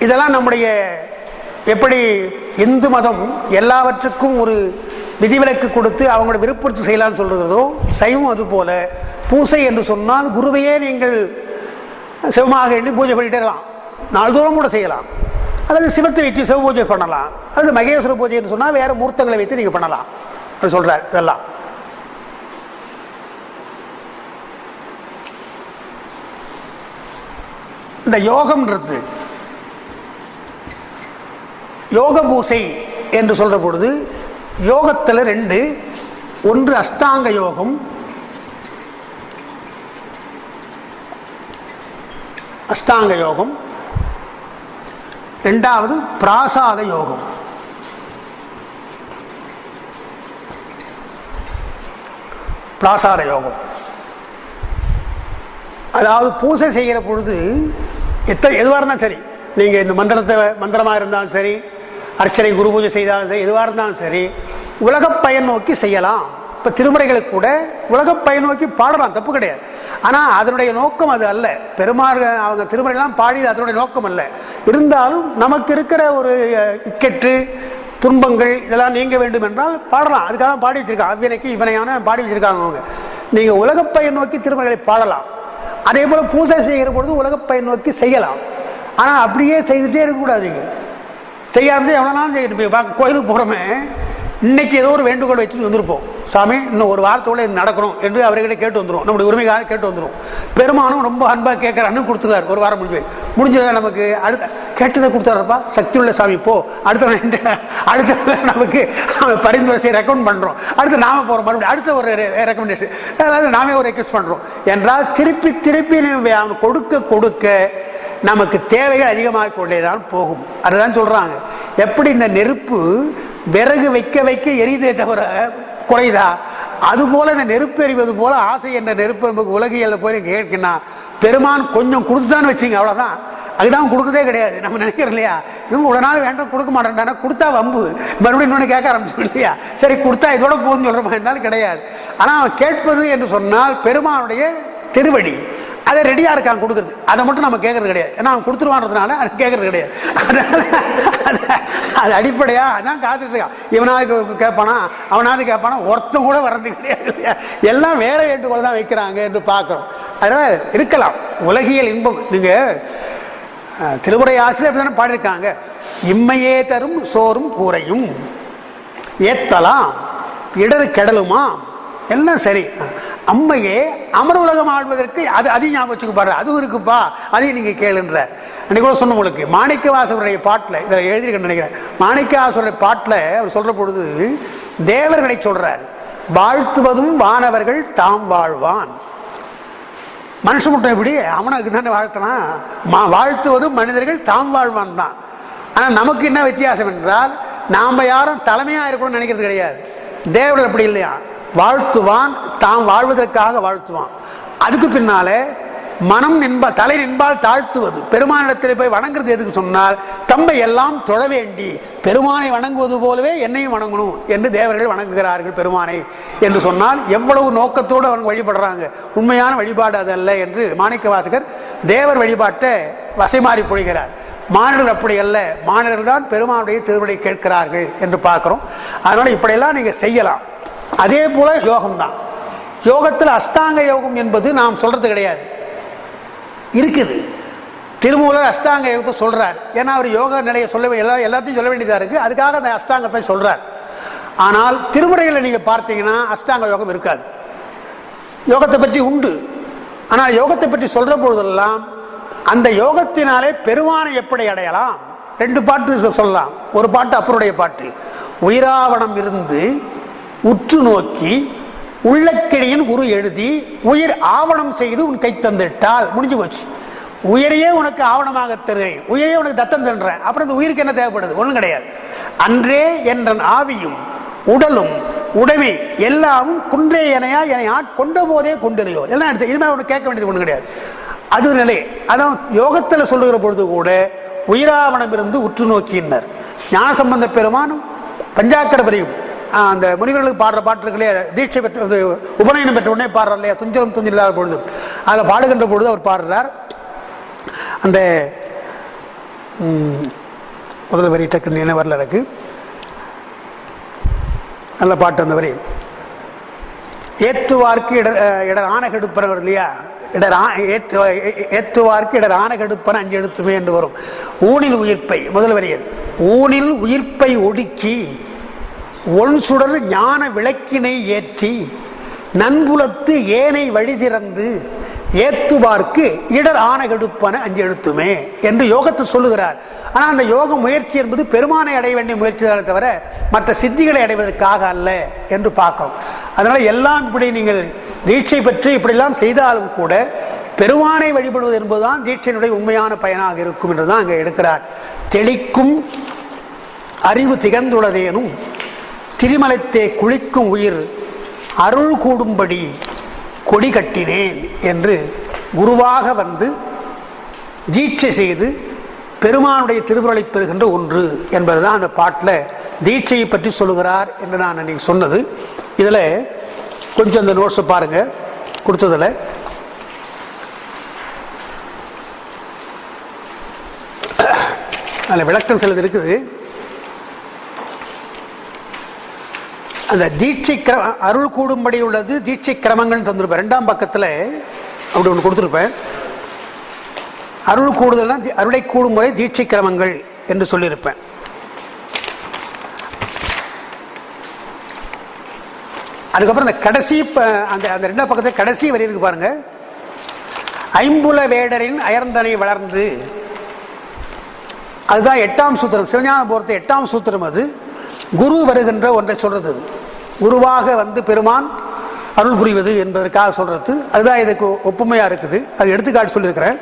இதெல்லாம் நம்முடைய எப்படி இந்து மதம் எல்லாவற்றுக்கும் ஒரு விதிவிலக்கு கொடுத்து அவங்களோட விருப்பத்தை செய்யலாம்னு சொல்றதோ, சைவம் அது போல பூசை என்று சொன்னால் குருவையே நீங்கள் சிவமாக எண்ணி பூஜை பண்ணிட்டே இருக்கலாம், நாள்தோறும் கூட செய்யலாம். அல்லது சிவத்தை வச்சு சிவ பூஜை பண்ணலாம், அல்லது மகேஸ்வர பூஜை என்று சொன்னால் வேற மூர்த்தங்களை வைத்து நீங்க பண்ணலாம் சொல்றார். இதெல்லாம் இந்த யோகம்ன்றது, யோக பூசை என்று சொல்ற பொழுது யோகத்தில் ரெண்டு, ஒன்று அஷ்டாங்க யோகம், அஷ்டாங்க யோகம், இரண்டாவது பிராசாத யோகம். பிராசாத யோகம் அதாவது பூசை செய்கிற பொழுது எதுவாக இருந்தாலும் சரி, நீங்கள் இந்த மந்திரமாக இருந்தாலும் சரி, அர்ச்சனை குரு பூஜை செய்தாலும் சரி, எதுவாக இருந்தாலும் சரி, உலக பயன் நோக்கி செய்யலாம். இப்போ திருமுறைகளுக்கு கூட உலக பயன் நோக்கி பாடலாம், தப்பு கிடையாது. ஆனால் அதனுடைய நோக்கம் அது அல்ல. பெருமாள் அவங்க திருமுறையெல்லாம் பாடி அதனுடைய நோக்கம் அல்ல. இருந்தாலும் நமக்கு இருக்கிற ஒரு இக்கெட்டு துன்பங்கள் இதெல்லாம் நீங்க வேண்டும் என்றால் பாடலாம். அதுக்காக பாடி வச்சிருக்காங்க. அவ்வினைக்கு இவனையான பாடி வச்சிருக்காங்க அவங்க. நீங்க உலக பயன் நோக்கி திருமுறைகளை பாடலாம். அதே போல பூஜை செய்கிற பொழுது உலக பயன் நோக்கி செய்யலாம். ஆனால் அப்படியே செய்துட்டே இருக்கக்கூடாதுங்க. செய்யாமலே எவ்வளோ நாள் செய்யணும். கோயிலுக்கு போகிறோமே, இன்னைக்கு ஏதோ ஒரு வேண்டுகோள் வச்சுட்டு வந்திருப்போம், சாமி இன்னும் ஒரு வாரத்தோட இது நடக்கணும் என்று அவர்கிட்ட கேட்டு வந்துடும். நம்முடைய உரிமைக்காக கேட்டு வந்துடும். பெருமானும் ரொம்ப அன்பாக கேட்குறான்னு கொடுத்துருவார். ஒரு வாரம் முடிஞ்சது நமக்கு அடுத்த கேட்டதை கொடுத்தாருப்பா, சக்தி உள்ள சாமி போ, அடுத்த நமக்கு பரிந்துரை ரெக்கமெண்ட் பண்ணுறோம். அடுத்து நாம போகிறோம், மறுபடியும் அடுத்த ஒரு ரெக்கமெண்டேஷன், அதாவது நாமே ஒரு ரெக்வெஸ்ட் பண்ணுறோம் என்றால் திருப்பி திருப்பி அவன் கொடுக்க கொடுக்க நமக்கு தேவைகள் அதிகமாக கொண்டேதான் போகும். அதுதான் சொல்றாங்க. எப்படி இந்த நெருப்பு விறகு வைக்க வைக்க எரிதே தவிர குறைதா, அதுபோல இந்த நெருப்பு எறிவது போல ஆசை என்ற நெருப்பு நமக்கு உலகியல்ல போய் கேட்கணும். பெருமான் கொஞ்சம் கொடுத்துட்டான்னு வச்சுங்க, அவ்வளோதான். அதுதான் கொடுக்கதே கிடையாது. நம்ம நினைக்கிறோம் இல்லையா, இவங்க ஒரு நாள் வேண்டாம் கொடுக்க மாட்டேன், கொடுத்தா வம்பு, மறுபடியும் இன்னொன்று கேட்க ஆரம்பிச்சோம் இல்லையா, சரி கொடுத்தா இதோட போதுன்னு சொல்கிறோமா என்றாலும் கிடையாது. ஆனால் கேட்பது என்று சொன்னால் பெருமானுடைய திருவடி, அதை ரெடியா இருக்காங்க கொடுக்குறது. அதை மட்டும் நம்ம கேட்கறது கிடையாது. ஏன்னா அவன் கொடுத்துருவான்றதுனால அது கேட்கறது கிடையாது. அதனால அது அடிப்படையா அதான் காத்துட்டு இருக்கான். இவனாவது கேட்பானா அவனாவது கேட்பானா, ஒருத்தம் கூட வர்றது கிடையாது இல்லையா. எல்லாம் வேற வேண்டுகோள் தான் வைக்கிறாங்க என்று பார்க்கிறோம். அதனால இருக்கலாம் உலகியல் இன்பம். நீங்க திருமுறை ஆசிரியர் அப்படித்தானே பாடியிருக்காங்க. இம்மையே தரும் சோறும் கூரையும் ஏத்தலாம் இடரு கெடலுமா, எல்லாம் சரி. அம்மையே அமர் உலகம் ஆழ்வதற்கு அது அதையும் ஞாபகம் வச்சுக்க பாரு, அதுவும் இருக்குப்பா, அதையும் நீங்க கேளுன்ற. அன்னைக்கு கூட சொன்ன உங்களுக்கு மாணிக்கவாசருடைய பாட்டில் இதில் எழுதியிருக்கேன்னு நினைக்கிறேன். மாணிக்கவாசருடைய பாட்டில் அவர் சொல்ற பொழுது தேவர்களை சொல்றார், வாழ்த்துவதும் வானவர்கள் தாம் வாழ்வான். மனுஷன் மட்டும் எப்படி அவனுக்கு தானே வாழ்த்தனா, வாழ்த்துவதும் மனிதர்கள் தாம் வாழ்வான் தான். ஆனால் நமக்கு என்ன வித்தியாசம் என்றால், நாம யாரும் தலைமையாக இருக்கணும்னு நினைக்கிறது கிடையாது. தேவர்கள் அப்படி இல்லையா, வாழ்த்துவான், தாம் வாழ்வதற்காக வாழ்த்துவான். அதுக்கு பின்னாலே மனம் தலை நின்பால் தாழ்த்துவது, பெருமானிடத்தில் போய் வணங்குறது எதுக்கு சொன்னால், தம்மை எல்லாம் தொழ வேண்டி பெருமானை வணங்குவது போலவே என்னையும் வணங்கணும் என்று தேவர்கள் வணங்குகிறார்கள் பெருமானை என்று சொன்னால் எவ்வளவு நோக்கத்தோடு அவங்க வழிபடுறாங்க. உண்மையான வழிபாடு அதல்ல என்று மாணிக்க வாசகர் தேவர் வழிபாட்டை வசைமாறி பொழிகிறார். மானிடர் அப்படி அல்ல, மானிடர்கள் தான் பெருமானுடைய திருவடி கேட்கிறார்கள் என்று பார்க்கிறோம். அதனால இப்படியெல்லாம் நீங்க செய்யலாம். அதே போல யோகம்தான். யோகத்தில் அஷ்டாங்க யோகம் என்பது நாம் சொல்றது கிடையாது, இருக்குது. திருமூலர் அஷ்டாங்க யோகத்தை சொல்றார். ஏன்னா அவர் யோக நிலையை எல்லாத்தையும் சொல்ல வேண்டியதா இருக்கு, அதுக்காக அந்த அஷ்டாங்கத்தை சொல்றார். ஆனால் திருமுறைகளை நீங்க பார்த்தீங்கன்னா அஷ்டாங்க யோகம் இருக்காது. யோகத்தை பற்றி உண்டு, ஆனால் யோகத்தை பற்றி சொல்ற பொழுதெல்லாம் அந்த யோகத்தினாலே பெருமானை எப்படி அடையலாம்? 2 பாட்டு சொல்லலாம். ஒரு பாட்டு அப்பருடைய பாட்டு, உயிராவணம் இருந்து உற்று நோக்கி உள்ளக்கிழியின் குரு எழுதி உயிர் ஆவணம் செய்து உன் கை தந்துட்டால் முடிஞ்சு போச்சு. உயிரையே உனக்கு ஆவணமாக தருகிறேன், உயிரையே உனக்கு தத்தம் தருறேன். அப்புறம் இந்த உயிருக்கு என்ன தேவைப்படுது? ஒன்றும் கிடையாது. அன்றே என்ற ஆவியும் உடலும் உடமை எல்லாமும் குன்றே எனையா என்னை ஆட்கொண்ட போதே கொண்டிலையோ எல்லாம் எடுத்து இனிமேல் ஒன்று கேட்க வேண்டியது ஒன்றும் கிடையாது. அது நிலை. அதான் யோகத்தில் சொல்லுகிற பொழுது கூட உயிராவணம் இருந்து உற்று நோக்கினார். ஞானசம்பந்த பெருமானும் பஞ்சாக்கரபரியும் அந்த முனிவர்களுக்கு பாடுற பாட்டு இருக்கு இல்லையா, தீட்சை பெற்ற உபநயனம் பெற்ற உடனே பாடுறார் இல்லையா, துஞ்சலும் துஞ்சில்லாத பொழுது அதில் பாடுகின்ற பொழுது அவர் பாடுறார். அந்த முதல் வரி டக்குன்னு என்ன வரல எனக்கு, நல்ல பாட்டு அந்த வரி. ஏத்துவார்க்கு இடர் ஆன கெடுப்பவர் இல்லையா, ஏத்துவார்க்கு இடர் ஆன கெடுப்பன 5 எழுத்துமே என்று வரும். ஊனில் உயிர்ப்பை முதல் வரியது. ஊனில் உயிர்ப்பை ஒடுக்கி ஒன் சுடர் ஞான விளக்கினை ஏற்றி நன்புலத்து ஏனை வழி திறந்து ஏத்துவார்க்கு இடர் ஆன கெடுப்பன 5 எழுத்துமே என்று யோகத்தை சொல்லுகிறார். ஆனால் அந்த யோக முயற்சி என்பது பெருமானை அடைய வேண்டிய முயற்சி தானே தவிர மற்ற சித்திகளை அடைவதற்காக அல்ல என்று பார்க்கிறோம். அதனால எல்லாம் இப்படி நீங்கள் தீட்சை பற்றி இப்படிலாம் செய்தாலும் கூட பெருமானை வழிபடுவது என்பதுதான் தீட்சையினுடைய உண்மையான பயனாக இருக்கும் என்றுதான் அங்கே எடுக்கிறார். தெளிக்கும் அறிவு திகழ்ந்துள்ளதேனும் திரிமலத்தே குளிக்கும் உயிர் அருள் கூடும்படி கொடி கட்டினேன் என்று குருவாக வந்து தீட்சை செய்து பெருமானுடைய திருவுருளை பெறுகின்ற ஒன்று என்பதுதான் அந்த பாட்டில் தீட்சையை பற்றி சொல்லுகிறார் என்று நான் அன்றைக்கி சொன்னது. இதில் கொஞ்சம் அந்த நோட்ஸை பாருங்க கொடுத்ததில். அதில் விளக்கம் சிலது இருக்குது. அந்த தீட்சை அருள் கூடும்படி உள்ளது தீட்சை கிரமங்கள் தந்திருப்பேன். 2ஆம் பக்கத்தில் அப்படி ஒன்று கொடுத்துருப்பேன். அருள் கூடுதல்னா அருளை கூடும் முறை தீட்சை கிரமங்கள் என்று சொல்லியிருப்பேன். அதுக்கப்புறம் அந்த கடைசி அந்த 2ஆம் பக்கத்தில் கடைசி வரி இருக்கு பாருங்க. ஐம்புல வேடரின் அயர்ந்தனை வளர்ந்து, அதுதான் 8ஆம் சூத்திரம், சிவஞான போர்த்த 8ஆம் சூத்திரம். அது குரு வருகின்ற ஒன்றை சொல்றது, குருவாக வந்து பெருமான் அருள் புரிவது என்பதற்காக சொல்றது. அதுதான் இதுக்கு ஒப்புமையா இருக்குது. அது எடுத்துக்காட்டு சொல்லியிருக்கிறேன்.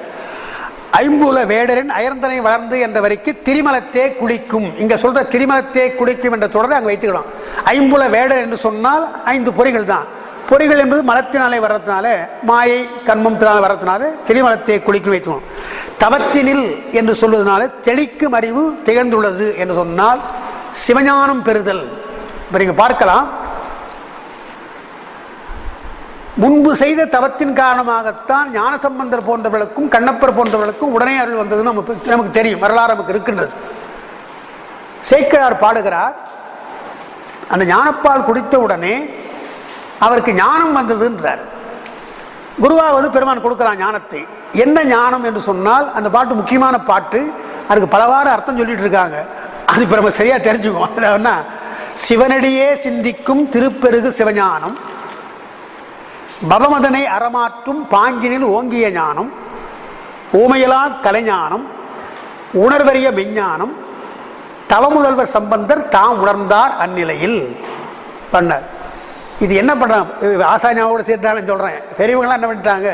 ஐம்புல வேடரின் அயர்ந்தனை வளர்ந்து என்ற வரைக்கு திரிமலத்தே குளிக்கும், இங்க சொல்ற திரிமலத்தே குளிக்கும் என்ற தொடரை அங்கே வைத்துக்கலாம். ஐம்புல வேடர் என்று சொன்னால் 5 பொறிகள் தான். பொறிகள் என்பது மலத்தினாலே வர்றதுனால, மாயை கண்மத்தினால வர்றதுனால திரிமலத்தை குளிக்கும் வைத்துக்கணும். தவத்தினில் என்று சொல்வதனால தெளிக்கும் அறிவு திகழ்ந்துள்ளது என்று சொன்னால் சிவஞானம் பெறுதல். நீங்க பார்க்கலாம், முன்பு செய்த தவத்தின் காரணமாகத்தான் ஞானசம்பந்தர் போன்றவர்களுக்கும் கண்ணப்பர் போன்றவர்களுக்கும் உடனே அருள் வந்தது நமக்கு தெரியும், வரலாறு நமக்கு இருக்கின்றது. சேக்கிழார் பாடுகிறார், அந்த ஞானப்பால் குடித்த உடனே அவருக்கு ஞானம் வந்ததுன்றார். குருவாக வந்து பெருமான் கொடுக்கிறான் ஞானத்தை. என்ன ஞானம் என்று சொன்னால் அந்த பாட்டு முக்கியமான பாட்டு, அதுக்கு பலவாறு அர்த்தம் சொல்லிட்டு இருக்காங்க. அது இப்போ நம்ம சரியா தெரிஞ்சுக்குவோம். சிவனடியே சிந்திக்கும் திருப்பெருகு சிவஞானம், பவமதனை அறமாற்றும் பாங்கினில் ஓங்கிய ஞானம், ஊமையலா கலைஞானம், உணர்வறிய மெஞ்ஞானம், தவமுதல்வர் சம்பந்தர் தாம் உணர்ந்தார் அந்நிலையில் பண்ணார். இது என்ன பண்றாங்க, ஆசாஞாவோடு சேர்த்தாலும் சொல்றேன். பெரியவங்களாம் என்ன பண்ணிட்டாங்க,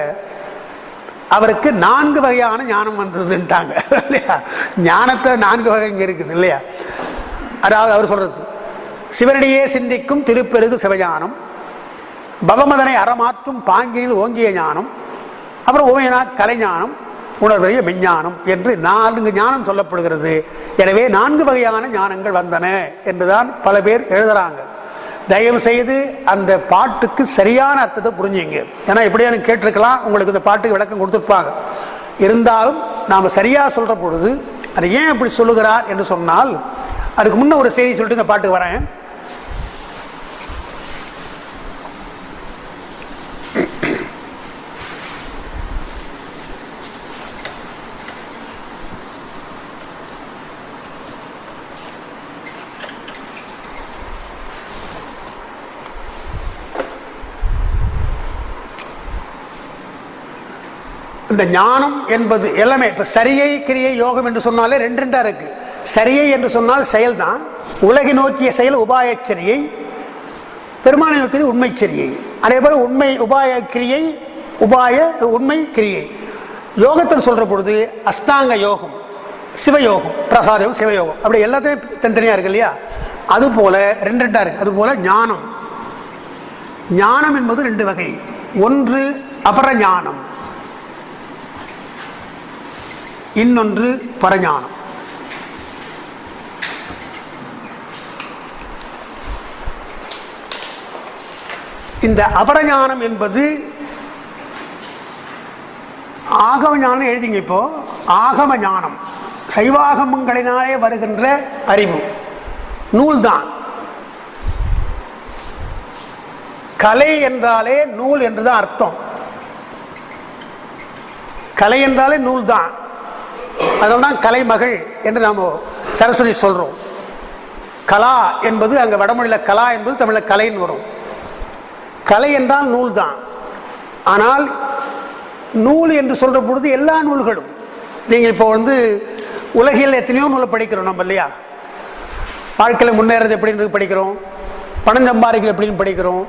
அவருக்கு 4 வகையான ஞானம் வந்ததுன்ட்டாங்க இல்லையா. ஞானத்தை 4 வகை இங்க இருக்குது இல்லையா. அதாவது அவர் சொல்றது, சிவனடியே சிந்திக்கும் திருப்பெருகு சிவஞானம், பவமதனை அறமாற்றும் பாங்கினில் ஓங்கிய ஞானம், அப்புறம் உமையனா கலைஞானம், உணர்வறிய மெஞ்ஞானம் என்று 4 ஞானம் சொல்லப்படுகிறது. எனவே 4 வகையான ஞானங்கள் வந்தன என்றுதான் பல பேர் எழுதுறாங்க. தயவு செய்து அந்த பாட்டுக்கு சரியான அர்த்தத்தை புரிஞ்சுங்க. ஏன்னா எப்படியா கேட்டிருக்கலாம், உங்களுக்கு இந்த பாட்டுக்கு விளக்கம் கொடுத்துருப்பாங்க. இருந்தாலும் நாம் சரியா சொல்ற பொழுது அதை ஏன் அப்படி சொல்லுகிறார் என்று சொன்னால், அதுக்கு முன்ன ஒரு செய்தி சொல்லிட்டு இந்த பாட்டுக்கு வரேன். அந்த ஞானம் என்பது எல்லாமே இப்ப சரியை கிரியை யோகம் என்று சொன்னாலே ரெண்டா இருக்கு. சரியை என்று சொன்னால் செயல்தான், உலகை நோக்கிய செயல் உபாயச்சரியை, பெருமானை நோக்கியது உண்மை சரியை. அதே போல உண்மை உபாய கிரியை, உபாய உண்மை கிரியை. யோகத்தில் சொல்ற பொழுது அஷ்டாங்க யோகம், சிவயோகம், பிரசாத யோகம், சிவயோகம், அப்படி எல்லாத்தையும் தனித்தனியா இருக்கு இல்லையா? அது போல ரெண்டா இருக்கு. அது போல ஞானம், ஞானம் என்பது ரெண்டு வகை. ஒன்று அபரஞானம், இன்னொன்று பரஞானம். இந்த அபரஞானம் என்பது ஆகம ஞானம் எழுதிங்க. இப்போ ஆகம ஞானம் சைவாகமங்களினாலே வருகின்ற அறிவு, நூல்தான். கலை என்றாலே நூல் என்றுதான் அர்த்தம். கலை என்றாலே நூல் தான். அதனால்தான் கலைமகள் என்று நாம் சரஸ்வதி சொல்றோம். கலா என்பது அங்க வடமொழியில கலா என்பது தமிழ்ல கலைன்னு வரும். கலை என்றால் நூல் தான். ஆனால் நூல் என்று சொல்ற பொழுது எல்லா நூல்களும், நீங்க இப்போ உலகில் எத்தனையோ நூலை படிக்கிறோம் நம்ம இல்லையா? வாழ்க்கையில் முன்னேறது எப்படின்னு படிக்கிறோம், பணம் சம்பாதிக்கிறது எப்படின்னு படிக்கிறோம்,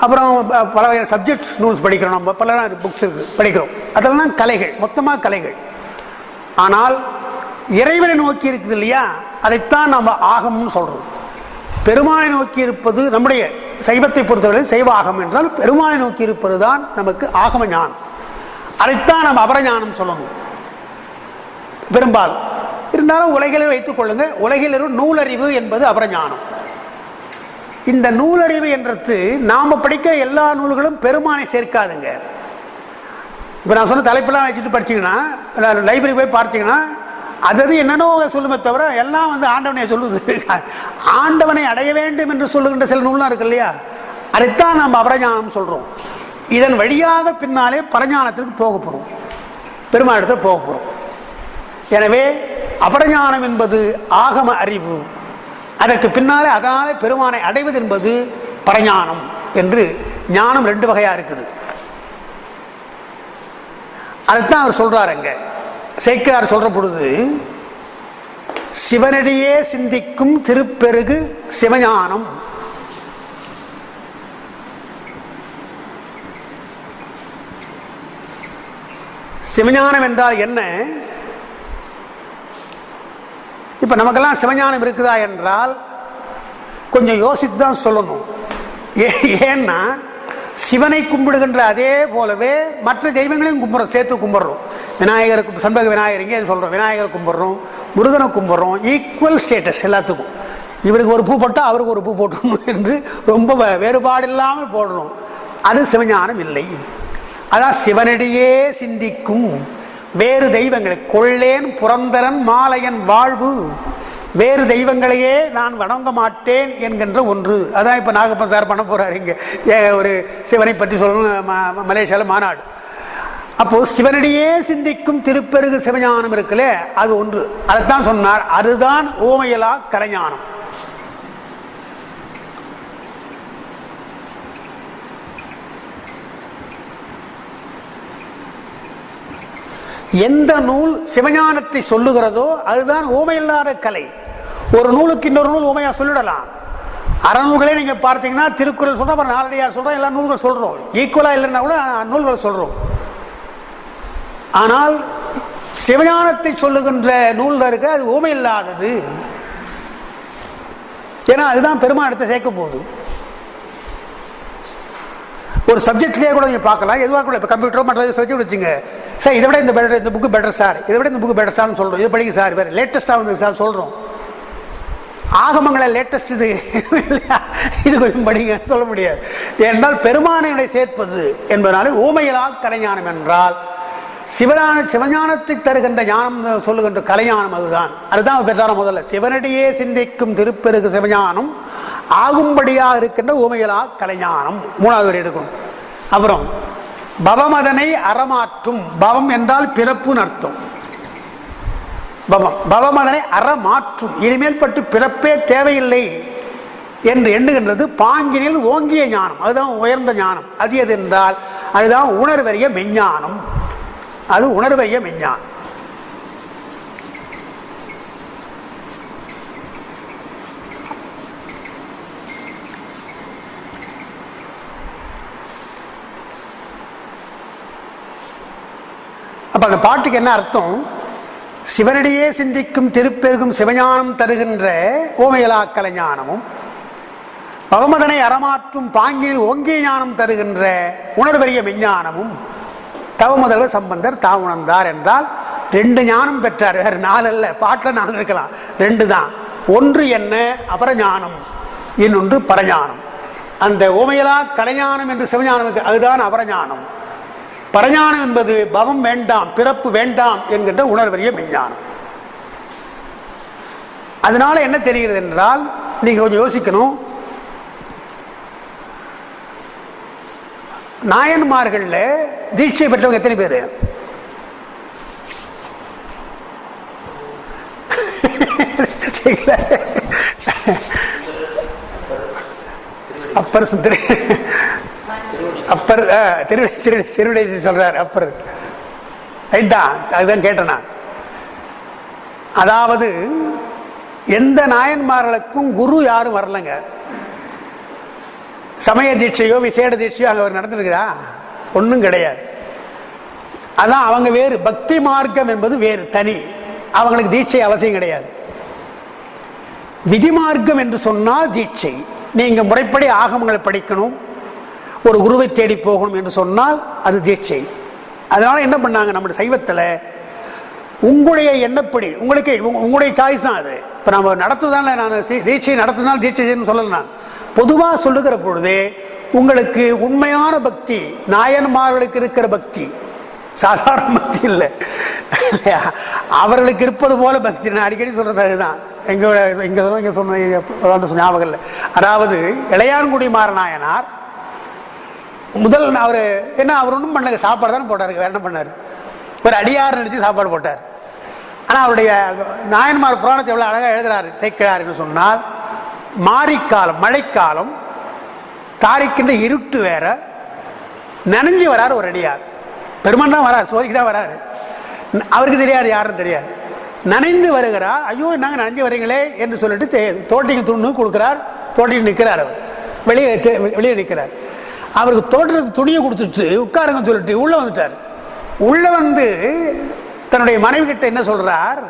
அப்புறம் பல வகையான சப்ஜெக்ட் நூல்ஸ் படிக்கிறோம், நம்ம பல புக்ஸ் இருக்கு படிக்கிறோம். அதெல்லாம் கலைகள், மொத்தமாக கலைகள். ஆனால் இறைவனை நோக்கி இருக்குது இல்லையா, அதைத்தான் நம்ம ஆகம்னு சொல்றோம். பெருமானை நோக்கி இருப்பது நம்முடைய சைவத்தை பொறுத்தவரை சைவ ஆகம் என்றால் பெருமானை நோக்கி இருப்பது தான் நமக்கு ஆகம ஞானம். அதைத்தான் நம்ம அபரஞானம் சொல்லணும் பெரும்பாலும். இருந்தாலும் உலகில் வைத்துக் கொள்ளுங்க, உலகில் நூலறிவு என்பது அபரஞானம். இந்த நூலறிவு என்றது நாம படிக்கிற எல்லா நூல்களும் பெருமானை சேர்க்காதுங்க. இப்ப நான் சொன்ன தலைப்பெல்லாம் வச்சுட்டு படிச்சீங்கன்னா, லைப்ரரி போய் பார்த்தீங்கன்னா, அது என்னன்னோ சொல்லுமே தவிர எல்லாம் ஆண்டவனை சொல்லுது. ஆண்டவனை அடைய வேண்டும் என்று சொல்லுகின்ற சில நூல்லாம் இருக்கு இல்லையா, அதைத்தான் நம்ம அபரஞானம் சொல்றோம். இதன் வழியாக பின்னாலே பரஞானத்திற்கு போக போறோம், பெருமானிடத்தில் போக போறோம். எனவே அபரஞானம் என்பது ஆகம அறிவு, அதற்கு பின்னாலே அதனாலே பெருமானை அடைவது என்பது பரஞானம் என்று ஞானம் ரெண்டு வகையா இருக்குது. அதுதான் அவர் சொல்றாரு. அங்க சேக்கிழார் சொல்ற பொழுது, சிவனடியே சிந்திக்கும் திருப்பெருகு சிவஞானம். சிவஞானம் என்றால் என்ன? இப்ப நமக்கெல்லாம் சிவஞானம் இருக்குதா என்றால் கொஞ்சம் யோசித்து தான் சொல்லணும். ஏன்னா சிவனை கும்பிடுகின்ற அதே போலவே மற்ற தெய்வங்களையும் கும்பிடுறோம், சேர்த்து கும்பிடுறோம். விநாயகருக்கு சண்பக விநாயகர் இங்கே சொல்றோம், விநாயகரை கும்பிடுறோம், முருகனை கும்பிடுறோம். ஈக்குவல் ஸ்டேட்டஸ் எல்லாத்துக்கும். இவருக்கு ஒரு பூ போட்டா அவருக்கு ஒரு பூ போட்டணும் என்று ரொம்ப வேறுபாடு இல்லாமல் போடணும். அது சிவஞானம் இல்லை. அதான் சிவனடியே சிந்திக்கும் வேறு தெய்வங்களை கொள்ளேன் புரந்தரன் மாலையன் வாழ்வு, வேறு தெய்வங்களையே நான் வணங்க மாட்டேன் என்கின்ற ஒன்று. அதான் இப்ப நாகப்பன் சார் பண்ண போறாரு. இங்க ஒரு சிவனை பற்றி சொல்லணும், மலேசியால மாநாடு. அப்போ சிவனடியே சிந்திக்கும் திருப்பெருகு சிவஞானம் இருக்குல்ல, அது ஒன்று. அதைத்தான் சொன்னார், அதுதான் ஓமையலா கலைஞானம். எந்த நூல் சிவஞானத்தை சொல்லுகிறதோ அதுதான் ஓமையில்லாத கலை. ஒரு நூலுக்கு இன்னொரு நூல் ஓமையா சொல்லிடலாம். அறநூல்களே நீங்க பார்த்தீங்கன்னா திருக்குறள் சொல்றோம், அப்புறம் நாலடியார் சொல்றோம், எல்லா நூல்கள் சொல்றோம். ஈக்குவலா இல்லைன்னா கூட நூல்கள் சொல்றோம். ஆனால் சிவஞானத்தை சொல்லுகின்ற நூல் இருக்க அது ஓமை இல்லாதது. ஏன்னா அதுதான் பெருமானத்தை சேர்க்க போகுது. ஒரு சப்ஜெக்ட்லேயே கூட நீங்க பார்க்கலாம், எதுவாக கூட. இப்போ கம்ப்யூட்டரோ மற்ற சப்ஜெக்ட் வச்சுங்க, சார் இதை விட இந்த புக்கு பெட்டர் சார், இதை விட இந்த புக்கு பெட்டர் சார்னு சொல்றோம். இது படிக்க சார், வேற லேட்டஸ்டா வந்து சார் சொல்றோம். ஆகமங்களை லேட்டஸ்ட் இது இது கொஞ்சம் படிங்க சொல்ல முடியாது. ஏனென்றால் பெருமானை சேர்ப்பது என்பதனால ஊமையிலா கலைஞானம் என்றால் சிவஞானத்தை தருகின்ற ஞானம் சொல்லுகின்ற கலைஞானம் அதுதான். அதுதான் பெற்றார முதல்ல சிவனடியே சிந்திக்கும் திருப்பெருகு சிவஞானம் ஆகும்படியாக இருக்கின்ற ஊமையிலா கலைஞானம் மூணாவது வரை எடுக்கணும். அப்புறம் பவமதனை அறமாற்றும், பவம் என்றால் பிறப்புன்னு அர்த்தம். பவமதனை அறமாற்றும், இனிமேல் பட்டு பிறப்பே தேவையில்லை என்று எண்ணுகின்றது பாங்கினில் ஓங்கிய ஞானம். அதுதான் உயர்ந்த ஞானம். அது எது என்றால் அதுதான் உணர்வறிய மெஞ்ஞானம். அது உணர்வறிய மெஞ்ஞானம். அப்ப அந்த பாட்டுக்கு என்ன அர்த்தம்? சிவனடியே சிந்திக்கும் திருப்பெருகும் சிவஞானம் தருகின்ற ஓமையலா கலைஞானமும், பகமதனை அறமாற்றும் பாங்கில் ஓங்கிய ஞானம் தருகின்ற உணர்வறிய மெஞ்ஞானமும் தவமுதல்வர் சம்பந்தர் தாம் உணர்ந்தார் என்றால் 2 ஞானம் பெற்றார். வேறு 4 அல்ல, பாட்டில் 4 இருக்கலாம், 2 தான். ஒன்று என்ன? அபரஞானம், இன்னொன்று பரஞானம். அந்த ஓமையலா கலைஞானம் என்று சிவஞானம், அதுதான் அபரஞானம். பரஞானம் என்பது பவம் வேண்டாம், பிறப்பு வேண்டாம் என்கின்ற உணர்வறிய மெஞ்ஞானம். அதனால என்ன தெரிகிறது என்றால், நீங்க கொஞ்சம் யோசிக்கணும். நாயன்மார்கள்ல தீட்சை பெற்றவங்க எத்தனை பேரு? அப்பர் அப்பர் திருவிடை சொல்றார். அப்பர் ரைட்டா? அதுதான் கேட்டேன் நான். அதாவது எந்த நாயன்மார்களுக்கும் குரு யாரும் வரலங்க. சமய தீட்சையோ விசேட தீட்சையோ அங்கே நடந்திருக்குதா? ஒன்றும் கிடையாது. அதான் அவங்க வேறு. பக்தி மார்க்கம் என்பது வேறு, தனி. அவங்களுக்கு தீட்சை அவசியம் கிடையாது. விதி மார்க்கம் என்று சொன்னால் தீட்சை. நீங்க முறைப்படி ஆகமங்களை படிக்கணும், ஒரு குருவை தேடி போகணும் என்று சொன்னால் அது தீட்சை. அதனால என்ன பண்ணாங்க நம்முடைய சைவத்தில், உங்களுடைய எண்ணப்படி, உங்களுக்கு உங்களுடைய சாய்ஸ் தான் அது. இப்போ நம்ம நடத்துதானே, நான் தீட்சை நடத்தினால் தீட்சைன்னு சொல்லல. நான் பொதுவாக சொல்லுகிற பொழுது உங்களுக்கு உண்மையான பக்தி, நாயன்மார்களுக்கு இருக்கிற பக்தி, சாதாரண பக்தி இல்லை, அவர்களுக்கு இருப்பது போல பக்தி. நான் அடிக்கடி சொல்றது அதுதான். எங்க சொன்ன ஞாபகம் இல்லை. அதாவது இளையான்குடி மாறநாயனார் முதல் அவர் என்ன, அவர் ஒன்றும் பண்ணல, சாப்பாடு தானே போட்டாரு, வேற என்ன பண்ணாரு? ஒரு அடியார் நினைச்சு சாப்பாடு போட்டார். ஆனால் அவருடைய நாயன்மார் புராணத்தை எவ்வளோ அழகாக எழுதுறாரு சேர்க்கிறார் என்று சொன்னால், மாரிக்காலம், மழைக்காலம், தாரிக்கின்ற இருட்டு வேற, நனைஞ்சு வராரு ஒரு அடியார். பெருமன் தான் வராரு, சோதிக்கு தான் வராரு, அவருக்கு தெரியாது, யாரும் தெரியாது. நனைந்து வருகிறார். ஐயோ நாங்க நனைஞ்சு வரீங்களே என்று சொல்லிட்டு தோட்டிக்கு துண்ணு கொடுக்கிறார். தோட்டிக்கு நிற்கிறார். அவர் வெளியே நிற்கிறார். அவருக்கு தோட்டத்துக்கு துணியை கொடுத்துட்டு உட்காருங்க சொல்லிட்டு உள்ள வந்துட்டார். உள்ள வந்து தன்னுடைய மனைவி கிட்ட என்ன சொல்றார்?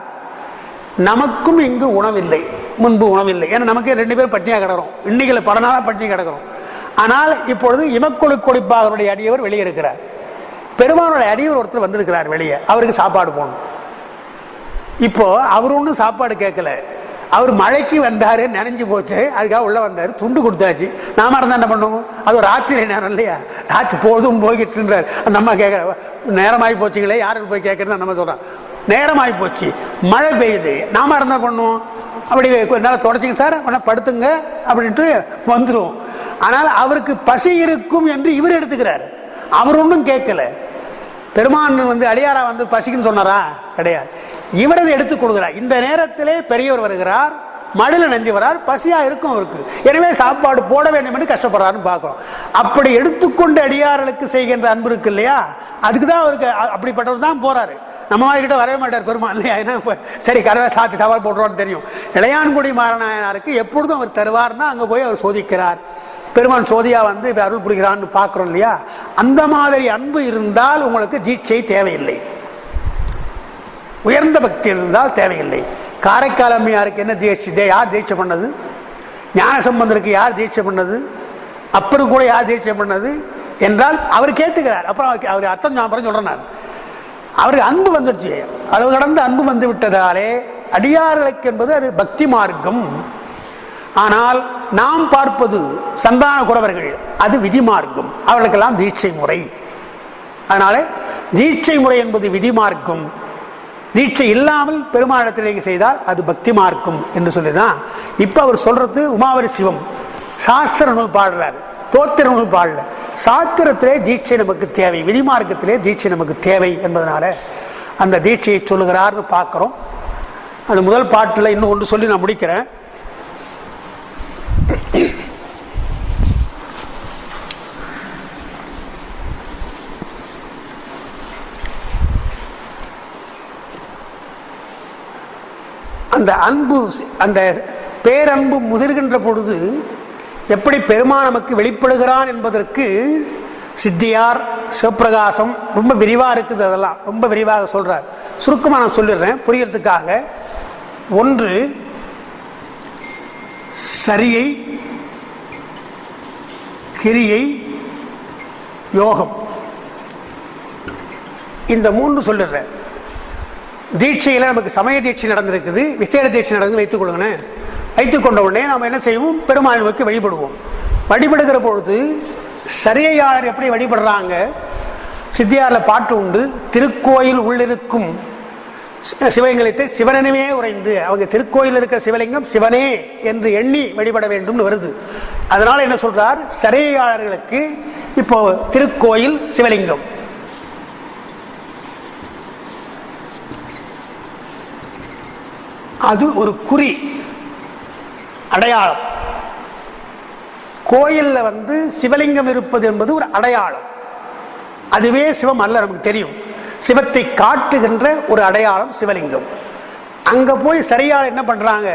நமக்கும் இங்கு உணவில்லை, முன்பு உணவில்லை. ஏன்னா நமக்கு 2 பேரும் பட்டினியாக கிடக்கிறோம், இன்னைக்கு பல நாளாக பட்டினி கிடக்கிறோம். ஆனால் இப்பொழுது இமக்கொழு கொடிப்பாக அடியவர் வெளியே இருக்கிறார். பெருமானுடைய அடியவர் ஒருத்தர் வந்திருக்கிறார் வெளியே, அவருக்கு சாப்பாடு போகணும். இப்போ அவர் ஒன்றும் சாப்பாடு கேட்கல, அவர் மழைக்கு வந்தாரு, நினைஞ்சு போச்சு, அதுக்காக உள்ள வந்தாரு, துண்டு கொடுத்தாச்சு. நாம இருந்தா என்ன பண்ணுவோம்? அது ஒரு ராத்திரி நேரம் இல்லையா? ராத்திரி போதும் போய்கிட்டுன்றார். அந்த அம்மா கேட்க, நேரமாகி போச்சுங்களே, யாருக்கு போய் கேட்கறது நம்ம சொல்றோம். நேரமாகி போச்சு, மழை பெய்யுது, நாம இருந்தா பண்ணுவோம், அப்படி என்னால் தொடச்சிங்க சார், வேணா படுத்துங்க அப்படின்ட்டு வந்துடும். ஆனால் அவருக்கு பசி இருக்கும் என்று இவர் எடுத்துக்கிறார். அவர் ஒன்றும் கேட்கல. பெருமான் வந்து அடியாரா வந்து பசிக்குன்னு சொன்னாரா? கிடையாது. இவர் அதை எடுத்துக் கொடுக்கிறார். இந்த நேரத்திலே பெரியவர் வருகிறார், மழையில நெஞ்சு வரார், பசியா இருக்கும் அவருக்கு, எனவே சாப்பாடு போட வேண்டும் என்று கஷ்டப்படுறாருன்னு பார்க்கிறோம். அப்படி எடுத்துக்கொண்டு அடியார்களுக்கு செய்கின்ற அன்பு இருக்கு இல்லையா, அதுக்குதான் அவருக்கு, அப்படிப்பட்டவர் தான் போறாரு. நம்ம மாதிரி கிட்ட வரவே மாட்டார் பெருமாள் இல்லையா? ஏன்னா சரி கரவை சாத்தி தவறு போட்டுருவான்னு தெரியும். இளையான்குடி மாறநாயனாருக்கு எப்பொழுதும் அவர் தருவார்னா அங்க போய் அவர் சோதிக்கிறார். பெருமான் சோதியா வந்து அருள் புரிகிறான்னு பார்க்கிறோம் இல்லையா? அந்த மாதிரி அன்பு இருந்தால் உங்களுக்கு தீட்சை தேவையில்லை, உயர்ந்த பக்தி இருந்தால் தேவையில்லை. காரைக்கால் அம்மையாருக்கு என்ன தீட்சை? யார் தீட்சை பண்ணது? ஞான சம்பந்தருக்கு யார் தீட்சை பண்ணது? அப்பரு கூட யார் தீட்சை பண்ணது என்றால் அவர் கேட்டுக்கிறார். அப்புறம் அவர் அர்த்தம் ஞாபகம் சொல்றேன். அவருக்கு அன்பு வந்துடுச்சு, அளவு கடந்த அன்பு வந்து விட்டதாலே அடியார்களுக்கு என்பது அது பக்தி மார்க்கம். ஆனால் நாம் பார்ப்பது சந்தான குறவர்கள், அது விதி மார்க்கம், அவர்களுக்கெல்லாம் தீட்சை முறை. அதனால தீட்சை முறை என்பது விதி மார்க்கம். தீட்சை இல்லாமல் பெருமாளத்தில் நீங்க செய்தால் அது பக்தி மார்க்கம் என்று சொல்லிதான் இப்ப அவர் சொல்றது. உமாவரி சிவம் சாஸ்திர நூல் பாடுறாரு, தோத்திர நூல் பாடல. சாஸ்திரத்திலே தீட்சை நமக்கு தேவை, விதி மார்க்கத்திலே தீட்சை நமக்கு தேவை என்பதனால அந்த தீட்சையை சொல்லுகிறார்னு பார்க்கிறோம். அந்த முதல் பாட்டில் இன்னும் ஒன்று சொல்லி நான் முடிக்கிறேன். அந்த அன்பு, அந்த பேரன்பு முதிர்கின்ற பொழுது எப்படி பெருமான் நமக்கு வெளிப்படுகிறான் என்பதற்கு சித்தியார், சிவப்பிரகாசம் ரொம்ப விரிவாக இருக்குது. அதெல்லாம் ரொம்ப விரிவாக சொல்றார். சுருக்கமாக நான் சொல்லிடுறேன் புரியறதுக்காக. ஒன்று சரியை, கிரியை, யோகம். இந்த மூன்று சொல்லிடுறேன். தீட்சையில் நமக்கு சமய தீட்சை நடந்திருக்குது, விசேட தீட்சை நடந்து வைத்துக் கொள்ளுங்கன்னு. வைத்துக் கொண்ட உடனே நாம் என்ன செய்வோம்? பெருமானுக்கு வழிபடுவோம். வழிபடுகிற பொழுது சரியையாளர் எப்படி வழிபடுறாங்க? சித்தியாரில் பாட்டு உண்டு. திருக்கோயில் உள்ளிருக்கும் சிவலிங்கத்தை சிவனே உறைந்து, அவங்க திருக்கோயில் இருக்கிற சிவலிங்கம் சிவனே என்று எண்ணி வழிபட வேண்டும் வருது. அதனால என்ன சொல்றார்? சரியையாளர்களுக்கு இப்போ திருக்கோயில் சிவலிங்கம், அது ஒரு குறி, அடையாளம். கோயில்ல சிவலிங்கம் இருப்பது என்பது ஒரு அடையாளம். அதுவே சிவம் அல்ல, நமக்கு தெரியும். சிவத்தை காட்டுகின்ற ஒரு அடையாளம் சிவலிங்கம். அங்க போய் சரியாக என்ன பண்றாங்க?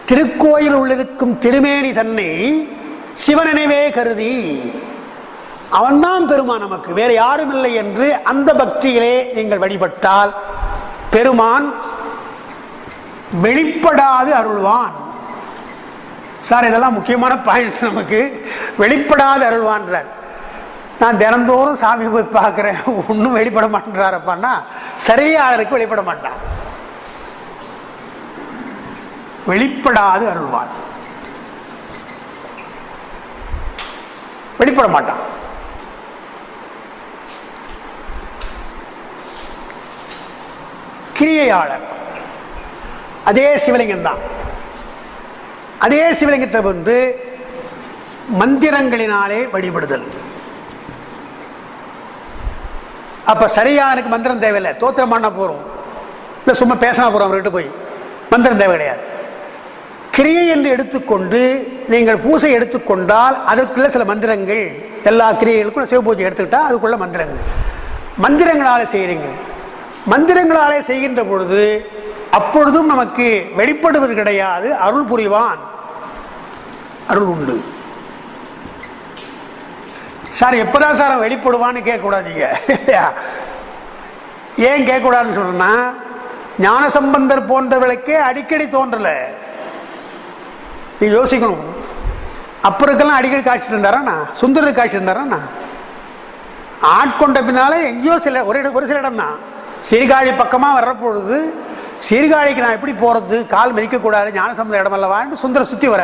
திருக்கோயில் உள்ளிருக்கும் திருமேனி தன்னை சிவனெனவே கருதி, அவன்தான் பெருமான், நமக்கு வேற யாரும் இல்லை என்று அந்த பக்தியிலே நீங்கள் வழிபட்டால் பெருமான் வெளிப்படாது அருள்வான். சார், இதெல்லாம் முக்கியமான பாயிண்ட்ஸ். நமக்கு வெளிப்படாது அருள்வான்றார். நான் தினந்தோறும் சாமி போய் பார்க்கிறேன், ஒன்றும் வெளிப்பட மாட்டேன்றாரப்பான்னா சரியாளருக்கு வெளிப்பட மாட்டான். வெளிப்படாது அருள்வான், வெளிப்பட மாட்டான். கிரியையாளர் அதே சிவலிங்கம் தான். அதே சிவலிங்கத்தை மந்திரங்களினாலே வழிபடுதல். அப்ப சரியானுக்கு மந்திரம் தேவையில்லை, தோத்திரம் பண்ண போறோம், இல்லை சும்மா பேசினா போறோம், அவர்கிட்ட போய் மந்திரம் தேவை கிடையாது. கிரியை என்று எடுத்துக்கொண்டு நீங்கள் பூசை எடுத்துக்கொண்டால் அதற்குள்ள சில மந்திரங்கள், எல்லா கிரியைகளுக்கும் சிவ பூஜை எடுத்துக்கிட்டா அதுக்குள்ள மந்திரங்கள், மந்திரங்களாலே செய்கிறீங்க. மந்திரங்களாலே செய்கின்ற பொழுது அப்பொழுதும் நமக்கு வெளிப்படுவது கிடையாது, அருள் புரிவான், அருள் உண்டு. சார் எப்பதான் சார் வெளிப்படுவான்னு கேட்கக்கூடாதீங்க. ஏன் கேட்கக்கூடாதுன்னு சொன்னா, ஞானசம்பந்தர் போன்றவர்களுக்கே அடிக்கடி தோன்றல. நீ யோசிக்கணும். அப்பருக்கெல்லாம் அடிக்கடி காட்சி தந்தாரா? சுந்தரர் காட்சி தந்தாரா? ஆட்கொண்ட பின்னாலே எங்கேயோ ஒரு சில இடம் தான். சீர்காழி பக்கமா வர்ற பொழுது, சீர்காழிக்கு நான் எப்படி போறது, கால் மிதிக்கக்கூடாது, ஞானசம்பந்த இடம் அல்லவான்னு சுந்தர சுத்தி வர,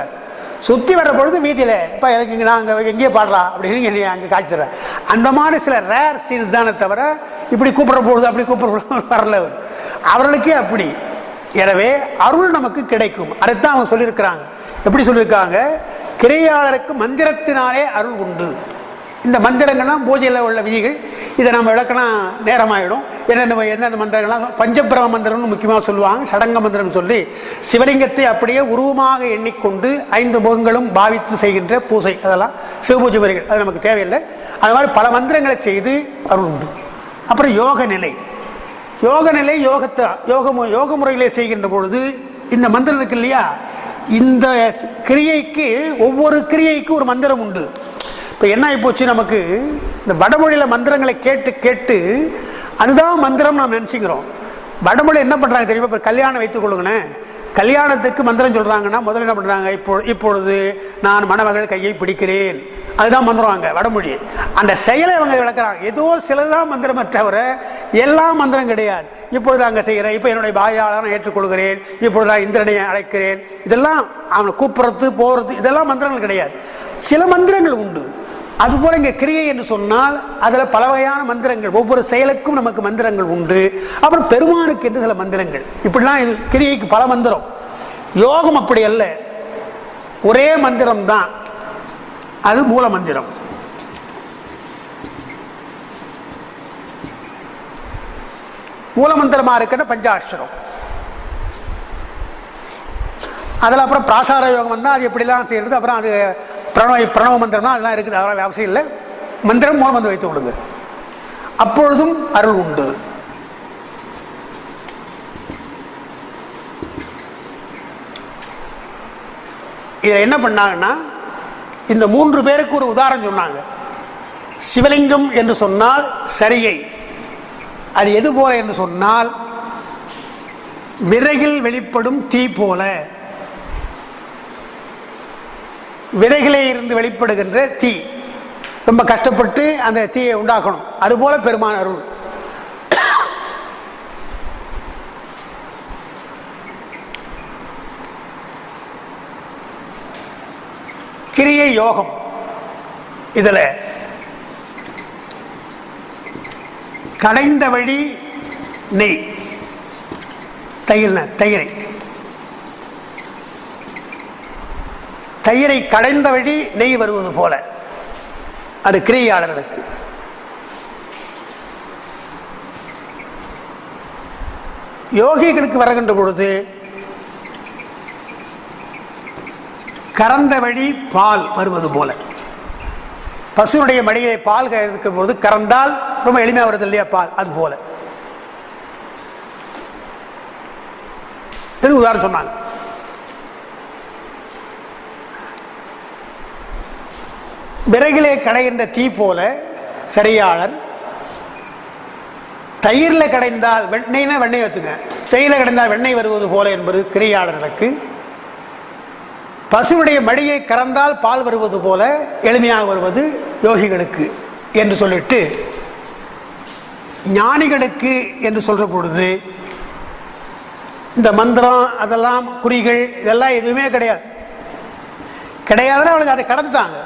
சுத்தி வர்ற பொழுது வீதியில இப்ப எனக்கு இங்க நாங்க எங்கேயே பாடுறா அப்படின்னு அங்க காட்சி தர்றேன். அந்த மாதிரி சில ரேர் சீன்ஸ் தானே தவிர இப்படி கூப்பிடுற பொழுது அப்படி கூப்பிடுற வரல அவர்களுக்கே அப்படி. எனவே அருள் நமக்கு கிடைக்கும். அதைத்தான் அவங்க சொல்லியிருக்கிறாங்க. எப்படி சொல்லியிருக்காங்க? கிரியாளருக்கு மந்திரத்தினாலே அருள் உண்டு. இந்த மந்திரங்கள்லாம் பூஜையில் உள்ள விதிகள். இதை நம்ம விளக்கணும் நேரமாயிடும். எந்தெந்த மந்திரங்கள்லாம் பஞ்சபிரம மந்திரம்னு முக்கியமாக சொல்லுவாங்க. சடங்க மந்திரம் சொல்லி சிவலிங்கத்தை அப்படியே உருவமாக எண்ணிக்கொண்டு 5 முகங்களும் பாவித்து செய்கின்ற பூஜை, அதெல்லாம் சிவபூஜை முறைகள். அது நமக்கு தேவையில்லை. அது மாதிரி பல மந்திரங்களை செய்து அருள் உண்டு. அப்புறம் யோக நிலை. யோக நிலை யோக முறைகளை செய்கின்ற பொழுது இந்த மந்திரம் இருக்கு இல்லையா, இந்த கிரியைக்கு ஒவ்வொரு கிரியைக்கும் ஒரு மந்திரம் உண்டு. இப்போ என்ன ஆகி போச்சு, நமக்கு இந்த வடமொழியில் மந்திரங்களை கேட்டு கேட்டு அதுதான் மந்திரம் நாம் நினச்சிக்கிறோம். வடமொழி என்ன பண்ணுறாங்க தெரியுமா? இப்போ கல்யாணம் வைத்துக் கொள்ளுங்கண்ணே, கல்யாணத்துக்கு மந்திரம் சொல்கிறாங்கன்னா முதல்ல என்ன பண்ணுறாங்க, இப்பொழுது நான் மணமகள் கையை பிடிக்கிறேன், அதுதான் மந்திரம். அங்கே வடமொழி அந்த செயலை அவங்க விளக்குறாங்க. ஏதோ சிலதான் மந்திரமே தவிர எல்லா மந்திரம் கிடையாது. இப்பொழுது அங்கே செய்கிறேன், இப்போ என்னுடைய பாயாளை நான் ஏற்றுக்கொள்கிறேன், இப்பொழுது நான் இந்திரனை அழைக்கிறேன், இதெல்லாம் அவனை கூப்பிட்றது போகிறது, இதெல்லாம் மந்திரங்கள் கிடையாது. சில மந்திரங்கள் உண்டு. அதுபோல இங்கே கிரியை என்று சொன்னால் அதில் பல வகையான மந்திரங்கள், ஒவ்வொரு செயலுக்கும் நமக்கு மந்திரங்கள் உண்டு. அப்புறம் பெருமானுக்கு என்று சில மந்திரங்கள். இப்படிலாம் இது கிரியைக்கு பல மந்திரம். யோகம் அப்படி அல்ல, ஒரே மந்திரம் தான், அது மூல மந்திரம். மூல மந்திரமா இருக்கிற பஞ்சாட்சரம். அதில் அப்புறம் பிராசார யோகம் வந்தால் அது எப்படிலாம் செய்யறது. அப்புறம் அது பிரணவ மந்திரம்னா அதெல்லாம் இருக்குது, அதெல்லாம் அவசியம் இல்லை. மந்திரம் மூல மந்திரம் வைத்து விடுங்க, அப்பொழுதும் அருள் உண்டு. இதில் என்ன பண்ணாங்கன்னா இந்த 3 பேருக்கு ஒரு உதாரணம் சொன்னாங்க. சிவலிங்கம் என்று சொன்னால் சரியை, அது எது போல என்று சொன்னால் விறகில் வெளிப்படும் தீ போல, விறகிலே இருந்து வெளிப்படுகின்ற தீ, ரொம்ப கஷ்டப்பட்டு அந்த தீயை உண்டாக்கணும், அதுபோல பெருமான் அருள். கிரியை யோகம், இதுல கடைந்த வழி நெய், தயிரை கடைந்த வழி நெய் வருவது போல, அது கிரியாளர்களுக்கு. யோகிகளுக்கு வருகின்ற பொழுது கறந்த வழி பால் வருவது போல, பசுனுடைய மடியை பால் இருக்கும் போது கறந்தால் ரொம்ப எளிமையா வருது இல்லையா பால், அது போல உதாரணம் சொன்னாங்க. விறகிலே கடைகின்ற தீ போல சரியாளர், தயிர்ல கடைந்தால் வெண்ணெய்னா வெண்ணெய் வச்சுங்க, தயிர்ல கடைந்தால் வெண்ணெய் வருவது போல என்பது கிரியாளர்களுக்கு, பசுவுடைய மடியை கறந்தால் பால் வருவது போல எளிமையாக வருவது யோகிகளுக்கு என்று சொல்லிட்டு, ஞானிகளுக்கு என்று சொல்ற பொழுது இந்த மந்திரம் அதெல்லாம் குறிகள் இதெல்லாம் எதுவுமே கிடையாது. கிடையாதுன்னா அவளுக்கு அதை கடந்துட்டாங்க.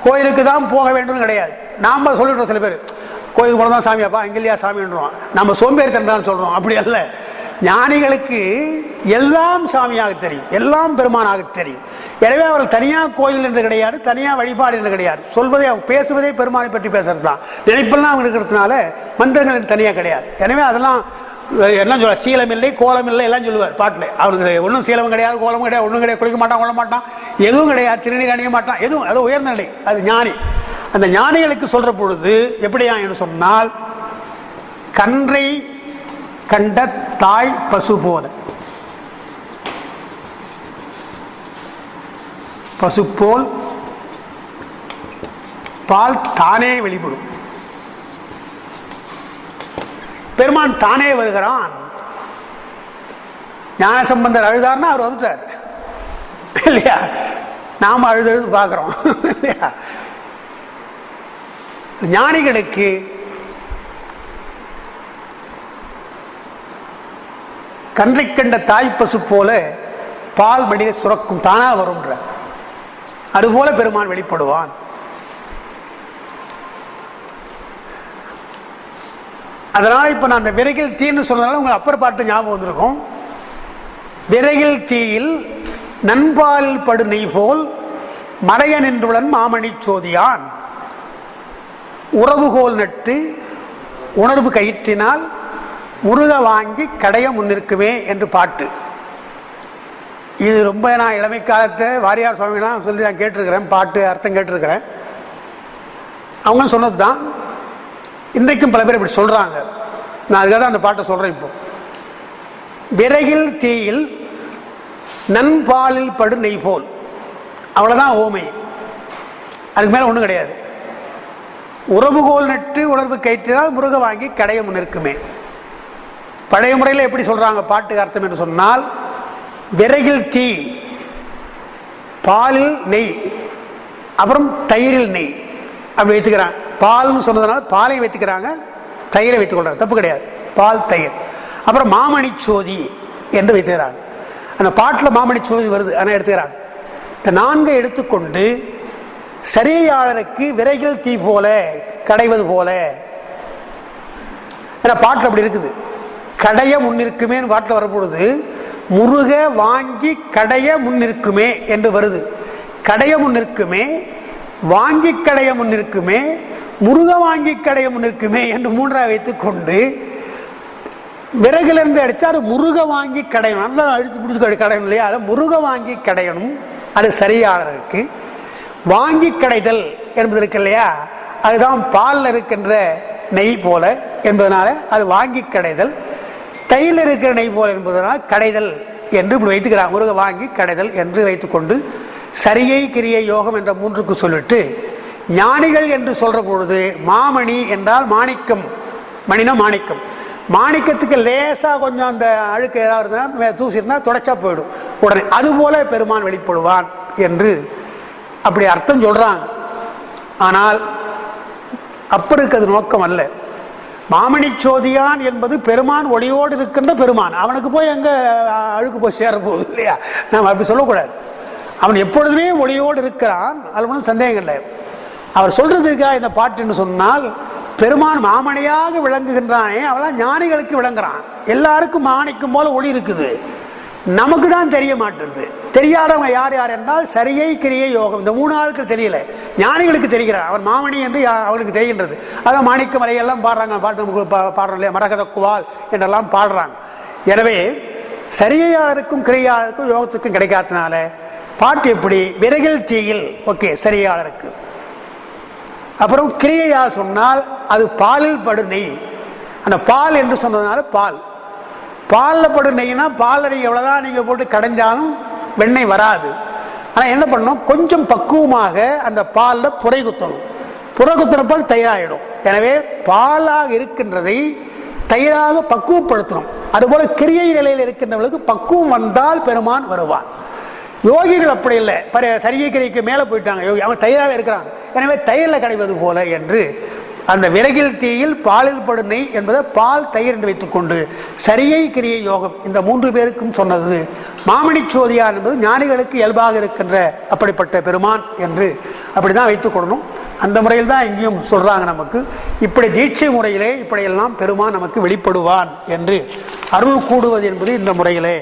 கோயிலுக்கு தான் போக வேண்டும் கிடையாது. நாம சொல்லிடுறோம், சில பேர் கோயிலுக்கு போன தான் சாமியாப்பா, இங்க இல்லையா சாமின்றோம், நம்ம சோம்பேறித்தனம் சொல்றோம். அப்படி அல்ல. ஞானிகளுக்கு எல்லாம் சாமியாக தெரியும், எல்லாம் பெருமானாக தெரியும். எனவே அவர்கள் தனியாக கோயில் என்று கிடையாது, தனியாக வழிபாடு என்று கிடையாது. சொல்வதே அவங்க பேசுவதே பெருமானை பற்றி பேசுறது தான். நினைப்பெல்லாம் அவங்க இருக்கிறதுனால மந்திரங்கள் தனியாக கிடையாது. எனவே அதெல்லாம் எல்லாம் சொல்ல, சீலம் இல்லை கோலம் இல்லை எல்லாம் சொல்லுவார் பாட்டில். அவனுக்கு ஒன்றும் சீலம் கிடையாது, கோலம் கிடையாது, ஒன்றும் கிடையாது, குளிக்க மாட்டான், கொள்ள மாட்டான், எதுவும் கிடையாது, திருநீர் அணிய மாட்டான், எதுவும். அது உயர்ந்த நிலை, அது ஞானி. அந்த ஞானிகளுக்கு சொல்ற பொழுது எப்படியா என்று சொன்னால், கன்றை கண்ட தாய் பசு போல, பசு போல் பால் தானே வெளிப்படும். பெருமான் தானே வருகிறான். ஞான சம்பந்தர் அழுதார்னா அவர் வந்துட்டார் இல்லையா? நாம அழுது பார்க்கிறோம் இல்லையா? ஞானிகளுக்கு கன்றை கண்ட தாய் பசு போல பால் மடியை சுரக்கும், தானா வரும்ன்ற, அதுபோல பெருமான் வெளிப்படுவான். அதனால இப்ப நான் அந்த விறகில் தீன்னு சொன்னதால உங்களுக்கு அப்பர் பாட்டு ஞாபகம் வந்திருக்கும். விறகில் தீயில் நண்பால் படு நெய் போல் மலைய நின்றுடன் மாமணி சோதியான், உறவுகோல் நட்டு உணர்வு கயிற்றினால் முருக வாங்கி கடைய முன்னிற்குமே என்று பாட்டு. இது ரொம்ப நான் இளமை காலத்தை வாரியார் சுவாமிகளாம் சொல்லி நான் கேட்டிருக்கிறேன், பாட்டு அர்த்தம் கேட்டிருக்கிறேன். அவங்க சொன்னது தான். இன்றைக்கும் பல பேர் இப்படி சொல்றாங்க. நான் அதுக்காக தான் அந்த பாட்டை சொல்றேன். இப்போ விறகில் தீயில் நண்பாலில் படு நெய் போல், அவ்வளவுதான் ஓமை, அதுக்கு மேல ஒண்ணும் கிடையாது. உறவுகோல் நட்டு உணர்வு கயிற்றினால் முருக வாங்கி கடைய முன்னிற்குமே. பழைய முறையில் எப்படி சொல்றாங்க பாட்டுக்கு அர்த்தம் என்று சொன்னால், விறகில் தீ, பாலில் நெய், அப்புறம் தயிரில் நெய் அப்படி வைத்துக்கிறாங்க. பால்னு சொன்னதுனால பாலை வைத்துக்கிறாங்க, தயிரை வைத்துக் கொள்றாங்க, தப்பு கிடையாது. பால் தயிர். அப்புறம் மாமணி சோதி என்று வைத்துக்கிறாங்க. அந்த பாட்டில் மாமணி சோதி வருது, ஆனால் எடுத்துக்கிறாங்க. இந்த 4 எடுத்துக்கொண்டு சரியாளருக்கு விறகில் தீ போல கடைவது போல, ஏன்னா பாட்டில் அப்படி இருக்குது. கடைய முன்னிற்குமே பாட்டில் வரப்பொழுது முருக வாங்கி கடைய முன்னிற்குமே என்று வருது. கடைய முன்னிற்குமே, வாங்கி கடைய முன்னிற்குமே, முருக வாங்கி கடைய முன்னிற்குமே என்று 3ஆக வைத்துக் கொண்டு விறகிலிருந்து அடிச்சா அது முருக வாங்கி கடையணும், நல்லா அடிச்சு பிடிச்சி கடையணும் இல்லையா? அதை முருக வாங்கி கடையணும். அது சரியாளருக்கு. வாங்கி கடைதல் என்பது இருக்கு இல்லையா, அதுதான் பாலில் இருக்கின்ற நெய் போல என்பதனால அது வாங்கி கடைதல். தையில் இருக்கிற நெய் போல என்பதனால் கடைதல் என்று இப்படி வைத்துக்கிறார். முருக வாங்கி கடைதல் என்று வைத்துக்கொண்டு சரியை கிரியை யோகம் என்ற மூன்றுக்கு சொல்லிட்டு ஞானிகள் என்று சொல்ற பொழுது மாமணி என்றால் மாணிக்கம், மணினா மாணிக்கம். மாணிக்கத்துக்கு லேசா கொஞ்சம் அந்த அழுக்கு ஏதாவது இருந்தால் தூசி இருந்தால் தொடச்சா போயிடும் உடனே. அதுபோல பெருமான் வெளிப்படுவான் என்று அப்படி அர்த்தம் சொல்றாங்க. ஆனால் அப்படி இருக்கிறது நோக்கம் அல்ல. மாமணி சோதியான் என்பது பெருமான் ஒளியோடு இருக்கின்ற பெருமான். அவனுக்கு போய் எங்க அழுக்கு போய் சேர போகுது இல்லையா? நாம் அப்படி சொல்லக்கூடாது. அவன் எப்பொழுதுமே ஒளியோடு இருக்கிறான், அது ஒன்றும் சந்தேகம் இல்லை. அவர் சொல்றதுக்கா இந்த பாட்டுன்னு சொன்னால், பெருமான் மாமணியாக விளங்குகின்றானே அவெல்லாம் ஞானிகளுக்கு விளங்குறான். எல்லாருக்கும் மாணிக்கும் போல ஒளி இருக்குது, நமக்கு தான் தெரிய மாட்டேங்குது. தெரியாதவங்க யார் யார் என்றால் சரியை கிரியை யோகம், இந்த 3 ஆளுக்கு தெரியல, ஞானிகளுக்கு தெரிகிறார். அவன் மாமணி என்று அவனுக்கு தெரிகின்றது. அதான் மாணிக்க மலையெல்லாம் பாடுறாங்க, பாட்டு பாடுறோம் இல்லையா, மரகத குவால் என்றெல்லாம் பாடுறாங்க. எனவே சரியாளருக்கும் கிரியாளருக்கும் யோகத்துக்கும் கிடைக்காதனால பாட்டு எப்படி விரைவில் தீயில் ஓகே சரியாளருக்கு. அப்புறம் கிரியையா சொன்னால் அது பாலில் படு நெய். அந்த பால் என்று சொன்னதுனால பால், பாலில் படு நெய்னா பால் எவ்வளவுதான் நீங்க போட்டு கடைஞ்சாலும் வெண்ணெய் வராது. ஆனால் என்ன பண்ணணும், கொஞ்சம் பக்குவமாக அந்த பாலில் புரை குத்தணும். புரை குத்தினப்பால் தயிராகிடும். எனவே பாலாக இருக்கின்றதை தயிராக பக்குவப்படுத்தணும். அதுபோல கிரியை நிலையில் இருக்கின்றவர்களுக்கு பக்குவம் வந்தால் பெருமான் வருவான். யோகிகள் அப்படி இல்லை, சரியை கிரைக்கு மேலே போயிட்டாங்க யோகி, அவங்க தயிராகவே இருக்கிறாங்க. எனவே தயிரில் கிடைப்பது போல என்று அந்த விறகில் தீயில் பாலில் படு நெய் என்பதை பால் தயிர் என்று வைத்துக்கொண்டு சரியை கிரியை யோகம் இந்த 3 பேருக்கும் சொன்னது மாமணி சோதியார் என்பது ஞானிகளுக்கு இயல்பாக இருக்கின்ற அப்படிப்பட்ட பெருமான் என்று அப்படிதான் வைத்துக் கொள்ளணும். அந்த முறையில் தான் இங்கேயும் சொல்றாங்க நமக்கு. இப்படி தீட்சை முறையிலே இப்படியெல்லாம் பெருமான் நமக்கு வெளிப்படுவான் என்று அருள் கூடுவது என்பது இந்த முறையிலே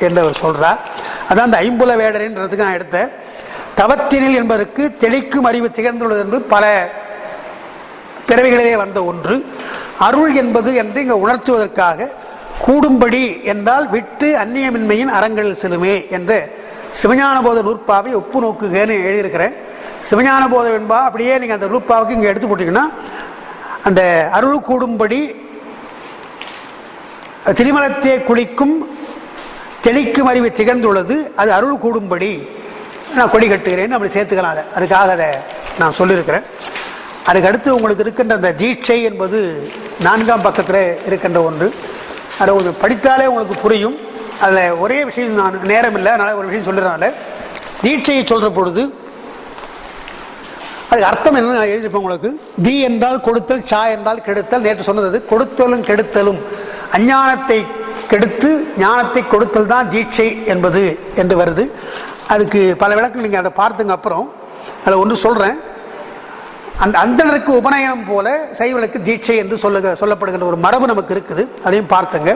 என்று அவர் சொல்றார். அதான் அந்த ஐம்புல வேடர்ன்றதுக்கு நான் எடுத்த தவத்தினில் என்பதற்கு தெளிக்கும் அறிவு திகழ்ந்துள்ளது என்று பல பிறவிகளிலே வந்த ஒன்று. அருள் என்பது என்று இங்கே உணர்த்துவதற்காக கூடும்படி என்றால் விட்டு அந்நியமின்மையின் அறங்கள் செலுமே என்று சிவஞான போத நூற்பாவை ஒப்பு நோக்குகன்னு எழுதியிருக்கிறேன். சிவஞான போத வெண்பா அப்படியே நீங்கள் அந்த நூற்பாவுக்கு இங்கே எடுத்து போட்டீங்கன்னா அந்த அருள் கூடும்படி திருமலத்தை குளிக்கும் தெளிக்கும் அறிவு திகழ்ந்துள்ளது, அது அருள் கூடும்படி நான் கொடி கட்டுகிறேன்னு அப்படி சேர்த்துக்கலாம். அதுக்காக அதை நான் சொல்லியிருக்கிறேன். அதுக்கு அடுத்து உங்களுக்கு இருக்கின்ற அந்த தீட்சை என்பது 4ஆம் பக்கத்தில் இருக்கின்ற ஒன்று. அதை கொஞ்சம் படித்தாலே உங்களுக்கு புரியும். அதில் ஒரே விஷயம், நான் நேரம் இல்லை அதனால் ஒரு விஷயம் சொல்லிடுறதுனால தீட்சையை சொல்கிற பொழுது அதுக்கு அர்த்தம் என்ன நான் எழுதியிருப்பேன் உங்களுக்கு. தி என்றால் கொடுத்தல், சா என்றால் கெடுத்தல். நேற்று சொன்னது கொடுத்தலும் கெடுத்தலும், அஞ்ஞானத்தை கெடுத்து ஞானத்தை கொடுத்தல் தான் தீட்சை என்பது என்று வருது. அதுக்கு பல விளக்கம் நீங்கள் அதை பார்த்துங்க. அப்புறம் அதில் ஒன்று சொல்கிறேன். அந்த அந்தனருக்கு உபநயனம் போல சைவலுக்கு தீட்சை என்று சொல்லப்படுகின்ற ஒரு மரபு நமக்கு இருக்குது, அதையும் பார்த்துங்க.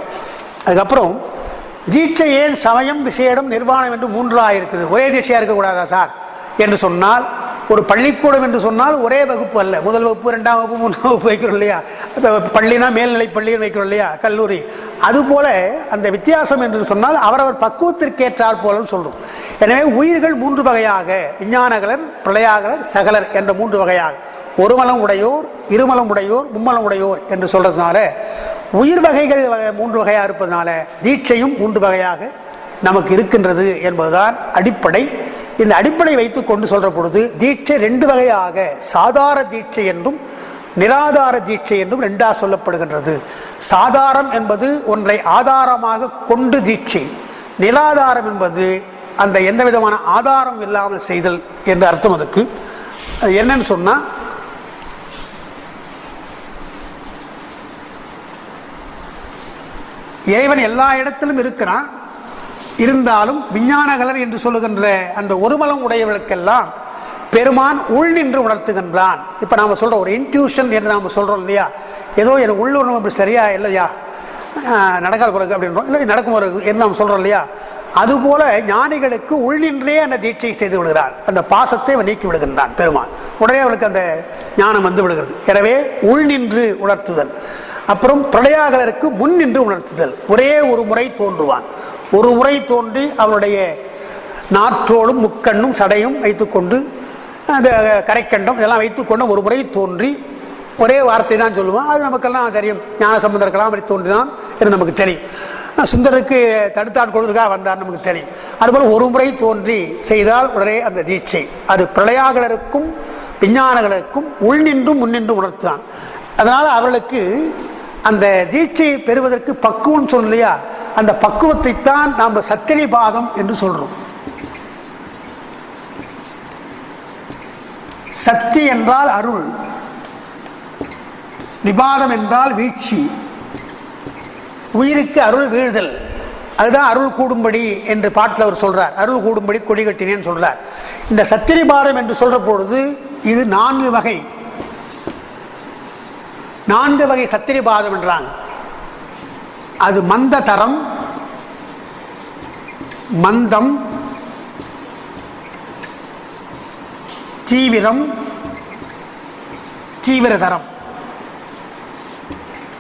அதுக்கப்புறம் தீட்சை ஏன் சமயம் விசேடம் நிர்வாணம் என்று 3ஆக இருக்குது, ஒரே தீட்சையாக இருக்கக்கூடாதா சார் என்று சொன்னால், ஒரு பள்ளிக்கூடம் என்று சொன்னால் ஒரே வகுப்பு அல்ல, முதல் வகுப்பு 2ஆம் வகுப்பு 3ஆம் வகுப்பு வைக்கிறோம் இல்லையா, பள்ளினா மேல்நிலை பள்ளின்னு வைக்கிறோம் இல்லையா, கல்லூரி, அதுபோல அந்த வித்தியாசம் என்று சொன்னால் அவரவர் பக்குவத்திற்கேற்றால் போலன்னு சொல்றோம். எனவே உயிர்கள் 3 வகையாக, விஞ்ஞானகலர், பிரளயாகலர், சகலர் என்ற 3 வகையாக, ஒருமலம் உடையோர், இருமலம் உடையோர், மும்மலம் உடையோர் என்று சொல்றதுனால உயிர் வகைகள் 3 வகையாக இருப்பதனால தீட்சையும் 3 வகையாக நமக்கு இருக்கின்றது என்பதுதான் அடிப்படை. இந்த அடிப்படை வைத்துக் கொண்டு சொல்ற பொழுது தீட்சை 2 வகையாக, சாதார தீட்சை என்றும் நிராதார தீட்சை என்றும் 2ஆக சொல்லப்படுகின்றது. சாதாரம் என்பது ஒன்றை ஆதாரமாக கொண்டு தீட்சை, நிராதாரம் என்பது அந்த எந்த விதமான ஆதாரம் இல்லாமல் செய்தல் என்று அர்த்தம். அதுக்கு என்னன்னு சொன்னா, இறைவன் எல்லா இடத்திலும் இருக்கிறான், இருந்தாலும் விஞ்ஞானகலர் என்று சொல்லுகின்ற அந்த ஒருமலம் உடையவர்களுக்கெல்லாம் பெருமான் உள் நின்று உணர்த்துகின்றான். இப்ப நாம சொல்றோம் ஒரு இன்ட்யூஷன் என்று நாம சொல்றோம் இல்லையா, ஏதோ எனக்கு உள்ளுணர்வு அப்படி சரியா இல்லையா, நடக்காத பிறகு அப்படின்றோம், இல்லை நடக்கும் பிறகு என்று நாம் சொல்றோம் இல்லையா, அதுபோல ஞானிகளுக்கு உள் நின்றே அந்த தீட்சை செய்து விடுகிறார். அந்த பாசத்தை அவன் நீக்கி விடுகின்றான் பெருமான், உடனே அவனுக்கு அந்த ஞானம் வந்து விடுகிறது. எனவே உள் நின்று உணர்த்துதல். அப்புறம் பிரளயாகலருக்கு முன் நின்று உணர்த்துதல். ஒரே ஒரு முறை தோன்றுவான், ஒரு முறை தோன்றி அவனுடைய நாற்றோடும் முக்கண்ணும் சடையும் வைத்துக்கொண்டு அந்த கரைக்கண்டம் இதெல்லாம் வைத்துக்கொண்டு ஒரு முறை தோன்றி ஒரே வார்த்தை தான் சொல்லுவான். அது நமக்கெல்லாம் தெரியும், ஞான சம்பந்தர்களாம் அப்படி தோன்றினான் என்று நமக்கு தெரியும். சுந்தருக்கு தடுத்தான் கொடுத்துருக்கா வந்தார் நமக்கு தெரியும். அதுபோல் ஒரு முறை தோன்றி செய்தால் உடனே அந்த தீட்சை அது பிரளயாகலருக்கும் விஞ்ஞானங்களுக்கும் உள்நின்றும் முன்னின்றும் உணர்த்தான். அதனால் அவர்களுக்கு அந்த தீட்சையை பெறுவதற்கு பக்குவம் சொல்லலையா, அந்த பக்குவத்தை தான் நாம் சத்திரிபாதம் என்று சொல்றோம். சக்தி என்றால் அருள், நிபாதம் என்றால் வீழ்ச்சி, உயிருக்கு அருள் வீழ்தல், அதுதான் அருள் கூடும்படி என்று பாட்டில் அவர் சொல்றார். அருள் கூடும்படி கொடி கட்டினேன்னு சொல்றார். இந்த சத்திரிபாதம் என்று சொல்ற பொழுது இது 4 வகை, 4 வகை சத்திரிபாதம் என்றாங்க. அது மந்த தரம், மந்தம், தீவிரம், தீவிரதரம்.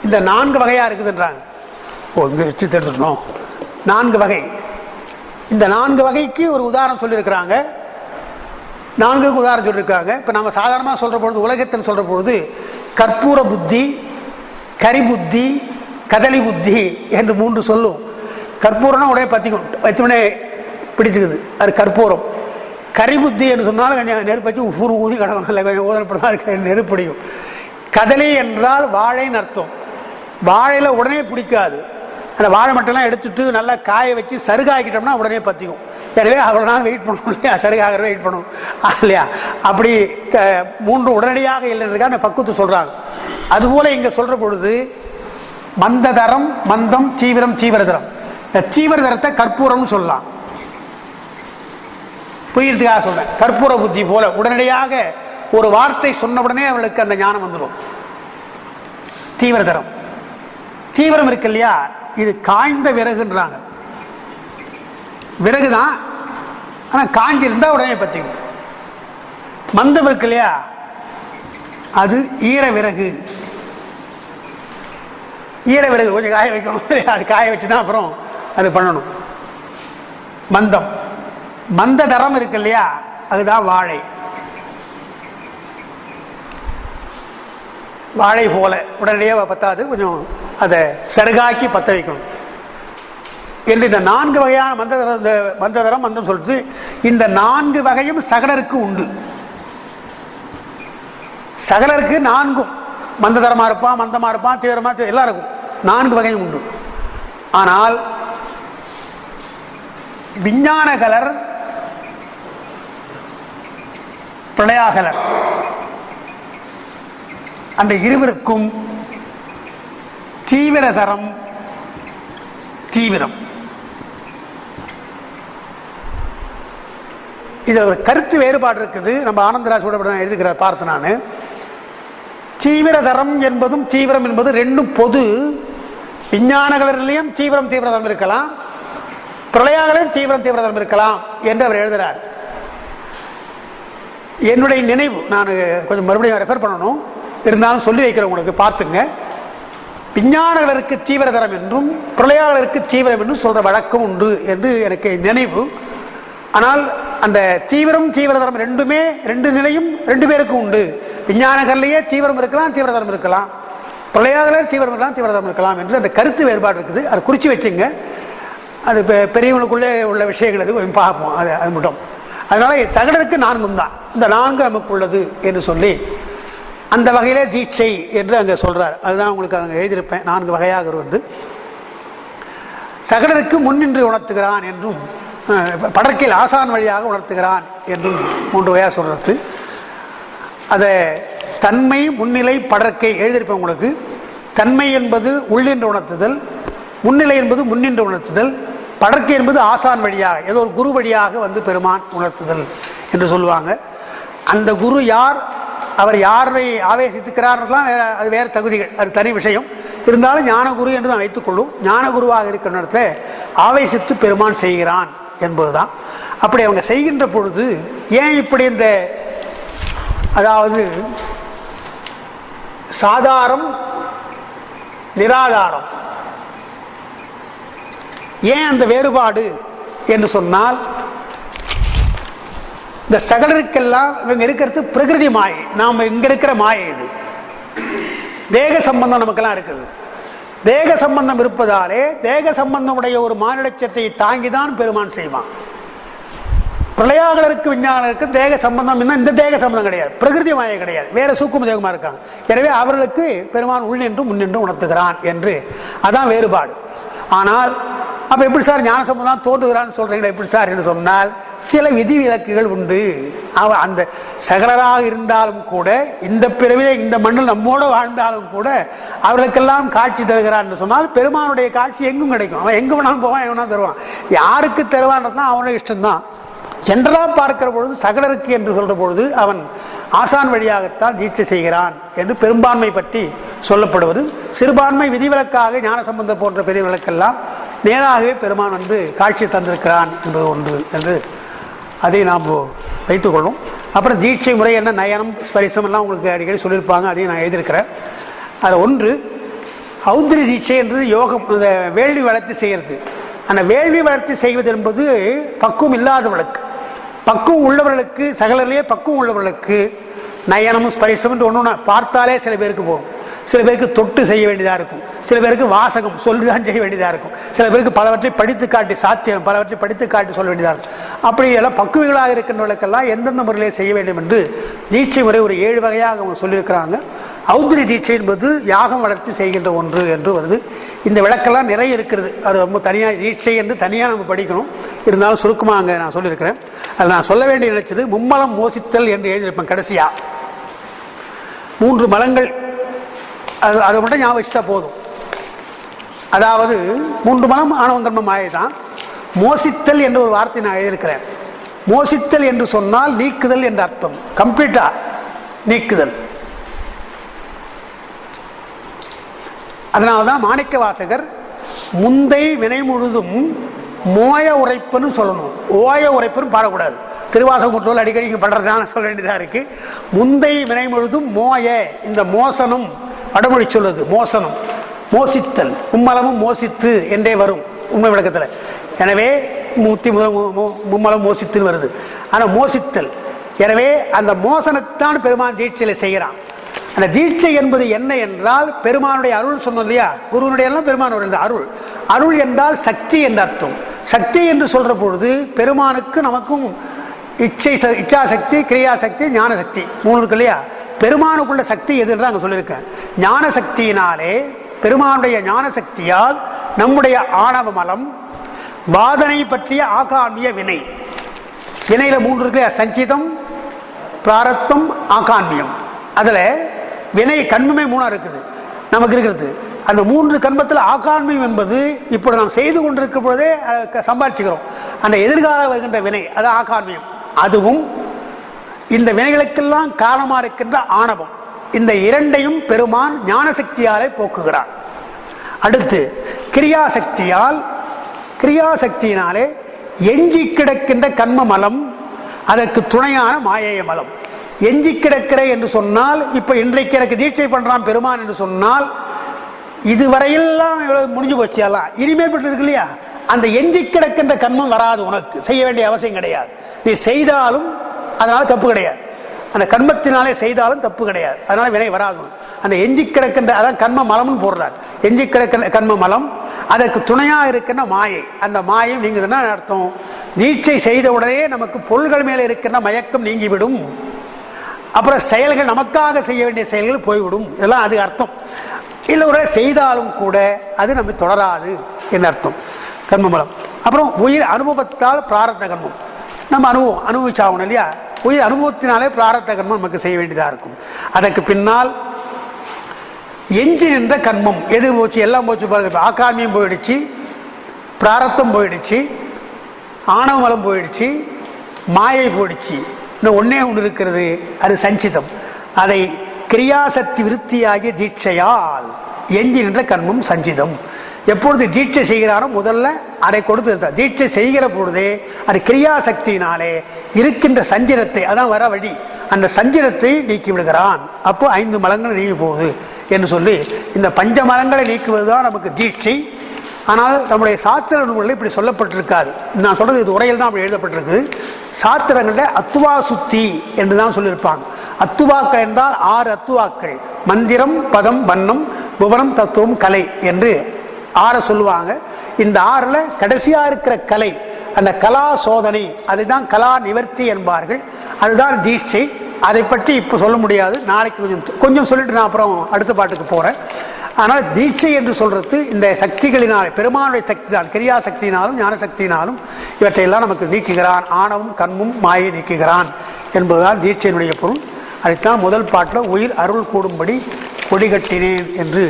இந்த 4 வகையா இருக்குதுன்றாங்க. எடுத்துட்டோம் 4 வகை. இந்த 4 வகைக்கு ஒரு உதாரணம் சொல்லியிருக்கிறாங்க. 4க்கு உதாரணம் சொல்லியிருக்காங்க. இப்போ நம்ம சாதாரணமாக சொல்ற பொழுது, உலகத்தில் சொல்ற பொழுது கற்பூர புத்தி, கரி புத்தி, கதலி புத்தி என்று 3 சொல்லும். கற்பூரம்னா உடனே பற்றிக்கும், வச்சோடனே பிடிச்சுக்குது, அது கற்பூரம். கரி புத்தி என்று சொன்னாலும் கொஞ்சம் நெருப்பு வச்சு ஊதி கிடக்கணும், இல்லை கொஞ்சம் ஊதனப்படலாம், நெருப்பு பிடிக்கும். கதலி என்றால் வாழைன்னு அர்த்தம். வாழையில் உடனே பிடிக்காது. அந்த வாழை மட்டெல்லாம் எடுத்துட்டு நல்லா காய வச்சு சருகாக்கிட்டோம்னா உடனே பற்றிக்கும். எனவே அவ்வளோ நாள் வெயிட் பண்ணணும் இல்லையா, சருகாக வெயிட் பண்ணணும் இல்லையா. அப்படி 3 உடனடியாக இல்லைன்றதுக்காக பக்குவத்தை சொல்கிறாங்க. அதுபோல் இங்கே சொல்கிற பொழுது மந்ததரம், மந்தம், தீவிரம், தீவிரதரம். இந்த தீவிரதரத்தை கற்பூரம்னு சொல்லலாம். புரியறதுக்காக சொல்றேன். கற்பூர புத்தி போல உடனடியாக ஒரு வார்த்தை சொன்ன உடனே அவளுக்கு அந்த ஞானம் வந்துடும். தீவிரதரம். தீவிரம் இருக்கு இல்லையா, இது காய்ந்த விறகுன்றாங்க. விறகுதான், ஆனால் காஞ்சிருந்தா உடனே பற்றிக்கும். மந்தம் இருக்கு இல்லையா, அது ஈர விறகு. ஈர விறகு கொஞ்சம் காய வைக்கணும், அது காய வச்சு தான் அப்புறம் அது பண்ணணும். மந்தம். மந்த தரம் இருக்கு இல்லையா, அதுதான் வாழை. வாழை போல உடனடியாக பத்தாது, கொஞ்சம் அதை சருகாக்கி பற்ற வைக்கணும் என்று இந்த 4 வகையான மந்ததரம் மந்தம் சொல்லிட்டு, இந்த 4 வகையும் சகலருக்கு உண்டு. சகலருக்கு 4ம் மந்ததரமா இருப்பான், மந்தமா இருப்பான், தீவிரமா, எல்லாருக்கும் 4 வகையும் உண்டு. ஆனால் விஞ்ஞானகலர், பிரளயாகலர் அந்த இருவருக்கும் தீவிரதரம், தீவிரம். இதில் ஒரு கருத்து வேறுபாடு இருக்குது. நம்ம ஆனந்தராஜ் கூட எழுதுகிறார், பார்த்து நான். தீவிரதரம் என்பதும் தீவிரம் என்பது 2ம் பொது. விஞ்ஞானகலரிலையும் தீவிரம் தீவிரதரம் இருக்கலாம், பிரளயாகலையும் தீவிரம் தீவிரதரம் இருக்கலாம் என்று அவர் எழுதுகிறார். என்னுடைய நினைவு, நான் கொஞ்சம் மறுபடியும் ரெஃபர் பண்ணணும், இருந்தாலும் சொல்லி வைக்கிறேன் உங்களுக்கு, பார்த்துங்க. விஞ்ஞானங்களுக்கு தீவிரதரம் என்றும் பிரளயாளருக்கு தீவிரம் என்றும் சொல்ற வழக்கம் உண்டு என்று எனக்கு நினைவு. ஆனால் அந்த தீவிரம் தீவிரதரம் 2 நிலையும் 2 பேருக்கும் உண்டு. விஞ்ஞானங்கள்லேயே தீவிரம் இருக்கலாம், தீவிரதரம் இருக்கலாம், பிரளயாளர் தீவிரம் இருக்கலாம், தீவிரதரம் இருக்கலாம் என்று அந்த கருத்து வேறுபாடு இருக்குது. அதை குறித்து வச்சுங்க. அது பெரியவங்களுக்குள்ளே உள்ள விஷயங்கள் அது கொஞ்சம் பார்ப்போம், அது மட்டும். அதனால சகலருக்கு 4ம் தான், இந்த 4 நமக்கு உள்ளது என்று சொல்லி அந்த வகையிலே தீட்சை என்று அங்கே சொல்றார். அதுதான் உங்களுக்கு அங்கே எழுதியிருப்பேன். 4 வகையாக வந்து சகலருக்கு முன்னின்று உணர்த்துகிறான் என்றும், படற்கையில் ஆசான் வழியாக உணர்த்துகிறான் என்றும் 3 வகையாக சொல்றது. அதை தன்மை, முன்னிலை, படற்கை எழுதியிருப்பேன் உங்களுக்கு. தன்மை என்பது உள்ளின்று உணர்த்துதல், முன்னிலை என்பது முன்னின்று உணர்த்துதல், படற்கை என்பது ஆசான் வழியாக, ஏதோ ஒரு குரு வழியாக வந்து பெருமான் உணர்த்துதல் என்று சொல்லுவாங்க. அந்த குரு யார், அவர் யாரை ஆவேசித்துக்கிறார்கள்லாம் அது வேறு தகுதிகள், அது தனி விஷயம். இருந்தாலும் ஞானகுரு என்று நான் வைத்துக்கொள்ளும். ஞானகுருவாக இருக்கிற இடத்துல ஆவேசித்து பெருமான் செய்கிறான் என்பதுதான். அப்படி அவங்க செய்கின்ற பொழுது ஏன் இப்படி இந்த, அதாவது சாதாரம் நிராதாரம், ஏன் அந்த வேறுபாடு என்று சொன்னால், இந்த சகலருக்கெல்லாம் இவங்க இருக்கிறது பிரகிருதி மாயை, நாம் இங்க இருக்கிற மாயை. இது தேக சம்பந்தம் நமக்கெல்லாம் இருக்குது. தேக சம்பந்தம் இருப்பதாலே தேக சம்பந்தமுடைய ஒரு மானிட சட்டையை தாங்கிதான் பெருமான் செய்வான். பிரளயாகலருக்கு விஞ்ஞானருக்கு தேக சம்பந்தம் என்ன, இந்த தேக சம்பந்தம் கிடையாது, பிரகிருதி மாயை கிடையாது, வேற சூக்கும தேகமா இருக்காங்க. எனவே அவர்களுக்கு பெருமான் உள்நின்றும் முன்னின்றும் உணர்த்துகிறான் என்று அதான் வேறுபாடு. ஆனால் அப்ப எப்படி சார் ஞான சம்பந்தம் தோன்றுகிறான்னு சொல்றீங்களா எப்படி சார் என்று சொன்னால் சில விதி விலக்குகள் உண்டு. அந்த சகலராக இருந்தாலும் கூட இந்த பிறவிலே இந்த மண்ணில் நம்மோடு வாழ்ந்தாலும் கூட அவர்களுக்கெல்லாம் காட்சி தருகிறான் என்று சொன்னால் பெருமானுடைய காட்சி எங்கும் கிடைக்கும். அவன் எங்கு வேணாலும் போவான், எங்க வேணாலும் தருவான். யாருக்கு தருவான்றதுதான் அவனுடைய இஷ்டம்தான். ஜென்ரலாக பார்க்கிற பொழுது சகலருக்கு என்று சொல்ற பொழுது அவன் ஆசான் வழியாகத்தான் தீட்சை செய்கிறான் என்று பெரும்பான்மை பற்றி சொல்லப்படுவது. சிறுபான்மை விதிவிலக்காக ஞான சம்பந்தம் போன்ற பெரியவர்களுக்கெல்லாம் நேராகவே பெருமான் வந்து காட்சி தந்திருக்கிறான் என்பது ஒன்று என்று அதை நாம் வைத்துக்கொள்ளும். அப்புறம் தீட்சை முறை என்ன, நயனம் ஸ்பரிசம் எல்லாம் உங்களுக்கு அடிக்கடி சொல்லியிருப்பாங்க, அதையும் நான் எழுதியிருக்கிறேன். அதில் ஒன்று ஔத்திரி தீட்சை என்றது யோகம், அந்த வேள்வி வளர்ச்சி செய்கிறது. அந்த வேள்வி வளர்ச்சி செய்வது என்பது பக்குவம் இல்லாதவர்களுக்கு, பக்குவம் உள்ளவர்களுக்கு, சகலரிலேயே பக்குவம் உள்ளவர்களுக்கு நயனமும் ஸ்பரிசம் என்று ஒன்று பார்த்தாலே சில பேருக்கு போகும். சில பேருக்கு தொட்டு செய்ய வேண்டியதாக இருக்கும், சில பேருக்கு வாசகம் சொல்லிதான் செய்ய வேண்டியதாக இருக்கும், சில பேருக்கு பலவற்றை படித்து காட்டி சாத்தியம் பலவற்றை படித்து காட்டி சொல்ல வேண்டியதாக இருக்கும். அப்படி எல்லாம் பக்குவிகளாக இருக்கின்றவர்களுக்கெல்லாம் எந்தெந்த முறையிலே செய்ய வேண்டும் என்று தீட்சை முறை ஒரு 7 வகையாக அவங்க சொல்லியிருக்கிறாங்க. ஔத்திரி தீட்சை என்பது யாகம் வளர்ச்சி செய்கின்ற ஒன்று என்று வருது. இந்த விளக்கெல்லாம் நிறைய இருக்கிறது. அது ரொம்ப தனியாக தீட்சை என்று தனியாக நம்ம படிக்கணும். இருந்தாலும் சுருக்கமாக அங்கே நான் சொல்லியிருக்கிறேன். அதில் நான் சொல்ல வேண்டிய நினைச்சது மும்மலம் மோசித்தல் என்று எழுதியிருப்பேன் கடைசியா. 3 மலங்கள், அதை மட்டும் ஞாபகம் வச்சுட்டா போதும். அதாவது 3 மலம் ஆணவம் கர்மம் மாயை தான். மோசித்தல் என்ற ஒரு வார்த்தை நான் எழுதியிருக்கிறேன். மோசித்தல் என்று சொன்னால் நீக்குதல் என்ற அர்த்தம், கம்ப்ளீட்டா நீக்குதல். அதனால்தான் மாணிக்க வாசகர் முந்தை வினை முழுதும் மோய உரைப்புன்னு சொல்லணும், ஓய உரைப்புன்னு பாடக்கூடாது. திருவாசகமுற்றோல் அடிக்கடி இங்கே பண்றதுனால சொல்ல வேண்டியதாக இருக்கு. முந்தை வினை முழுதும் மோய, இந்த மோசனம் வடமொழி சொல்லுது, மோசனம் மோசித்தல், மும்மலமும் மோசித்து என்றே வரும் உண்மை விளக்கத்தில். எனவே மும்மலம் மோசித்துன்னு வருது. ஆனால் மோசித்தல், எனவே அந்த மோசனத்தான் பெருமான் தீட்சையில் செய்கிறான். அந்த தீட்சை என்பது என்ன என்றால் பெருமானுடைய அருள் சொன்னோம் இல்லையா, குருவனுடைய எல்லாம் பெருமானுடைய அருள். அருள் என்றால் சக்தி என்ற அர்த்தம். சக்தி என்று சொல்ற பொழுது பெருமானுக்கு நமக்கும் இச்சா சக்தி, கிரியா சக்தி, ஞான சக்தி 3 இருக்கு இல்லையா. பெருமானுக்குள்ள சக்தி எதுன்னு அங்கே சொல்லியிருக்கேன். ஞான சக்தியினாலே, பெருமானுடைய ஞான சக்தியால் நம்முடைய ஆணவ மலம், வாதனை பற்றிய ஆகாமிய வினை, வினையில 3 இருக்கு இல்லையா, சஞ்சிதம், பிராரத்தம், ஆகான்மியம். அதுல வினை கண்மமே 3 இருக்குது நமக்கு இருக்கிறது. அந்த 3 கண்மத்தில் ஆகான்மியம் என்பது இப்படி நாம் செய்து கொண்டிருக்கிற பொழுதே சம்பாதிச்சுக்கிறோம். அந்த எதிர்கால வருகின்ற வினை அது ஆகான்மியம். அதுவும் இந்த வினைகளுக்கெல்லாம் காரணமாக இருக்கின்ற ஆணவம், இந்த 2ஐயும் பெருமான் ஞான சக்தியாலே போக்குகிறார். அடுத்து கிரியாசக்தியால், கிரியாசக்தியினாலே எஞ்சி கிடக்கின்ற கண்ம மலம், அதற்கு துணையான மாயேய மலம். எஞ்சி கிடக்கிற என்று சொன்னால், இப்ப இன்றைக்கு எனக்கு தீட்சை பண்றான் பெருமான் என்று சொன்னால், இதுவரையெல்லாம் முடிஞ்சு போச்சு, எல்லாம் இனிமேல் பட்டு இருக்கு இல்லையா, அந்த எஞ்சி கிடக்கின்ற கண்மம் வராது, உனக்கு செய்ய வேண்டிய அவசியம் கிடையாது. நீ செய்தாலும் அதனால தப்பு கிடையாது, அந்த கண்மத்தினாலே செய்தாலும் தப்பு கிடையாது, அதனால வினை வராது. அந்த எஞ்சி கிடக்கின்ற, அதான் கண்ம மலம்னு போடுறார். எஞ்சி கிடக்கின்ற கண்ம மலம், அதற்கு துணையா இருக்கின்ற மாயை. அந்த மாயை நீங்க அர்த்தம், தீட்சை செய்த உடனே நமக்கு பொருள்கள் மேலே இருக்கின்ற மயக்கம் நீங்கிவிடும், அப்புறம் செயல்கள் நமக்காக செய்ய வேண்டிய செயல்கள் போய்விடும், இதெல்லாம் அது அர்த்தம். இல்லை ஒரு செய்தாலும் கூட அது நம்ம தொடராது என்ன அர்த்தம், கர்மபலம். அப்புறம் உயிர் அனுபவத்தால் பிராரத்த கர்மம், நம்ம அனுபவிச்சாகணும் இல்லையா, உயிர் அனுபவத்தினாலே பிராரத்த கர்மம் நமக்கு செய்ய வேண்டியதாக இருக்கும். அதற்கு பின்னால் எஞ்சி நின்ற கர்மம் எது போச்சு, எல்லாம் போச்சு பாருங்க. ஆகாமியம் போயிடுச்சு, பிராரத்தம் போயிடுச்சு, ஆணவமலம் போயிடுச்சு, மாயை போயிடுச்சு. இன்னும் ஒன்னே ஒன்று இருக்கிறது, அது சஞ்சிதம். அதை கிரியாசக்தி விருத்தியாகிய தீட்சையால் எஞ்சி நின்ற கர்மம் சஞ்சிதம். எப்பொழுது தீட்சை செய்கிறாரோ முதல்ல அதை கொடுத்து, தீட்சை செய்கிற பொழுதே அது கிரியாசக்தியினாலே இருக்கின்ற சஞ்சிதத்தை, அதான் வர வழி, அந்த சஞ்சிதத்தை நீக்கி விடுகிறான். அப்போ 5 மலங்கள் நீங்கி போகுது என்று சொல்லி இந்த 5 மலங்களை நீக்குவதுதான் நமக்கு தீட்சை. ஆனால் நம்முடைய சாஸ்திர நூல்களில் இப்படி சொல்லப்பட்டிருக்காது. நான் சொல்றது இது உரையில் தான் அப்படி எழுதப்பட்டிருக்கு. சாஸ்திரங்களில் அத்துவா சுத்தி என்று தான் சொல்லியிருப்பாங்க. அத்துவாக்கள் என்றால் 6 அத்துவாக்கள், மந்திரம், பதம், வண்ணம், புவனம், தத்துவம், கலை என்று 6 சொல்லுவாங்க. இந்த 6ல் கடைசியாக இருக்கிற கலை, அந்த கலா சோதனை, அதுதான் கலா நிவர்த்தி என்பார்கள். அதுதான் தீட்சை. அதை பற்றி இப்போ சொல்ல முடியாது, நாளைக்கு கொஞ்சம் சொல்லிட்டு நான் அப்புறம் அடுத்த பாட்டுக்கு போகிறேன். ஆனால் தீட்சை என்று சொல்றது இந்த சக்திகளினால், பெருமானுடைய சக்தி தான், கிரியா சக்தியினாலும் ஞான சக்தியினாலும் இவற்றையெல்லாம் நமக்கு நீக்குகிறான். ஆணவம் கண்மும் மாயை நீக்குகிறான் என்பதுதான் தீட்சையினுடைய பொருள். அதுதான் முதல் பாட்டில் உயிர் அருள் கூடும்படி கொடிகட்டினேன் என்று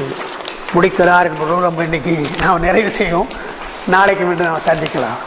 முடிக்கிறார் என்பதோடு நம்ம இன்னைக்கு நாம் நிறைவு செய்வோம். நாளைக்கு மீண்டும் நாம் சந்திக்கலாம்.